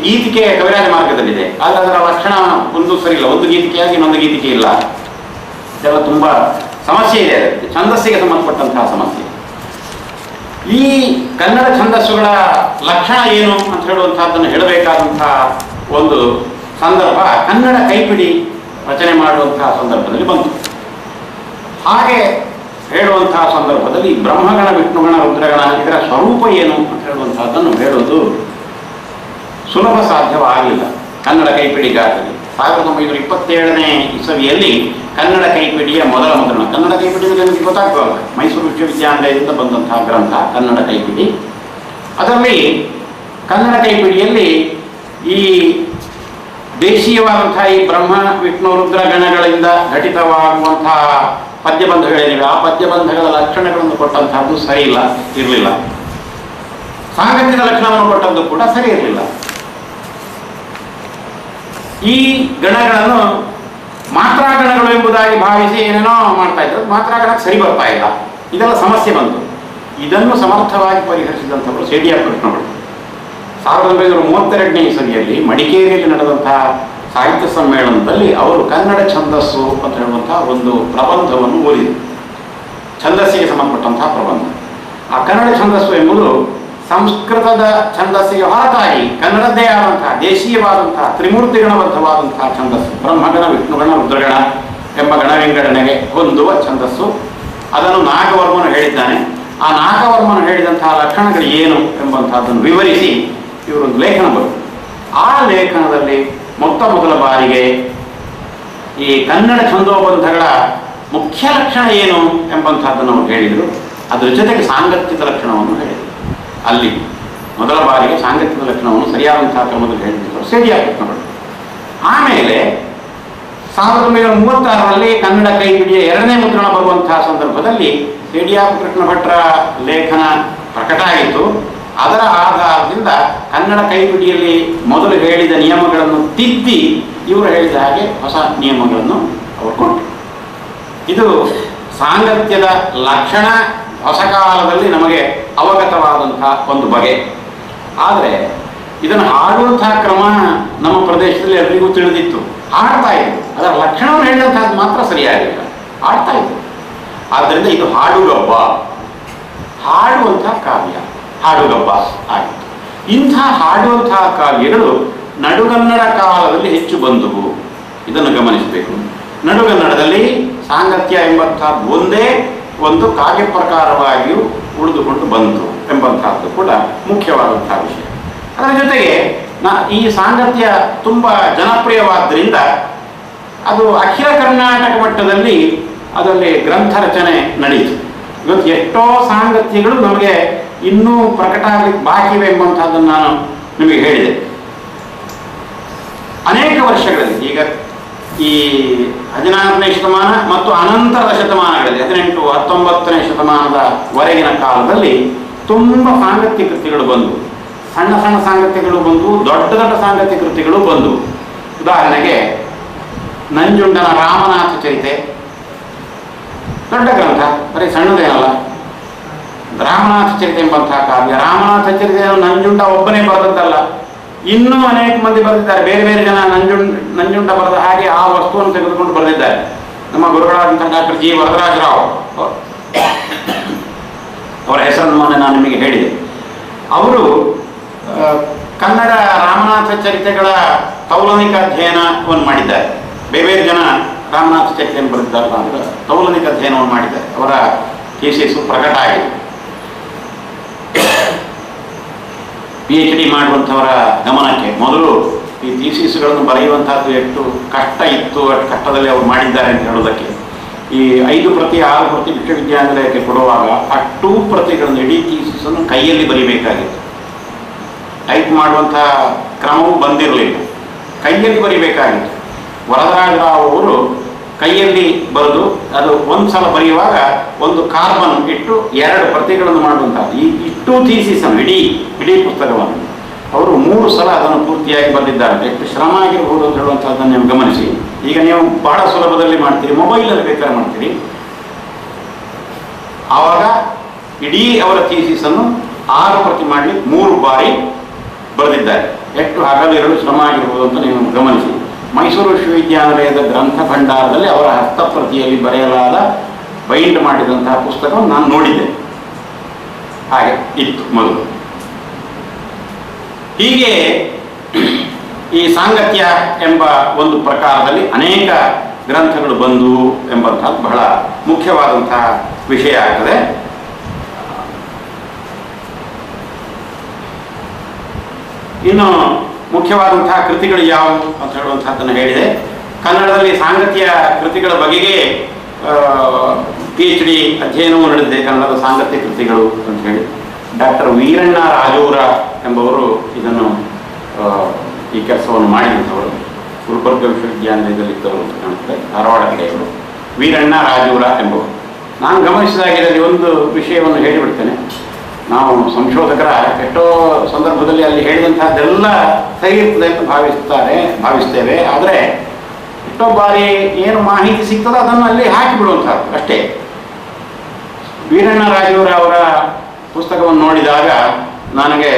ಗೀತಿಕೆ ಕವಿರಾಜ ಮಾರ್ಗದಲ್ಲಿದೆ. ಆದರೆ ಅದರ ಲಕ್ಷಣ ಒಂದು ಸರಿ ಇಲ್ಲ. ಒಂದು ಗೀತಿಕೆಯಾಗಿ ಇನ್ನೊಂದು ಗೀತಿಕೆ ಇಲ್ಲ. ಇದೆಲ್ಲ ತುಂಬ ಸಮಸ್ಯೆ ಇದೆ. ಅದಕ್ಕೆ ಛಂದಸ್ಸಿಗೆ ಸಂಬಂಧಪಟ್ಟಂತಹ ಸಮಸ್ಯೆ. ಈ ಕನ್ನಡ ಛಂದಸ್ಸುಗಳ ಲಕ್ಷಣ ಏನು ಅಂತ ಹೇಳುವಂತಹದ್ದನ್ನು ಹೇಳಬೇಕಾದಂತಹ ಒಂದು ಸಂದರ್ಭ ಕನ್ನಡ ಕೈಪಿಡಿ ರಚನೆ ಮಾಡುವಂತಹ ಸಂದರ್ಭದಲ್ಲಿ ಬಂತು. ಹಾಗೆ ಹೇಳುವಂತಹ ಸಂದರ್ಭದಲ್ಲಿ ಬ್ರಹ್ಮಗಣ, ವಿಷ್ಣುಗಣ, ರುದ್ರಗಣ ಇದರ ಸ್ವರೂಪ ಏನು ಅಂತ ಹೇಳುವಂತಹದ್ದನ್ನು ಹೇಳುವುದು ಸುಲಭ ಸಾಧ್ಯವಾಗಲಿಲ್ಲ ಕನ್ನಡ ಕೈಪಿಡಿಗಾರರಿಗೆ. 1927ನೇ ಇಸವಿಯಲ್ಲಿ ಕನ್ನಡ ಕೈಪಿಡಿಯ ಮೊದಲ ಮುದ್ರಣ. ಕನ್ನಡ ಕೈಪಿಡಿ ನಿಮಗೆ ಗೊತ್ತಾಗ್ತವಲ್ಲ, ಮೈಸೂರು ವಿಶ್ವವಿದ್ಯಾನಿಲಯದಿಂದ ಬಂದಂತಹ ಗ್ರಂಥ ಕನ್ನಡ ಕೈಪಿಡಿ. ಅದರಲ್ಲಿ ಕನ್ನಡ ಕೈಪಿಡಿಯಲ್ಲಿ ಈ ದೇಶೀಯವಾದಂತಹ ಈ ಬ್ರಹ್ಮ, ವಿಷ್ಣು, ರುದ್ರ ಗಣಗಳಿಂದ ಘಟಿತವಾಗುವಂತಹ ಪದ್ಯಬಂಧಗಳೇನಿವೆ ಆ ಪದ್ಯಬಂಧಗಳ ಲಕ್ಷಣಗಳನ್ನು ಕೊಟ್ಟಂತಹದ್ದು ಸರಿ ಇರಲಿಲ್ಲ. ಸಾಂಗತ್ಯದ ಲಕ್ಷಣವನ್ನು ಕೊಟ್ಟದ್ದು ಕೂಡ ಸರಿ ಇರಲಿಲ್ಲ. ಈ ಗಣಗಳನ್ನು ಮಾತ್ರಾಗಣಗಳು ಎಂಬುದಾಗಿ ಭಾವಿಸಿ ಏನೇನೋ ಮಾಡ್ತಾ ಇದ್ರು. ಮಾತ್ರಾಗಣಕ್ಕೆ ಸರಿ ಬರ್ತಾ ಇಲ್ಲ. ಇದೆಲ್ಲ ಸಮಸ್ಯೆ ಬಂತು. ಇದನ್ನು ಸಮರ್ಥವಾಗಿ ಪರಿಹರಿಸಿದಂಥವರು ಸೇಡಿಯಾರ್ ಕೃಷ್ಣಗಳು. 1932ನೇ ಇಸವಿಯಲ್ಲಿ ಮಡಿಕೇರಿಯಲ್ಲಿ ನಡೆದಂತಹ ಸಾಹಿತ್ಯ ಸಮ್ಮೇಳನದಲ್ಲಿ ಅವರು ಕನ್ನಡ ಛಂದಸ್ಸು ಅಂತ ಹೇಳುವಂತಹ ಒಂದು ಪ್ರಬಂಧವನ್ನು ಓದಿದರು. ಛಂದಸ್ಸಿಗೆ ಸಂಬಂಧಪಟ್ಟಂತಹ ಪ್ರಬಂಧ. ಆ ಕನ್ನಡ ಛಂದಸ್ಸು ಎಂಬುದು ಸಂಸ್ಕೃತದ ಛಂದಸ್ಸಿಗೆ ಹೊರತಾಗಿ ಕನ್ನಡದ್ದೇ ಆದಂತಹ ದೇಶೀಯವಾದಂತಹ ತ್ರಿಮೂರ್ತಿಗಣಬದ್ಧವಾದಂತಹ ಛಂದಸ್ಸು. ಬ್ರಹ್ಮಗಣ, ವಿಷ್ಣುಗಣ, ರುದ್ರಗಣ ಎಂಬ ಗಣವಿಂಗಡಣೆಗೆ ಹೊಂದುವ ಛಂದಸ್ಸು. ಅದನ್ನು ನಾಗವರ್ಮನು ಹೇಳಿದ್ದಾನೆ. ಆ ನಾಗವರ್ಮನು ಹೇಳಿದಂತಹ ಲಕ್ಷಣಗಳು ಏನು ಎಂಬಂತಹದ್ದನ್ನು ವಿವರಿಸಿ ಇವರೊಂದು ಲೇಖನ ಬರುತ್ತೆ. ಆ ಲೇಖನದಲ್ಲಿ ಮೊದಲ ಬಾರಿಗೆ ಈ ಕನ್ನಡ ಛಂದೋಬಂಧಗಳ ಮುಖ್ಯ ಲಕ್ಷಣ ಏನು ಎಂಬಂತಹದ್ದನ್ನು ಅವರು ಹೇಳಿದರು. ಅದರ ಜೊತೆಗೆ ಸಾಂಗತ್ಯದ ಲಕ್ಷಣವನ್ನು ಹೇಳಿದರು. ಅಲ್ಲಿ ಮೊದಲ ಬಾರಿಗೆ ಸಾಂಗತ್ಯದ ಲಕ್ಷಣವನ್ನು ಸರಿಯಾದಂತಹ ಕ್ರಮದಲ್ಲಿ ಹೇಳಿದರು ಸೇಡಿಯಾರ್ ಕೃಷ್ಣಗಳು. ಆಮೇಲೆ 1936ರಲ್ಲಿ ಕನ್ನಡ ಕೈಪಿಡಿಯ 2ನೇ ಮುದ್ರಣ ಬರುವಂತಹ ಸಂದರ್ಭದಲ್ಲಿ ಸೇಡಿಯಾರ್ ಕೃಷ್ಣ ಭಟ್ರ ಲೇಖನ ಪ್ರಕಟ ಆಗಿತ್ತು. ಅದರ ಆಧಾರದಿಂದ ಕನ್ನಡ ಕೈಪಿಡಿಯಲ್ಲಿ ಮೊದಲು ಹೇಳಿದ ನಿಯಮಗಳನ್ನು ತಿದ್ದಿ ಇವರು ಹೇಳಿದ ಹಾಗೆ ಹೊಸ ನಿಯಮಗಳನ್ನು ಅವರು ಕೊಟ್ಟರು. ಇದು ಸಾಂಗತ್ಯದ ಲಕ್ಷಣ ಹೊಸ ಕಾಲದಲ್ಲಿ ನಮಗೆ ಅವಗತವಾದಂತಹ ಒಂದು ಬಗೆ. ಆದರೆ ಇದನ್ನು ಹಾಡುವಂತಹ ಕ್ರಮ ನಮ್ಮ ಪ್ರದೇಶದಲ್ಲಿ ಎಲ್ಲರಿಗೂ ತಿಳಿದಿತ್ತು. ಹಾಡ್ತಾ ಇದ್ರು, ಅದರ ಲಕ್ಷಣವನ್ನು ಹೇಳಿದಂಥದ್ದು ಮಾತ್ರ ಸರಿಯಾಗಿಲ್ಲ, ಹಾಡ್ತಾ ಇದ್ರು. ಆದ್ದರಿಂದ ಇದು ಹಾಡುಗಬ್ಬ, ಹಾಡುವಂಥ ಕಾವ್ಯ, ಹಾಡುಗಬ್ಬ ಆಗಿತ್ತು. ಇಂಥ ಹಾಡುವಂತಹ ಕಾವ್ಯಗಳು ನಡುಗನ್ನಡ ಕಾಲದಲ್ಲಿ ಹೆಚ್ಚು ಬಂದವು. ಇದನ್ನು ಗಮನಿಸಬೇಕು. ನಡುಗನ್ನಡದಲ್ಲಿ ಸಾಂಗತ್ಯ ಎಂಬಂತಹದ್ದು ಒಂದೇ ಒಂದು ಕಾವ್ಯ ಪ್ರಕಾರವಾಗಿಯೂ ಉಳಿದುಕೊಂಡು ಬಂತು ಎಂಬಂತಹದ್ದು ಕೂಡ ಮುಖ್ಯವಾದಂತಹ ವಿಷಯ. ಅದರ ಜೊತೆಗೆ ಈ ಸಾಂಗತ್ಯ ತುಂಬ ಜನಪ್ರಿಯವಾದ್ದರಿಂದ ಅದು ಅಖಿಲ ಕರ್ನಾಟಕ ಮಟ್ಟದಲ್ಲಿ ಅದರಲ್ಲಿ ಗ್ರಂಥ ರಚನೆ ನಡೆಯಿತು. ಇವತ್ತು ಎಷ್ಟೋ ಸಾಂಗತ್ಯಗಳು ನಮಗೆ ಇನ್ನೂ ಪ್ರಕಟ ಆಗಲಿಕ್ಕೆ ಬಾಕಿವೆ ಎಂಬಂಥದ್ದನ್ನು ನಾನು ನಿಮಗೆ ಹೇಳಿದೆ. ಅನೇಕ ವರ್ಷಗಳಲ್ಲಿ, ಈಗ ಈ 16ನೇ ಶತಮಾನ ಮತ್ತು ಅನಂತರದ ಶತಮಾನಗಳಲ್ಲಿ 18, 19ನೇ ಶತಮಾನದವರೆಗಿನ ಕಾಲದಲ್ಲಿ ತುಂಬ ಸಾಂಗತ್ಯ ಕೃತಿಗಳು ಬಂದವು. ಸಣ್ಣ ಸಣ್ಣ ಸಾಂಗತ್ಯಗಳು ಬಂದವು, ದೊಡ್ಡ ದೊಡ್ಡ ಸಾಂಗತ್ಯ ಕೃತಿಗಳು ಬಂದವು. ಉದಾಹರಣೆಗೆ ನಂಜುಂಡನ ರಾಮನಾಥ ಚರಿತೆ ದೊಡ್ಡ ಗ್ರಂಥ, ಬರೀ ಸಣ್ಣದೇನಲ್ಲ. ರಾಮನಾಥ ಚರಿತೆ ಎಂಬಂತಹ ಕಾವ್ಯ, ರಾಮನಾಥ ಚರಿತೆಯನ್ನು ನಂಜುಂಡ ಒಬ್ಬನೇ ಬರೆದದ್ದಲ್ಲ, ಇನ್ನೂ ಅನೇಕ ಮಂದಿ ಬರೆದಿದ್ದಾರೆ. ಬೇರೆ ಬೇರೆ ಜನ ನಂಜುಂಡ ಬರೆದ ಹಾಗೆ ಆ ವಸ್ತುವನ್ನು ತೆಗೆದುಕೊಂಡು ಬರೆದಿದ್ದಾರೆ. ನಮ್ಮ ಗುರುಗಳಾದಂತಹ ಡಾಕ್ಟರ್ ಜಿ ವರದರಾಜರಾವ್ ಅವರ ಹೆಸರನ್ನು ಮೊನ್ನೆ ನಾನು ನಿಮಗೆ ಹೇಳಿದೆ. ಅವರು ಕನ್ನಡ ರಾಮನಾಥ ಚರಿತೆಗಳ ತೌಲನಿಕ ಅಧ್ಯಯನವನ್ನು ಮಾಡಿದ್ದಾರೆ. ಬೇರೆ ಬೇರೆ ಜನ ರಾಮನಾಥ ಚರಿತೆಯನ್ನು ಬರೆದಿದ್ದಾರಲ್ಲ ಅಂತ ತೌಲನಿಕ ಅಧ್ಯಯನವನ್ನು ಮಾಡಿದ್ದಾರೆ. ಅವರ ಥೀಸಿಸ್ ಪ್ರಕಟ ಆಗಿದೆ. PhD ಮಾಡುವಂಥವರ ಗಮನಕ್ಕೆ ಮೊದಲು ಈ ಥೀಸಿಸ್ಗಳನ್ನು ಬರೆಯುವಂಥದ್ದು ಎಷ್ಟು ಕಷ್ಟ ಇತ್ತು, ಅಷ್ಟು ಕಷ್ಟದಲ್ಲಿ ಅವರು ಮಾಡಿದ್ದಾರೆ ಅಂತ ಹೇಳೋದಕ್ಕೆ, ಈ 5 ಪ್ರತಿ 6 ಪ್ರತಿ ವಿಶ್ವವಿದ್ಯಾನಿಲಯಕ್ಕೆ ಕೊಡುವಾಗ ಆ 2 ಪ್ರತಿಗಳನ್ನು ಇಡೀ ಥೀಸಿಸನ್ನು ಕೈಯಲ್ಲಿ ಬರಿಬೇಕಾಗಿತ್ತು. ಟೈಪ್ ಮಾಡುವಂಥ ಕ್ರಮವೂ ಬಂದಿರಲಿಲ್ಲ, ಕೈಯಲ್ಲಿ ಬರಿಬೇಕಾಗಿತ್ತು. ವರದರಾಜರಾವ್ ಅವರು ಕೈಯಲ್ಲಿ ಬರೆದು ಅದು ಒಂದು ಸಲ ಬರೆಯುವಾಗ ಒಂದು ಕಾರ್ಬನ್ ಇಟ್ಟು 2 ಪ್ರತಿಗಳನ್ನು ಮಾಡುವಂಥದ್ದು. ಈ ಇಷ್ಟು ಥೀಸಿಸನ್ನು ಇಡೀ ಪುಸ್ತಕವನ್ನು ಅವರು 3 ಸಲ ಅದನ್ನು ಪೂರ್ತಿಯಾಗಿ ಬರೆದಿದ್ದಾರೆ. ಎಷ್ಟು ಶ್ರಮ ಆಗಿರ್ಬೋದು ಅಂತ ಹೇಳುವಂಥದ್ದನ್ನು ನೀವು ಗಮನಿಸಿ. ಈಗ ನೀವು ಬಹಳ ಸುಲಭದಲ್ಲಿ ಮಾಡ್ತೀರಿ, ಮೊಬೈಲಲ್ಲಿ ಬೇಕಾದ್ರೆ ಮಾಡ್ತೀರಿ. ಆವಾಗ ಇಡೀ ಅವರ ಥೀಸಿಸನ್ನು 6 ಪ್ರತಿ ಮಾಡಲಿಕ್ಕೆ 3 ಬಾರಿ ಬರೆದಿದ್ದಾರೆ. ಎಷ್ಟು ಹಗಲಿರಲು ಶ್ರಮ ಆಗಿರ್ಬೋದು ಅಂತ ನೀವು ಗಮನಿಸಿ. ಮೈಸೂರು ವಿಶ್ವವಿದ್ಯಾನಿಲಯದ ಗ್ರಂಥ ಭಂಡಾರದಲ್ಲಿ ಅವರ ಹಸ್ತಪ್ರತಿಯಲ್ಲಿ ಬರೆಯಲಾದ ಬೈಂಡ್ ಮಾಡಿದಂತಹ ಪುಸ್ತಕವನ್ನು ನಾನು ನೋಡಿದ್ದೆ. ಹಾಗೆ ಇತ್ತು ಮೊದಲು. ಹೀಗೆ ಈ ಸಾಂಗತ್ಯ ಎಂಬ ಒಂದು ಪ್ರಕಾರದಲ್ಲಿ ಅನೇಕ ಗ್ರಂಥಗಳು ಬಂದವು ಎಂಬಂಥದ್ದು ಬಹಳ ಮುಖ್ಯವಾದಂತಹ ವಿಷಯ ಆಗ್ತದೆ. ಇನ್ನು ಮುಖ್ಯವಾದಂತಹ ಕೃತಿಗಳು ಯಾವುವು ಅಂತ ಹೇಳುವಂಥದ್ದನ್ನು ಹೇಳಿದೆ. ಕನ್ನಡದಲ್ಲಿ ಸಾಂಗತ್ಯ ಕೃತಿಗಳ ಬಗೆಗೆ PhD ಅಧ್ಯಯನವೂ ನಡೆದಿದೆ, ಕನ್ನಡದ ಸಾಂಗತ್ಯ ಕೃತಿಗಳು ಅಂತ ಹೇಳಿ. ಡಾಕ್ಟರ್ ವೀರಣ್ಣ ರಾಜೂರ ಎಂಬವರು ಇದನ್ನು ಈ ಕೆಲಸವನ್ನು ಮಾಡಿದಂಥವರು, ಗುಲ್ಬರ್ಗ ವಿಶ್ವವಿದ್ಯಾನಿಲಯದಲ್ಲಿದ್ದವರು ಅಂತ ಕಾಣುತ್ತದೆ, ಧಾರವಾಡ ಕಡೆಯವರು. ವೀರಣ್ಣ ರಾಜೂರ ಎಂಬವರು. ನಾನು ಗಮನಿಸಿದಾಗ ಇದರಲ್ಲಿ ಒಂದು ವಿಷಯವನ್ನು ಹೇಳಿಬಿಡ್ತೇನೆ. ನಾವು ಸಂಶೋಧಕರ ಎಷ್ಟೋ ಸಂದರ್ಭದಲ್ಲಿ ಅಲ್ಲಿ ಹೇಳಿದಂಥದ್ದೆಲ್ಲ ಸರಿ ಇರ್ತದೆ ಅಂತ ಭಾವಿಸ್ತೇವೆ. ಆದರೆ ಎಷ್ಟೋ ಬಾರಿ ಏನು ಮಾಹಿತಿ ಸಿಗ್ತದೋ ಅದನ್ನು ಅಲ್ಲಿ ಹಾಕಿಬಿಡುವಂಥದ್ದು ಅಷ್ಟೇ. ವೀರಣ್ಣ ರಾಜೂರ ಅವರ ಪುಸ್ತಕವನ್ನು ನೋಡಿದಾಗ ನನಗೆ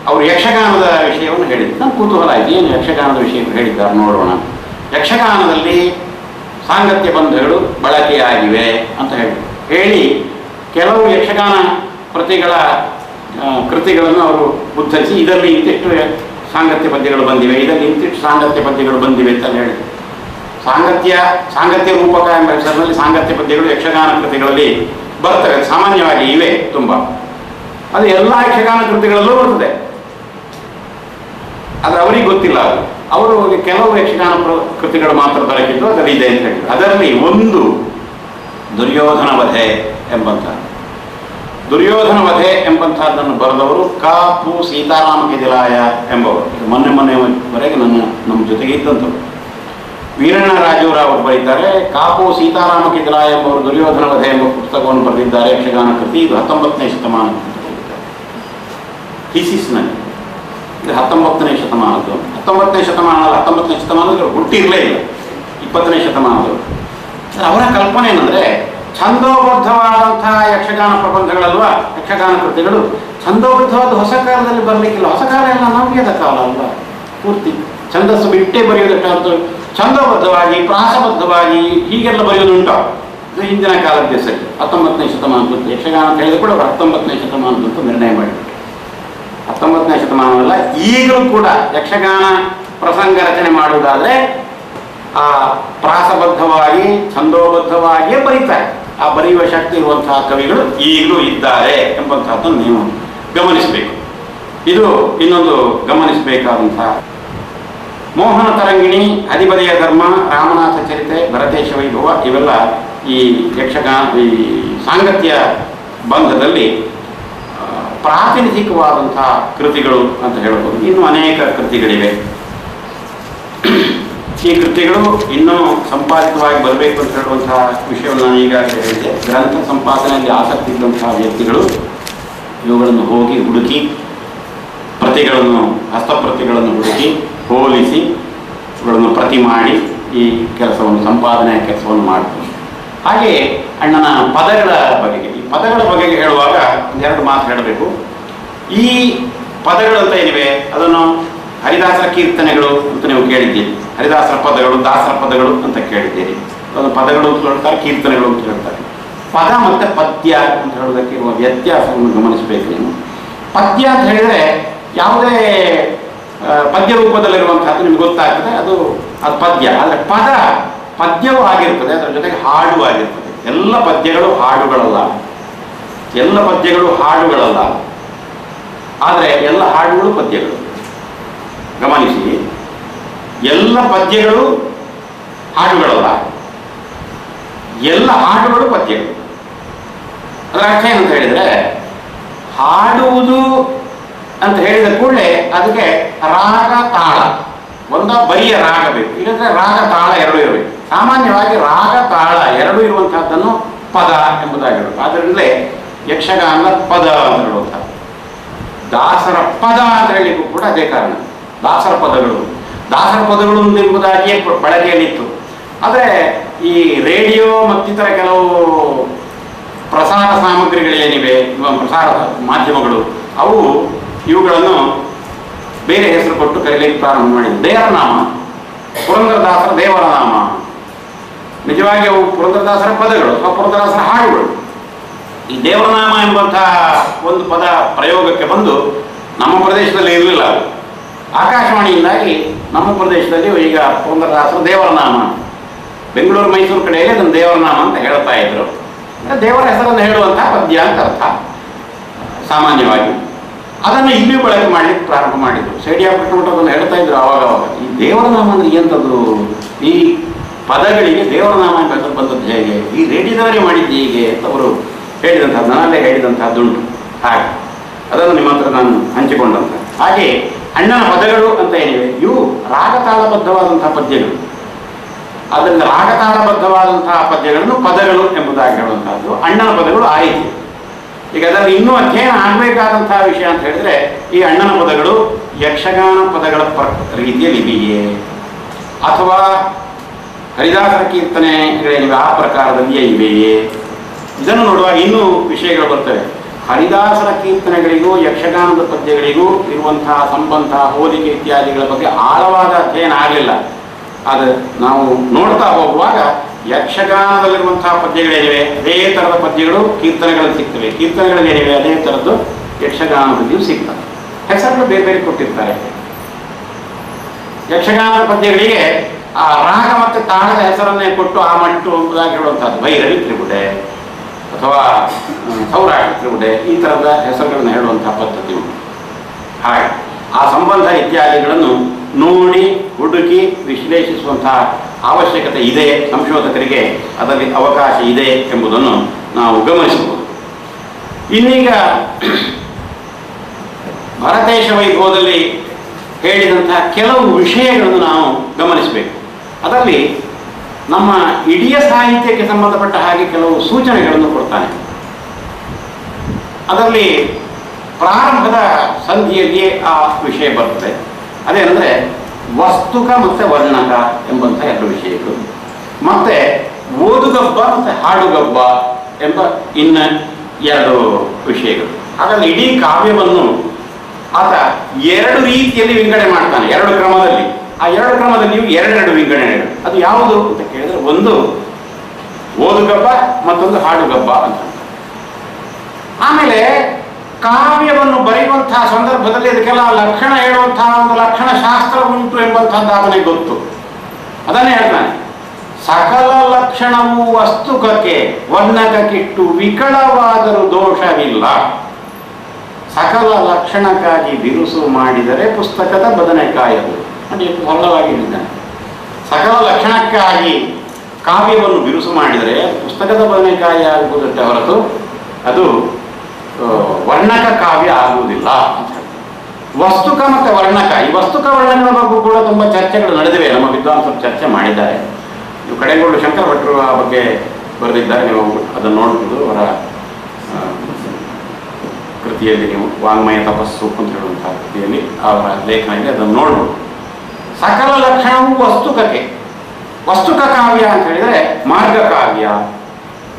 ಅವರು ಯಕ್ಷಗಾನದ ವಿಷಯವನ್ನು ಹೇಳಿದ್ರು. ನನ್ನ ಕುತೂಹಲ ಆಯಿತು, ಏನು ಯಕ್ಷಗಾನದ ವಿಷಯ ಹೇಳಿದ್ದಾರೆ ನೋಡೋಣ. ಯಕ್ಷಗಾನದಲ್ಲಿ ಸಾಂಗತ್ಯ ಬಂಧಗಳು ಬಳಕೆಯಾಗಿವೆ ಅಂತ ಹೇಳಿ ಕೆಲವು ಯಕ್ಷಗಾನ ಕೃತಿಗಳನ್ನು ಅವರು ಉದ್ಧರಿಸಿ ಇದರಲ್ಲಿ ಇಂತಿಷ್ಟು ಸಾಂಗತ್ಯ ಪದ್ಯಗಳು ಬಂದಿವೆ, ಇದರಲ್ಲಿ ಇಂತಿಷ್ಟು ಸಾಂಗತ್ಯ ಪದ್ಯಗಳು ಬಂದಿವೆ ಅಂತ ಹೇಳಿ. ಸಾಂಗತ್ಯ ರೂಪಕ ಎಂಬ ಹೆಸರಿನಲ್ಲಿ ಸಾಂಗತ್ಯ ಪದ್ಯಗಳು ಯಕ್ಷಗಾನ ಕೃತಿಗಳಲ್ಲಿ ಬರ್ತವೆ, ಸಾಮಾನ್ಯವಾಗಿ ಇವೆ ತುಂಬ. ಅದು ಎಲ್ಲ ಯಕ್ಷಗಾನ ಕೃತಿಗಳಲ್ಲೂ ಬರ್ತದೆ, ಆದರೆ ಅವರಿಗೆ ಗೊತ್ತಿಲ್ಲ. ಅವರು ಕೆಲವು ಯಕ್ಷಗಾನ ಕೃತಿಗಳು ಮಾತ್ರ ದೊರಕಿದ್ದು ಅದರಲ್ಲಿ ಇದೆ ಅಂತ ಹೇಳಿದ್ರು. ಅದರಲ್ಲಿ ಒಂದು ದುರ್ಯೋಧನ ವಧೆ ಎಂಬಂತಹದ್ದನ್ನು ಬರೆದವರು ಕ.ಪು. ಸೀತಾರಾಮ ಕೆದಿಲಾಯ ಎಂಬವರು. ಮೊನ್ನೆವರೆಗೆ ನಮ್ಮ ಜೊತೆಗೆ ಇದ್ದಂಥವ್ರು. ವೀರಣ್ಣ ರಾಜೂರ ಅವರು ಬರೀತಾರೆ, ಕ.ಪು. ಸೀತಾರಾಮ ಕೆದಿಲಾಯ ಎಂಬವರು ದುರ್ಯೋಧನ ವಧೆ ಎಂಬ ಪುಸ್ತಕವನ್ನು ಬರೆದಿದ್ದಾರೆ, ಯಕ್ಷಗಾನ ಕೃತಿ. ಇದು 19ನೇ ಶತಮಾನ ಥೀಸಿಸ್ನಲ್ಲಿ. ಇದು 19ನೇ ಶತಮಾನದ್ದು. 19ನೇ ಶತಮಾನದಲ್ಲಿ ಹುಟ್ಟಿರಲೇ ಇಲ್ಲ, 20ನೇ ಶತಮಾನದವರು. ಅವರ ಕಲ್ಪನೆ ಏನಂದರೆ, ಛಂದೋಬದ್ಧವಾದಂತಹ ಯಕ್ಷಗಾನ ಪ್ರಬಂಧಗಳಲ್ವ, ಯಕ್ಷಗಾನ ಕೃತಿಗಳು ಛಂದೋಬದ್ಧವಾದ ಹೊಸ ಕಾಲದಲ್ಲಿ ಬರಲಿಕ್ಕಿಲ್ಲ. ಹೊಸ ಕಾಲ ಎಲ್ಲ ನವ್ಯದ ಕಾಲ ಅಲ್ವಾ, ಪೂರ್ತಿ ಛಂದಸ್ಸು ಬಿಟ್ಟೇ ಬರೆಯುವುದಕ್ಕಾದ್ರು ಛಂದೋಬದ್ಧವಾಗಿ ಪ್ರಾಸಬದ್ಧವಾಗಿ ಹೀಗೆಲ್ಲ ಬರೆಯುವುದುಂಟು. ಇದು ಹಿಂದಿನ ಕಾಲದ್ದೇ ಸರಿ. 19ನೇ ಶತಮಾನದಂತೂ ಯಕ್ಷಗಾನ ಅಂತ ಹೇಳಿದ್ರು ಕೂಡ 19ನೇ ಶತಮಾನದಂತೂ ನಿರ್ಣಯ ಮಾಡಿಬಿಟ್ಟು 19ನೇ ಶತಮಾನವಲ್ಲ, ಈಗಲೂ ಕೂಡ ಯಕ್ಷಗಾನ ಪ್ರಸಂಗ ರಚನೆ ಮಾಡುವುದಾದರೆ ಆ ಪ್ರಾಸಬದ್ಧವಾಗಿ ಛಂದೋಬದ್ಧವಾಗಿಯೇ ಬರೀತಾರೆ. ಆ ಬರೆಯುವ ಶಕ್ತಿ ಇರುವಂತಹ ಕವಿಗಳು ಈಗಲೂ ಇದ್ದಾರೆ ಎಂಬಂತಹದ್ದನ್ನು ನೀವು ಗಮನಿಸಬೇಕು. ಇದು ಇನ್ನೊಂದು ಗಮನಿಸಬೇಕಾದಂತಹ. ಮೋಹನ ತರಂಗಿಣಿ, ಹದಿಬದೆಯ ಧರ್ಮ, ರಾಮನಾಥ ಚರಿತೆ, ಭರತೇಶ ವೈಭವ ಇವೆಲ್ಲ ಈ ಯಕ್ಷಗಾನ ಈ ಸಾಂಗತ್ಯ ಬಂಧದಲ್ಲಿ ಪ್ರಾತಿನಿಧಿಕವಾದಂತಹ ಕೃತಿಗಳು ಅಂತ ಹೇಳ್ಬೋದು. ಇನ್ನೂ ಅನೇಕ ಕೃತಿಗಳಿವೆ. ಈ ಕೃತಿಗಳು ಇನ್ನೂ ಸಂಪಾದಿತವಾಗಿ ಬರಬೇಕು ಅಂತ ಹೇಳುವಂತಹ ವಿಷಯವನ್ನು ನಾನು ಈಗಾಗಲೇ ಹೇಳಿದೆ. ಗ್ರಂಥ ಸಂಪಾದನೆಯಲ್ಲಿ ಆಸಕ್ತಿ ಇದ್ದಂತಹ ವ್ಯಕ್ತಿಗಳು ಇವುಗಳನ್ನು ಹೋಗಿ ಹುಡುಕಿ ಪ್ರತಿಗಳನ್ನು, ಹಸ್ತಪ್ರತಿಗಳನ್ನು ಹುಡುಕಿ ಹೋಲಿಸಿ ಇವುಗಳನ್ನು ಪ್ರತಿ ಮಾಡಿ ಈ ಕೆಲಸವನ್ನು, ಸಂಪಾದನೆಯ ಕೆಲಸವನ್ನು ಮಾಡ್ತಾರೆ. ಹಾಗೆಯೇ ಅಣ್ಣನ ಪದಗಳ ಬಗೆಗೆ, ಈ ಪದಗಳ ಬಗೆಗೆ ಹೇಳುವಾಗ ಒಂದೆರಡು ಮಾತು ಹೇಳಬೇಕು. ಈ ಪದಗಳು ಅಂತ ಏನಿವೆ ಅದನ್ನು ಹರಿದಾಸರ ಕೀರ್ತನೆಗಳು ಅಂತ ನೀವು ಕೇಳಿದ್ದೀರಿ. ಹರಿದಾಸರ ಪದಗಳು, ದಾಸರ ಪದಗಳು ಅಂತ ಕೇಳಿದ್ದೀರಿ. ಅದನ್ನು ಪದಗಳು ಅಂತ ಹೇಳ್ತಾರೆ, ಕೀರ್ತನೆಗಳು ಅಂತ ಹೇಳ್ತಾರೆ. ಪದ ಮತ್ತು ಪದ್ಯ ಅಂತ ಹೇಳೋದಕ್ಕೆ ಇರುವ ವ್ಯತ್ಯಾಸವನ್ನು ಗಮನಿಸಬೇಕು ನೀವು. ಪದ್ಯ ಅಂತ ಹೇಳಿದರೆ ಯಾವುದೇ ಪದ್ಯ ರೂಪದಲ್ಲಿರುವಂತಹದ್ದು ನಿಮ್ಗೆ ಗೊತ್ತಾಗ್ತದೆ, ಅದು ಪದ್ಯ. ಆದರೆ ಪದ ಪದ್ಯವೂ ಆಗಿರ್ತದೆ, ಅದರ ಜೊತೆಗೆ ಹಾಡು ಆಗಿರ್ತದೆ. ಎಲ್ಲ ಪದ್ಯಗಳು ಹಾಡುಗಳಲ್ಲ, ಎಲ್ಲ ಪದ್ಯಗಳು ಹಾಡುಗಳಲ್ಲ, ಆದರೆ ಎಲ್ಲ ಹಾಡುಗಳು ಪದ್ಯಗಳು. ಗಮನಿಸಿ, ಎಲ್ಲ ಪದ್ಯಗಳು ಹಾಡುಗಳಲ್ಲ, ಎಲ್ಲ ಹಾಡುಗಳು ಪದ್ಯಗಳು. ಅದರ ಅರ್ಥ ಏನಂತ ಹೇಳಿದರೆ, ಹಾಡುವುದು ಅಂತ ಹೇಳಿದ ಕೂಡಲೇ ಅದಕ್ಕೆ ರಾಗ ತಾಳ, ಬರಿಯ ರಾಗ ಬೇಕು. ಇಲ್ಲಂದ್ರೆ ರಾಗ ತಾಳ ಎರಡೂ ಇರಬೇಕು. ಸಾಮಾನ್ಯವಾಗಿ ರಾಗ ತಾಳ ಎರಡೂ ಇರುವಂತಹದ್ದನ್ನು ಪದ ಎಂಬುದಾಗಿರುತ್ತೆ. ಆದ್ದರಿಂದಲೇ ಯಕ್ಷಗಾನದ ಪದ ಅಂತ ಹೇಳುವಂಥದ್ದು. ದಾಸರ ಪದ ಅಂತ ಹೇಳಲಿಕ್ಕೂ ಕೂಡ ಅದೇ ಕಾರಣ. ದಾಸರ ಪದಗಳು ಎಂಬುದಾಗಿಯೇ ಬಳಕೆಯಲ್ಲಿತ್ತು. ಆದರೆ ಈ ರೇಡಿಯೋ ಮತ್ತಿತರ ಕೆಲವು ಪ್ರಸಾರ ಸಾಮಗ್ರಿಗಳೇನಿವೆ, ಪ್ರಸಾರ ಮಾಧ್ಯಮಗಳು, ಅವು ಇವುಗಳನ್ನು ಬೇರೆ ಹೆಸರು ಕೊಟ್ಟು ಕರೀಲಿಕ್ಕೆ ಪ್ರಾರಂಭ ಮಾಡಿದ್ರು. ದೇವರನಾಮ, ಪುರಂದರದಾಸರ ದೇವರ ನಾಮ. ನಿಜವಾಗಿ ಅವು ಪುರಂದರದಾಸರ ಪದಗಳು ಅಥವಾ ಪುರಂದರದಾಸರ ಹಾಡುಗಳು. ಈ ದೇವರನಾಮ ಎಂಬಂತಹ ಒಂದು ಪದ ಪ್ರಯೋಗಕ್ಕೆ ಬಂದು ನಮ್ಮ ಪ್ರದೇಶದಲ್ಲಿ ಇರಲಿಲ್ಲ. ಆಕಾಶವಾಣಿಯಿಂದಾಗಿ ನಮ್ಮ ಪ್ರದೇಶದಲ್ಲಿ ಈಗ ಪುರಂದರದಾಸರ ದೇವರನಾಮ, ಬೆಂಗಳೂರು ಮೈಸೂರು ಕಡೆಯಲ್ಲಿ ಅದನ್ನು ದೇವರನಾಮ ಅಂತ ಹೇಳ್ತಾ ಇದ್ರು. ದೇವರ ಹೆಸರನ್ನು ಹೇಳುವಂತಹ ಪದ್ಯ ಅಂತ ಅರ್ಥ ಸಾಮಾನ್ಯವಾಗಿ. ಅದನ್ನು ಇಲ್ಲಿ ಬಳಕೆ ಮಾಡಲಿಕ್ಕೆ ಪ್ರಾರಂಭ ಮಾಡಿದ್ರು. ಸೈಡಿಯಾ ಪಟ್ಟಮಠವನ್ನು ಹೇಳ್ತಾ ಇದ್ರು ಆವಾಗ. ಈ ದೇವರನಾಮ ಅಂದ್ರೆ ಎಂಥದ್ದು? ಈ ಪದಗಳಿಗೆ ದೇವರನಾಮ ಅಂತ ಹೆಸರು ಬಂದದ್ದು ಹೇಗೆ? ಈ ರೇಡಿಯೋದವರೇ ಮಾಡಿದ್ದು ಹೀಗೆ ಅಂತ ಅವರು ಹೇಳಿದಂಥದ್ದು, ನನ್ನಲ್ಲೇ ಹೇಳಿದಂತಹದ್ದುಂಟು. ಹಾಗೆ ಅದನ್ನು ನಿಮ್ಮ ಹತ್ರ ನಾನು ಹಂಚಿಕೊಂಡಂತ. ಹಾಗೆ ಅಣ್ಣನ ಪದಗಳು ಅಂತ ಏನಿವೆ, ಇವು ರಾಗತಾಳಬದ್ಧವಾದಂತಹ ಪದ್ಯಗಳು. ಆದ್ದರಿಂದ ರಾಗತಾಳಬದ್ಧವಾದಂತಹ ಪದ್ಯಗಳನ್ನು ಪದಗಳು ಎಂಬುದಾಗಿ ಹೇಳುವಂತಹದ್ದು. ಅಣ್ಣನ ಪದಗಳು ಆ ರೀತಿ. ಈಗ ಅದರಲ್ಲಿ ಇನ್ನೂ ಅಧ್ಯಯನ ಆಗಬೇಕಾದಂತಹ ವಿಷಯ ಅಂತ ಹೇಳಿದ್ರೆ, ಈ ಅಣ್ಣನ ಪದಗಳು ಯಕ್ಷಗಾನ ಪದಗಳ ರೀತಿಯಲ್ಲಿ ಇದೆಯೇ ಅಥವಾ ಹರಿದಾಸರ ಕೀರ್ತನೆಗಳೇನಿವೆ ಆ ಪ್ರಕಾರದಲ್ಲಿಯೇ ಇವೆಯೇ? ಇದನ್ನು ನೋಡುವಾಗ ಇನ್ನೂ ವಿಷಯಗಳು ಬರ್ತವೆ. ಹರಿದಾಸರ ಕೀರ್ತನೆಗಳಿಗೂ ಯಕ್ಷಗಾನದ ಪದ್ಯಗಳಿಗೂ ಇರುವಂತಹ ಸಂಬಂಧ, ಹೋಲಿಕೆ ಇತ್ಯಾದಿಗಳ ಬಗ್ಗೆ ಆಳವಾದ ಅಧ್ಯಯನ ಆಗಲಿಲ್ಲ. ಆದರೆ ನಾವು ನೋಡ್ತಾ ಹೋಗುವಾಗ ಯಕ್ಷಗಾನದಲ್ಲಿರುವಂತಹ ಪದ್ಯಗಳೇನಿವೆ ಅದೇ ಥರದ ಪದ್ಯಗಳು ಕೀರ್ತನೆಗಳಲ್ಲಿ ಸಿಗ್ತವೆ, ಕೀರ್ತನೆಗಳೇನಿವೆ ಅದೇ ಥರದ್ದು ಯಕ್ಷಗಾನದಲ್ಲಿಯೂ ಸಿಗ್ತವೆ. ಹೆಸರುಗಳು ಬೇರೆ ಬೇರೆ ಕೊಟ್ಟಿರ್ತಾರೆ. ಯಕ್ಷಗಾನದ ಪದ್ಯಗಳಿಗೆ ಆ ರಾಗ ಮತ್ತು ತಾಳದ ಹೆಸರನ್ನೇ ಕೊಟ್ಟು ಆ ಮಟ್ಟು ಎಂಬುದಾಗಿ ಹೇಳುವಂಥದ್ದು. ಭೈರವಿ ತ್ರಿಪುಟೆ ಅಥವಾ ಸೌರಾಷ್ಟ್ರ ತ್ರಿಪುಟೆ ಈ ಥರದ ಹೆಸರುಗಳನ್ನು ಹೇಳುವಂತಹ ಪದ್ಧತಿ ಉಂಟು. ಹಾಗೆ ಆ ಸಂಬಂಧ ಇತ್ಯಾದಿಗಳನ್ನು ನೋಡಿ ಹುಡುಕಿ ವಿಶ್ಲೇಷಿಸುವಂತಹ ಅವಶ್ಯಕತೆ ಇದೆ. ಸಂಶೋಧಕರಿಗೆ ಅದರಲ್ಲಿ ಅವಕಾಶ ಇದೆ ಎಂಬುದನ್ನು ನಾವು ಗಮನಿಸಬಹುದು. ಇನ್ನೀಗ ಭರತೇಶ ವೈಭವದಲ್ಲಿ ಹೇಳಿದಂತಹ ಕೆಲವು ವಿಷಯಗಳನ್ನು ನಾವು ಗಮನಿಸಬೇಕು. ಅದರಲ್ಲಿ ನಮ್ಮ ಇಡೀ ಸಾಹಿತ್ಯಕ್ಕೆ ಸಂಬಂಧಪಟ್ಟ ಹಾಗೆ ಕೆಲವು ಸೂಚನೆಗಳನ್ನು ಕೊಡ್ತಾನೆ. ಅದರಲ್ಲಿ ಪ್ರಾರಂಭದ ಸಂಧಿಯಲ್ಲಿಯೇ ಆ ವಿಷಯ ಬರ್ತದೆ. ಅದೇನೆಂದರೆ ವಸ್ತುಕ ಮತ್ತು ವರ್ಣಕ ಎಂಬಂಥ ಎರಡು ವಿಷಯಗಳು, ಮತ್ತೆ ಓದುಗಬ್ಬ ಮತ್ತು ಹಾಡುಗಬ್ಬ ಎಂಬ ಇನ್ನು ಎರಡು ವಿಷಯಗಳು. ಹಾಗಾಗಿ ಇಡೀ ಕಾವ್ಯವನ್ನು ಆತ ಎರಡು ರೀತಿಯಲ್ಲಿ ವಿಂಗಡಣೆ ಮಾಡ್ತಾನೆ, ಎರಡು ಕ್ರಮದಲ್ಲಿ. ಆ 2 ಕ್ರಮದಲ್ಲಿಯೂ 2 ವಿಂಗಡಣೆಗಳು. ಅದು ಯಾವುದು ಅಂತ ಕೇಳಿದ್ರೆ, ಒಂದು ಓದುಗಬ್ಬ, ಮತ್ತೊಂದು ಹಾಡುಗಬ್ಬ ಅಂತ. ಆಮೇಲೆ ಕಾವ್ಯವನ್ನು ಬರೆಯುವಂತಹ ಸಂದರ್ಭದಲ್ಲಿ ಅದಕ್ಕೆಲ್ಲ ಲಕ್ಷಣ ಹೇಳುವಂತಹ ಒಂದು ಲಕ್ಷಣ ಶಾಸ್ತ್ರ ಉಂಟು ಎಂಬಂತಹದ್ದು ಅವನಿಗೆ ಗೊತ್ತು. ಅದನ್ನೇ ಹೇಳ್ತಾನೆ, ಸಕಲ ಲಕ್ಷಣವು ವಸ್ತುಕಕ್ಕೆ ವರ್ಣಕಕ್ಕಿಟ್ಟು ವಿಕಳವಾದರೂ ದೋಷವಿಲ್ಲ. ಸಕಲ ಲಕ್ಷಣಕ್ಕಾಗಿ ಬಿರುಸು ಮಾಡಿದರೆ ಪುಸ್ತಕದ ಬದನೆಕಾಯವು. ನೋಡಿ, ಎಷ್ಟು ಸರಳವಾಗಿ ಹೇಳಿದ್ದಾನೆ. ಸಕಲ ಲಕ್ಷಣಕ್ಕಾಗಿ ಕಾವ್ಯವನ್ನು ಬಿರುಸು ಮಾಡಿದರೆ ಪುಸ್ತಕದ ಬದನೆಕಾಯಿ ಆಗುವುದಷ್ಟೇ ಹೊರತು ಅದು ವರ್ಣಕ ಕಾವ್ಯ ಆಗುವುದಿಲ್ಲ ಅಂತ ಹೇಳ್ತಾರೆ. ವಸ್ತುಕ ಮತ್ತು ವರ್ಣಕ, ಈ ವಸ್ತುಕ ವರ್ಣಗಳ ಬಗ್ಗೆ ಕೂಡ ತುಂಬ ಚರ್ಚೆಗಳು ನಡೆದಿವೆ. ನಮ್ಮ ವಿದ್ವಾಂಸರು ಚರ್ಚೆ ಮಾಡಿದ್ದಾರೆ. ನೀವು ಕಡೆಗೋಡು ಶಂಕರ ಭಟ್ರು ಆ ಬಗ್ಗೆ ಬರೆದಿದ್ದಾರೆ. ನೀವು ಅದನ್ನು ನೋಡ್ಬೋದು. ಅವರ ಕೃತಿಯಲ್ಲಿ, ನೀವು ವಾಂಗ್ಮಯ ತಪಸ್ಸು ಅಂತ ಹೇಳುವಂತಹ ಕೃತಿಯಲ್ಲಿ ಅವರ ಲೇಖನದಲ್ಲಿ ಅದನ್ನು ನೋಡ್ಬೋದು. ಸಕಲ ಲಕ್ಷಣವು ವಸ್ತುಕಕ್ಕೆ. ವಸ್ತುಕ ಕಾವ್ಯ ಅಂತ ಹೇಳಿದರೆ ಮಾರ್ಗ ಕಾವ್ಯ,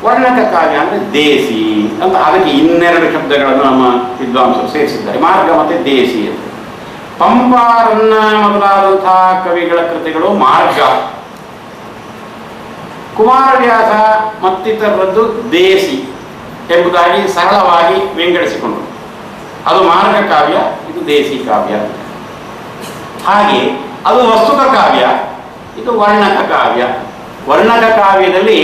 ವರ್ಣಕ ಕಾವ್ಯ ಅಂದರೆ ದೇಸಿ ಅಂತ. ಅದಕ್ಕೆ 2 ಶಬ್ದಗಳನ್ನು ನಮ್ಮ ವಿದ್ವಾಂಸರು ಸೇರಿಸಿದ್ದಾರೆ, ಮಾರ್ಗ ಮತ್ತು ದೇಸಿ ಅಂತ. ಪಂಪ, ರನ್ನ ಮೊದಲಾದಂತಹ ಕವಿಗಳ ಕೃತಿಗಳು ಮಾರ್ಗ, ಕುಮಾರವ್ಯಾಸ ಮತ್ತಿತರದ್ದು ದೇಸಿ ಎಂಬುದಾಗಿ ಸರಳವಾಗಿ ವಿಂಗಡಿಸಿಕೊಂಡರು. ಅದು ಮಾರ್ಗ ಕಾವ್ಯ, ಇದು ದೇಸಿ ಕಾವ್ಯ. ಹಾಗೆ ಅದು ವಸ್ತುಕ ಕಾವ್ಯ, ಇದು ವರ್ಣಕ ಕಾವ್ಯ. ವರ್ಣಕ ಕಾವ್ಯದಲ್ಲಿ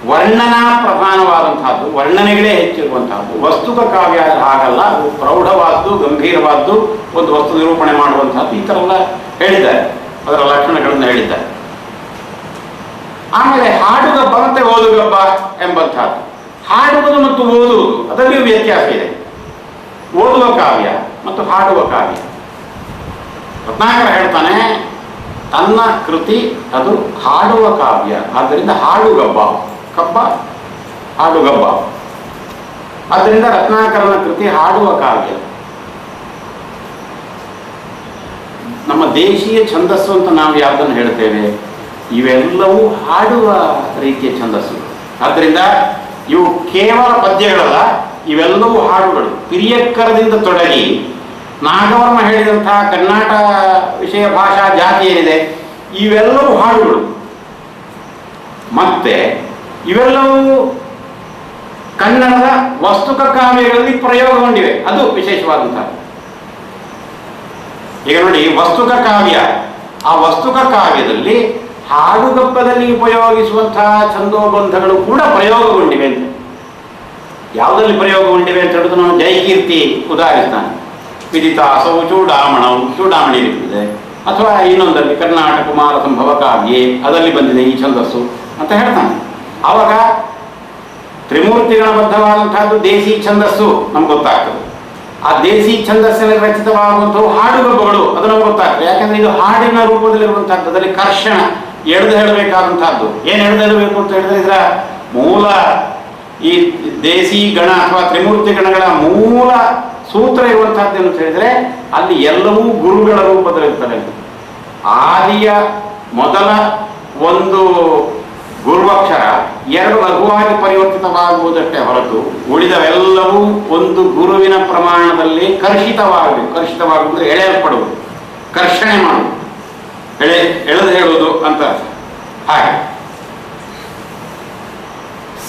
ವರ್ಣನಾ ಪ್ರಧಾನವಾದಂತಹದ್ದು, ವರ್ಣನೆಗಳೇ ಹೆಚ್ಚಿರುವಂತಹದ್ದು. ವಸ್ತುಕ ಕಾವ್ಯ ಹಾಗಲ್ಲ, ಅದು ಪ್ರೌಢವಾದ್ದು, ಗಂಭೀರವಾದ್ದು, ಒಂದು ವಸ್ತು ನಿರೂಪಣೆ ಮಾಡುವಂತಹದ್ದು. ಈ ಥರ ಎಲ್ಲ ಹೇಳಿದ್ದಾರೆ, ಅದರ ಲಕ್ಷಣಗಳನ್ನು ಹೇಳಿದ್ದಾರೆ. ಆಮೇಲೆ ಹಾಡುಗಬ್ಬ ಮತ್ತೆ ಓದುಗಬ್ಬ ಎಂಬಂತಹದ್ದು. ಹಾಡುವುದು ಮತ್ತು ಓದುವುದು ಅದರಲ್ಲಿಯೂ ವ್ಯತ್ಯಾಸ ಇದೆ. ಓದುವ ಕಾವ್ಯ ಮತ್ತು ಹಾಡುವ ಕಾವ್ಯ. ರತ್ನಾಕರ ಹೇಳ್ತಾನೆ, ತನ್ನ ಕೃತಿ ಅದು ಹಾಡುವ ಕಾವ್ಯ, ಆದ್ದರಿಂದ ಹಾಡುಗಬ್ಬ. ಕಬ್ಬ ಹಾಡುಗಬ್ಬ. ಆದ್ದರಿಂದ ರತ್ನಾಕರನ ಕೃತಿ ಹಾಡುವ ಕಾವ್ಯ. ನಮ್ಮ ದೇಶೀಯ ಛಂದಸ್ಸು ಅಂತ ನಾವು ಯಾವುದನ್ನು ಹೇಳ್ತೇವೆ, ಇವೆಲ್ಲವೂ ಹಾಡುವ ರೀತಿಯ ಛಂದಸ್ಸು. ಆದ್ದರಿಂದ ಇವು ಕೇವಲ ಪದ್ಯಗಳಲ್ಲ, ಇವೆಲ್ಲವೂ ಹಾಡುಗಳು. ಪಿರಿಯಕ್ಕರದಿಂದ ತೊಡಗಿ ನಾಗವರ್ಮ ಹೇಳಿದಂತಹ ಕರ್ನಾಟಕ ವಿಷಯ ಭಾಷಾ ಜಾತಿ ಏನಿದೆ, ಇವೆಲ್ಲವೂ ಹಾಡುಗಳು. ಮತ್ತೆ ಇವೆಲ್ಲವೂ ಕನ್ನಡದ ವಸ್ತುಕ ಕಾವ್ಯಗಳಲ್ಲಿ ಪ್ರಯೋಗಗೊಂಡಿವೆ. ಅದು ವಿಶೇಷವಾದಂತಹ. ಈಗ ನೋಡಿ, ವಸ್ತುಕ ಕಾವ್ಯ, ಆ ವಸ್ತುಕ ಕಾವ್ಯದಲ್ಲಿ ಹಾಡುಗಬ್ಬದಲ್ಲಿ ಉಪಯೋಗಿಸುವಂತಹ ಛಂದೋಬಂಧಗಳು ಕೂಡ ಪ್ರಯೋಗಗೊಂಡಿವೆ ಅಂತ. ಯಾವುದರಲ್ಲಿ ಪ್ರಯೋಗಗೊಂಡಿವೆ ಅಂತ ಹೇಳಿದ್ರೆ ನಾವು ಜಯಕೀರ್ತಿ ಉದಾಹರಿಸ್ತಾನೆ. ವಿದಿತಾಸವು ಚೂಡಾಮಣವು, ಚೂಡಾಮಣಿ ಇರುತ್ತದೆ. ಅಥವಾ ಇನ್ನೊಂದರಲ್ಲಿ ಕರ್ನಾಟಕ ಕುಮಾರ ಸಂಭವ ಕಾವ್ಯೆ, ಅದರಲ್ಲಿ ಬಂದಿದೆ ಈ ಛಂದಸ್ಸು ಅಂತ ಹೇಳ್ತಾನೆ. ಆವಾಗ ತ್ರಿಮೂರ್ತಿಗಳ ಬದ್ಧವಾದಂತಹದ್ದು ದೇಸಿ ಛಂದಸ್ಸು ನಮ್ಗೆ ಗೊತ್ತಾಗ್ತದೆ. ಆ ದೇಸಿ ಛಂದಸ್ಸಿನಲ್ಲಿ ರಚಿತವಾಗುವಂಥವು ಹಾಡುಗಬ್ಬಗಳು, ಅದು ನಮ್ಗೆ ಗೊತ್ತಾಗ್ತದೆ. ಯಾಕಂದ್ರೆ ಇದು ಹಾಡಿನ ರೂಪದಲ್ಲಿರುವಂತಹದ್ದು, ಅದರಲ್ಲಿ ಕರ್ಷಣ, ಎಳೆದು ಹೇಳಬೇಕಾದಂತಹದ್ದು. ಏನು ಎಳೆದು ಹೇಳಬೇಕು ಅಂತ ಹೇಳಿದ್ರೆ, ಇದರ ಮೂಲ ಈ ದೇಸಿ ಗಣ ಅಥವಾ ತ್ರಿಮೂರ್ತಿ ಗಣಗಳ ಮೂಲ ಸೂತ್ರ ಇರುವಂತಹದ್ದು ಅಂತ ಹೇಳಿದ್ರೆ, ಅಲ್ಲಿ ಎಲ್ಲವೂ ಗುರುಗಳ ರೂಪದಲ್ಲಿರ್ತವೆ. ಆದಿಯ ಮೊದಲ ಒಂದು ಗುರುವಕ್ಷರ 2 ಲಘುವಾಗಿ ಪರಿವರ್ತಿತವಾಗುವುದಷ್ಟೇ ಹೊರತು ಉಳಿದವೆಲ್ಲವೂ ಒಂದು ಗುರುವಿನ ಪ್ರಮಾಣದಲ್ಲಿ ಕರ್ಷಿತವಾಗಬೇಕು. ಕರ್ಷಿತವಾಗುವುದು ಎಳೆಯಲ್ಪಡುವುದು, ಕರ್ಷಣೆ ಮಾಡುವುದು, ಎಳೆದು ಹೇಳುವುದು ಅಂತ. ಹಾಗೆ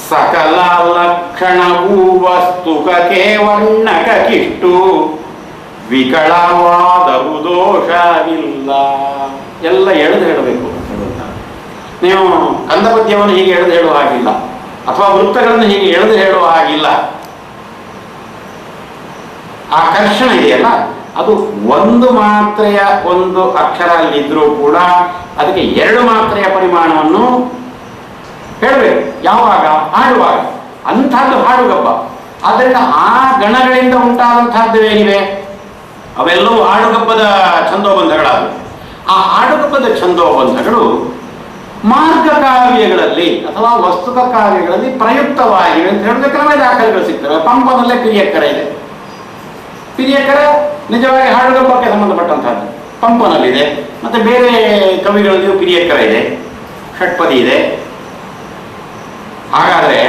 ಸಕಲ ಲಕ್ಷಣವೂ ವಸ್ತುಕಕ್ಕೆ ವರ್ಣಕಕ್ಕಿಷ್ಟು ವಿಕಳವಾದರೂ ದೋಷವಿಲ್ಲ. ಎಲ್ಲ ಎಳೆದು ಹೇಳಬೇಕು. ನೀವು ಕಂದಪದ್ಯವನ್ನು ಹೀಗೆ ಎಳೆದು ಹೇಳುವ ಹಾಗಿಲ್ಲ, ಅಥವಾ ವೃತ್ತಗಳನ್ನು ಹೀಗೆ ಎಳೆದು ಹೇಳುವ ಹಾಗಿಲ್ಲ. ಆ ಕರ್ಷಣ ಇದೆಯಲ್ಲ, ಅದು ಒಂದು ಮಾತ್ರೆಯ ಒಂದು ಅಕ್ಷರ ಅಲ್ಲಿದ್ರೂ ಕೂಡ ಅದಕ್ಕೆ 2 ಮಾತ್ರೆಯ ಪರಿಮಾಣವನ್ನು ಹೇಳಬೇಕು. ಯಾವಾಗ? ಹಾಡುವಾಗ. ಅಂಥದ್ದು ಹಾಡುಗಬ್ಬ. ಆದ್ದರಿಂದ ಆ ಗಣಗಳಿಂದ ಉಂಟಾದಂತಹದ್ದು ಏನಿವೆ ಅವೆಲ್ಲವೂ ಹಾಡುಗಬ್ಬದ ಛಂದೋಬಂಧಗಳಾದವು. ಆ ಹಾಡುಗಬ್ಬದ ಛಂದೋಬಂಧಗಳು ಮಾರ್ಗ ಕಾವ್ಯಗಳಲ್ಲಿ ಅಥವಾ ವಸ್ತುಕ ಕಾವ್ಯಗಳಲ್ಲಿ ಪ್ರಯುಕ್ತವಾಗಿವೆ ಅಂತ ಹೇಳಿದ್ರೆ ಕೆಲವೇ ದಾಖಲೆಗಳು ಸಿಗ್ತವೆ. ಪಂಪನಲ್ಲೇ ಪಿರಿಯಕ್ಕರ ಇದೆ. ಪಿರಿಯಕ್ಕರ ನಿಜವಾಗಿ ಹಾಡುಗಬ್ಬಕ್ಕೆ ಸಂಬಂಧಪಟ್ಟಂತಹದ್ದು ಪಂಪನಲ್ಲಿದೆ. ಮತ್ತೆ ಬೇರೆ ಕವಿಗಳಲ್ಲಿಯೂ ಪಿರಿಯಕ್ಕರ ಇದೆ, ಷಟ್ಪದಿ ಇದೆ. ಹಾಗಾದರೆ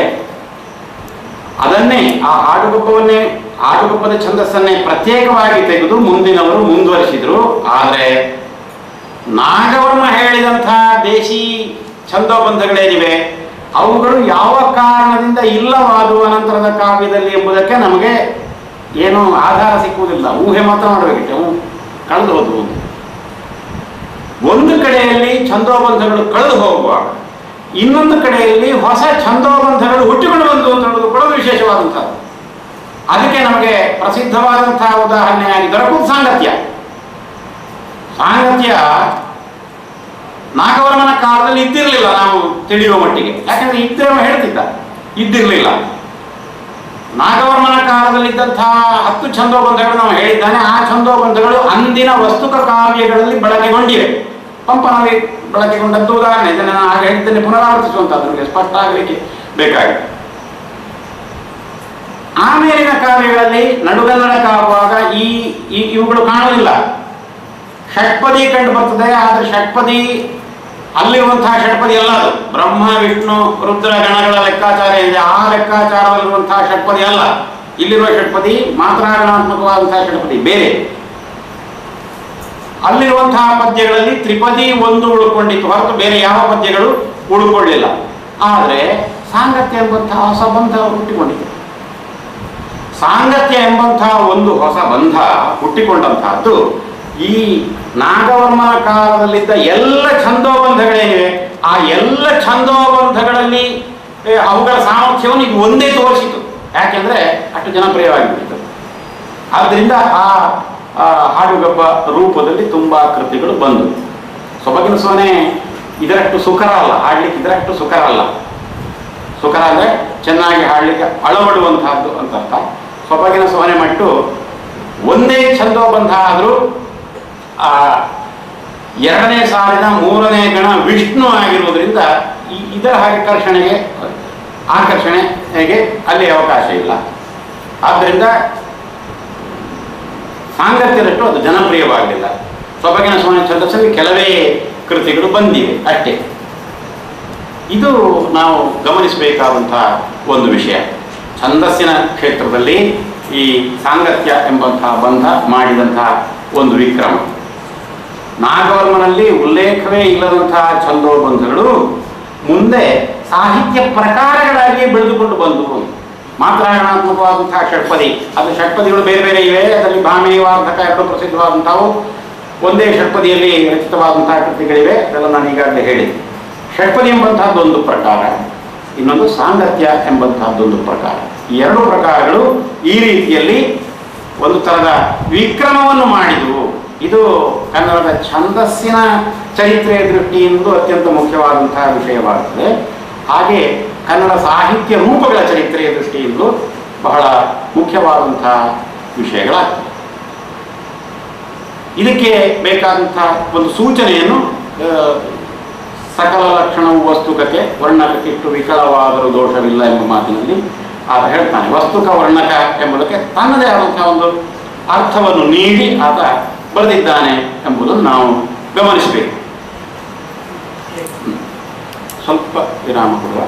ಅದನ್ನೇ, ಆ ಹಾಡುಗಬ್ಬದ ಛಂದಸ್ಸನ್ನೇ ಪ್ರತ್ಯೇಕವಾಗಿ ತೆಗೆದು ಮುಂದಿನವರು ಮುಂದುವರಿಸಿದ್ರು. ಆದರೆ ನಾಗವರ್ಮ ಹೇಳಿದಂತಹ ದೇಶಿ ಛಂದೋಬಂಧಗಳೇನಿವೆ ಅವುಗಳು ಯಾವ ಕಾರಣದಿಂದ ಇಲ್ಲವಾದುವ ಅನಂತರದ ಕಾವ್ಯದಲ್ಲಿ ಎಂಬುದಕ್ಕೆ ನಮಗೆ ಏನು ಆಧಾರ ಸಿಕ್ಕುವುದಿಲ್ಲ, ಊಹೆ ಮಾತ್ರ ಮಾಡಬೇಕಿತ್ತು, ಕಳೆದು ಹೋದವು. ಒಂದು ಕಡೆಯಲ್ಲಿ ಛಂದೋಬಂಧಗಳು ಕಳೆದು ಹೋಗುವಾಗ ಇನ್ನೊಂದು ಕಡೆಯಲ್ಲಿ ಹೊಸ ಛಂದೋಬಂಧಗಳು ಹುಟ್ಟಿಕೊಂಡು ಬಂದು ಅಂತ ಹೇಳುವುದು ಕೂಡ ವಿಶೇಷವಾದಂಥದ್ದು. ಅದಕ್ಕೆ ನಮಗೆ ಪ್ರಸಿದ್ಧವಾದಂತಹ ಉದಾಹರಣೆಯಾಗಿ ದೊರಕುವುದು ಸಾಂಗತ್ಯ. ಸಾಂಗತ್ಯ ನಾಗವರ್ಮನ ಕಾಲದಲ್ಲಿ ಇದ್ದಿರಲಿಲ್ಲ ನಾವು ತಿಳಿಯುವ ಮಟ್ಟಿಗೆ, ಯಾಕಂದ್ರೆ ಇದ್ದೇವ ಹೇಳ್ತಿದ್ದ, ಇದ್ದಿರಲಿಲ್ಲ. ನಾಗವರ್ಮನ ಕಾಲದಲ್ಲಿದ್ದಂತಹ 10 ಛಂದೋಬಂಧಗಳು ನಾವು ಹೇಳಿದ್ದಾನೆ. ಆ ಛಂದೋಬಂಧಗಳು ಅಂದಿನ ವಸ್ತುಕ ಕಾವ್ಯಗಳಲ್ಲಿ ಬಳಕೆಗೊಂಡಿವೆ. ಪಂಪನಲ್ಲಿ ಬಳಕೆಗೊಂಡದ್ದು ಉದಾಹರಣೆ, ಇದನ್ನು ನಾನು ಆಗ ಹೇಳಿದ್ದೇನೆ, ಪುನರಾವರ್ತಿಸುವಂಥದ್ದು ನಮಗೆ ಸ್ಪಷ್ಟ ಆಗಲಿಕ್ಕೆ ಬೇಕಾಗಿದೆ. ಆಮೇಲಿನ ಕಾವ್ಯಗಳಲ್ಲಿ ನಡುಗನ್ನಡಕ್ಕಾಗುವಾಗ ಇವುಗಳು ಕಾಣುವುದಿಲ್ಲ. ಷಟ್ಪದಿ ಕಂಡು ಬರ್ತದೆ, ಆದರೆ ಷಟ್ಪದಿ ಅಲ್ಲಿರುವಂತಹ ಷಟ್ಪದಿ ಅಲ್ಲ, ಅದು ಬ್ರಹ್ಮ ವಿಷ್ಣು ರುದ್ರ ಗಣಗಳ ಲೆಕ್ಕಾಚಾರ ಇದೆ, ಆ ಲೆಕ್ಕಾಚಾರದಲ್ಲಿರುವಂತಹ ಷಟ್ಪದಿ ಅಲ್ಲ. ಇಲ್ಲಿರುವ ಷಟ್ಪದಿ ಮಾತ್ರಾಗಣಾತ್ಮಕವಾದಂತಹ ಷಟ್ಪದಿ ಬೇರೆ. ಅಲ್ಲಿರುವಂತಹ ಪದ್ಯಗಳಲ್ಲಿ ತ್ರಿಪದಿ ಒಂದು ಉಳ್ಕೊಂಡಿತ್ತು ಹೊರತು ಬೇರೆ ಯಾವ ಪದ್ಯಗಳು ಉಳ್ಕೊಳ್ಳಿಲ್ಲ. ಆದರೆ ಸಾಂಗತ್ಯ ಎಂಬಂತಹ ಹೊಸ ಬಂಧ ಹುಟ್ಟಿಕೊಂಡಿದೆ. ಸಾಂಗತ್ಯ ಎಂಬಂತಹ ಒಂದು ಹೊಸ ಬಂಧ ಹುಟ್ಟಿಕೊಂಡಂತಹದ್ದು ಈ ನಾಗವರ್ಮನ ಕಾಲದಲ್ಲಿದ್ದ ಎಲ್ಲ ಛಂದೋಬಂಧಗಳೇನಿವೆ ಆ ಎಲ್ಲ ಛಂದೋಬಂಧಗಳಲ್ಲಿ ಅವುಗಳ ಸಾಮರ್ಥ್ಯವನ್ನು ಇದು ಒಂದೇ ತೋರಿಸಿತು. ಯಾಕೆಂದ್ರೆ ಅಷ್ಟು ಜನಪ್ರಿಯವಾಗಿಬಿಟ್ಟಿತ್ತು. ಆದ್ದರಿಂದ ಆ ಹಾಡುಗಬ್ಬ ರೂಪದಲ್ಲಿ ತುಂಬಾ ಕೃತಿಗಳು ಬಂದು. ಸೊಬಗಿನ ಸೋನೆ ಇದರಷ್ಟು ಸುಖರ ಅಲ್ಲ, ಹಾಡ್ಲಿಕ್ಕೆ ಇದರಷ್ಟು ಸುಖರ ಅಲ್ಲ. ಸುಖರ ಅಂದರೆ ಚೆನ್ನಾಗಿ ಹಾಡಲಿಕ್ಕೆ ಅಳವಡುವಂತಹದ್ದು ಅಂತ ಅರ್ಥ. ಸೊಬಗಿನ ಸೋನೆ ಮಟ್ಟು ಒಂದೇ ಛಂದೋಬಂಧ ಆದರೂ ಆ ಎರಡನೇ ಸಾಲಿನ ಮೂರನೇ ಗಣ ವಿಷ್ಣು ಆಗಿರುವುದರಿಂದ ಇದರ ಆಕರ್ಷಣೆಗೆ ಅಲ್ಲಿ ಅವಕಾಶ ಇಲ್ಲ. ಆದ್ದರಿಂದ ಸಾಂಗತ್ಯದಷ್ಟು ಅದು ಜನಪ್ರಿಯವಾಗಲಿಲ್ಲ. ಸೊಬಗಿನ ಸೋನೆ ಛಂದಸ್ಸಲ್ಲಿ ಕೆಲವೇ ಕೃತಿಗಳು ಬಂದಿವೆ ಅಷ್ಟೇ. ಇದು ನಾವು ಗಮನಿಸಬೇಕಾದಂತಹ ಒಂದು ವಿಷಯ. ಛಂದಸ್ಸಿನ ಕ್ಷೇತ್ರದಲ್ಲಿ ಈ ಸಾಂಗತ್ಯ ಎಂಬಂತಹ ಬಂಧ ಮಾಡಿದಂತಹ ಒಂದು ವಿಕ್ರಮ. ನಾಗವರ್ಮನಲ್ಲಿ ಉಲ್ಲೇಖವೇ ಇಲ್ಲದಂತಹ ಛಂದೋಬಂಧಗಳು ಮುಂದೆ ಸಾಹಿತ್ಯ ಪ್ರಕಾರಗಳಾಗಿ ಬೆಳೆದುಕೊಂಡು ಬಂದವು. ಮಾತ್ರಾಗಣಾತ್ಮಕವಾದಂತಹ ಷಟ್ಪದಿ, ಅದು ಷಟ್ಪದಿಗಳು ಬೇರೆ ಬೇರೆ ಇವೆ. ಅದರಲ್ಲಿ ಭಾಮಿನಿ ವಾರ್ಧಕ ಎರಡು ಪ್ರಸಿದ್ಧವಾದಂಥವು. ಒಂದೇ ಷಟ್ಪದಿಯಲ್ಲಿ ರಚಿತವಾದಂತಹ ಕೃತಿಗಳಿವೆ, ಅದೆಲ್ಲ ನಾನು ಈಗಾಗಲೇ ಹೇಳಿದೆ. ಷಟ್ಪದಿ ಎಂಬಂತಹದ್ದೊಂದು ಪ್ರಕಾರ, ಇನ್ನೊಂದು ಸಾಂಗತ್ಯ ಎಂಬಂತಹದ್ದೊಂದು ಪ್ರಕಾರ. ಈ ಎರಡು ಪ್ರಕಾರಗಳು ಈ ರೀತಿಯಲ್ಲಿ ಒಂದು ಥರದ ವಿಕ್ರಮವನ್ನು ಮಾಡಿದವು. ಇದು ಕನ್ನಡದ ಛಂದಸ್ಸಿನ ಚರಿತ್ರೆಯ ದೃಷ್ಟಿಯಿಂದ ಅತ್ಯಂತ ಮುಖ್ಯವಾದಂತಹ ವಿಷಯವಾಗುತ್ತದೆ. ಹಾಗೆ ಕನ್ನಡ ಸಾಹಿತ್ಯ ರೂಪಗಳ ಚರಿತ್ರೆಯ ದೃಷ್ಟಿಯಿಂದಲೂ ಬಹಳ ಮುಖ್ಯವಾದಂತಹ ವಿಷಯಗಳಾಗ್ತವೆ. ಇದಕ್ಕೆ ಬೇಕಾದಂತಹ ಒಂದು ಸೂಚನೆಯನ್ನು ಸಕಲ ಲಕ್ಷಣವು ವಸ್ತುಕತೆ ವರ್ಣಕಕ್ಕಿಷ್ಟು ವಿಕಲವಾದರೂ ದೋಷವಿಲ್ಲ ಎಂಬ ಮಾತಿನಲ್ಲಿ ಆತ ಹೇಳ್ತಾನೆ. ವಸ್ತುಕ ವರ್ಣಕ ಎಂಬುದಕ್ಕೆ ತನ್ನದೇ ಆದಂತಹ ಒಂದು ಅರ್ಥವನ್ನು ನೀಡಿ ಆತ ಬರೆದಿದ್ದಾನೆ ಎಂಬುದನ್ನು ನಾವು ಗಮನಿಸಬೇಕು. ಸ್ವಲ್ಪ ವಿರಾಮ ಕೊಡುವ.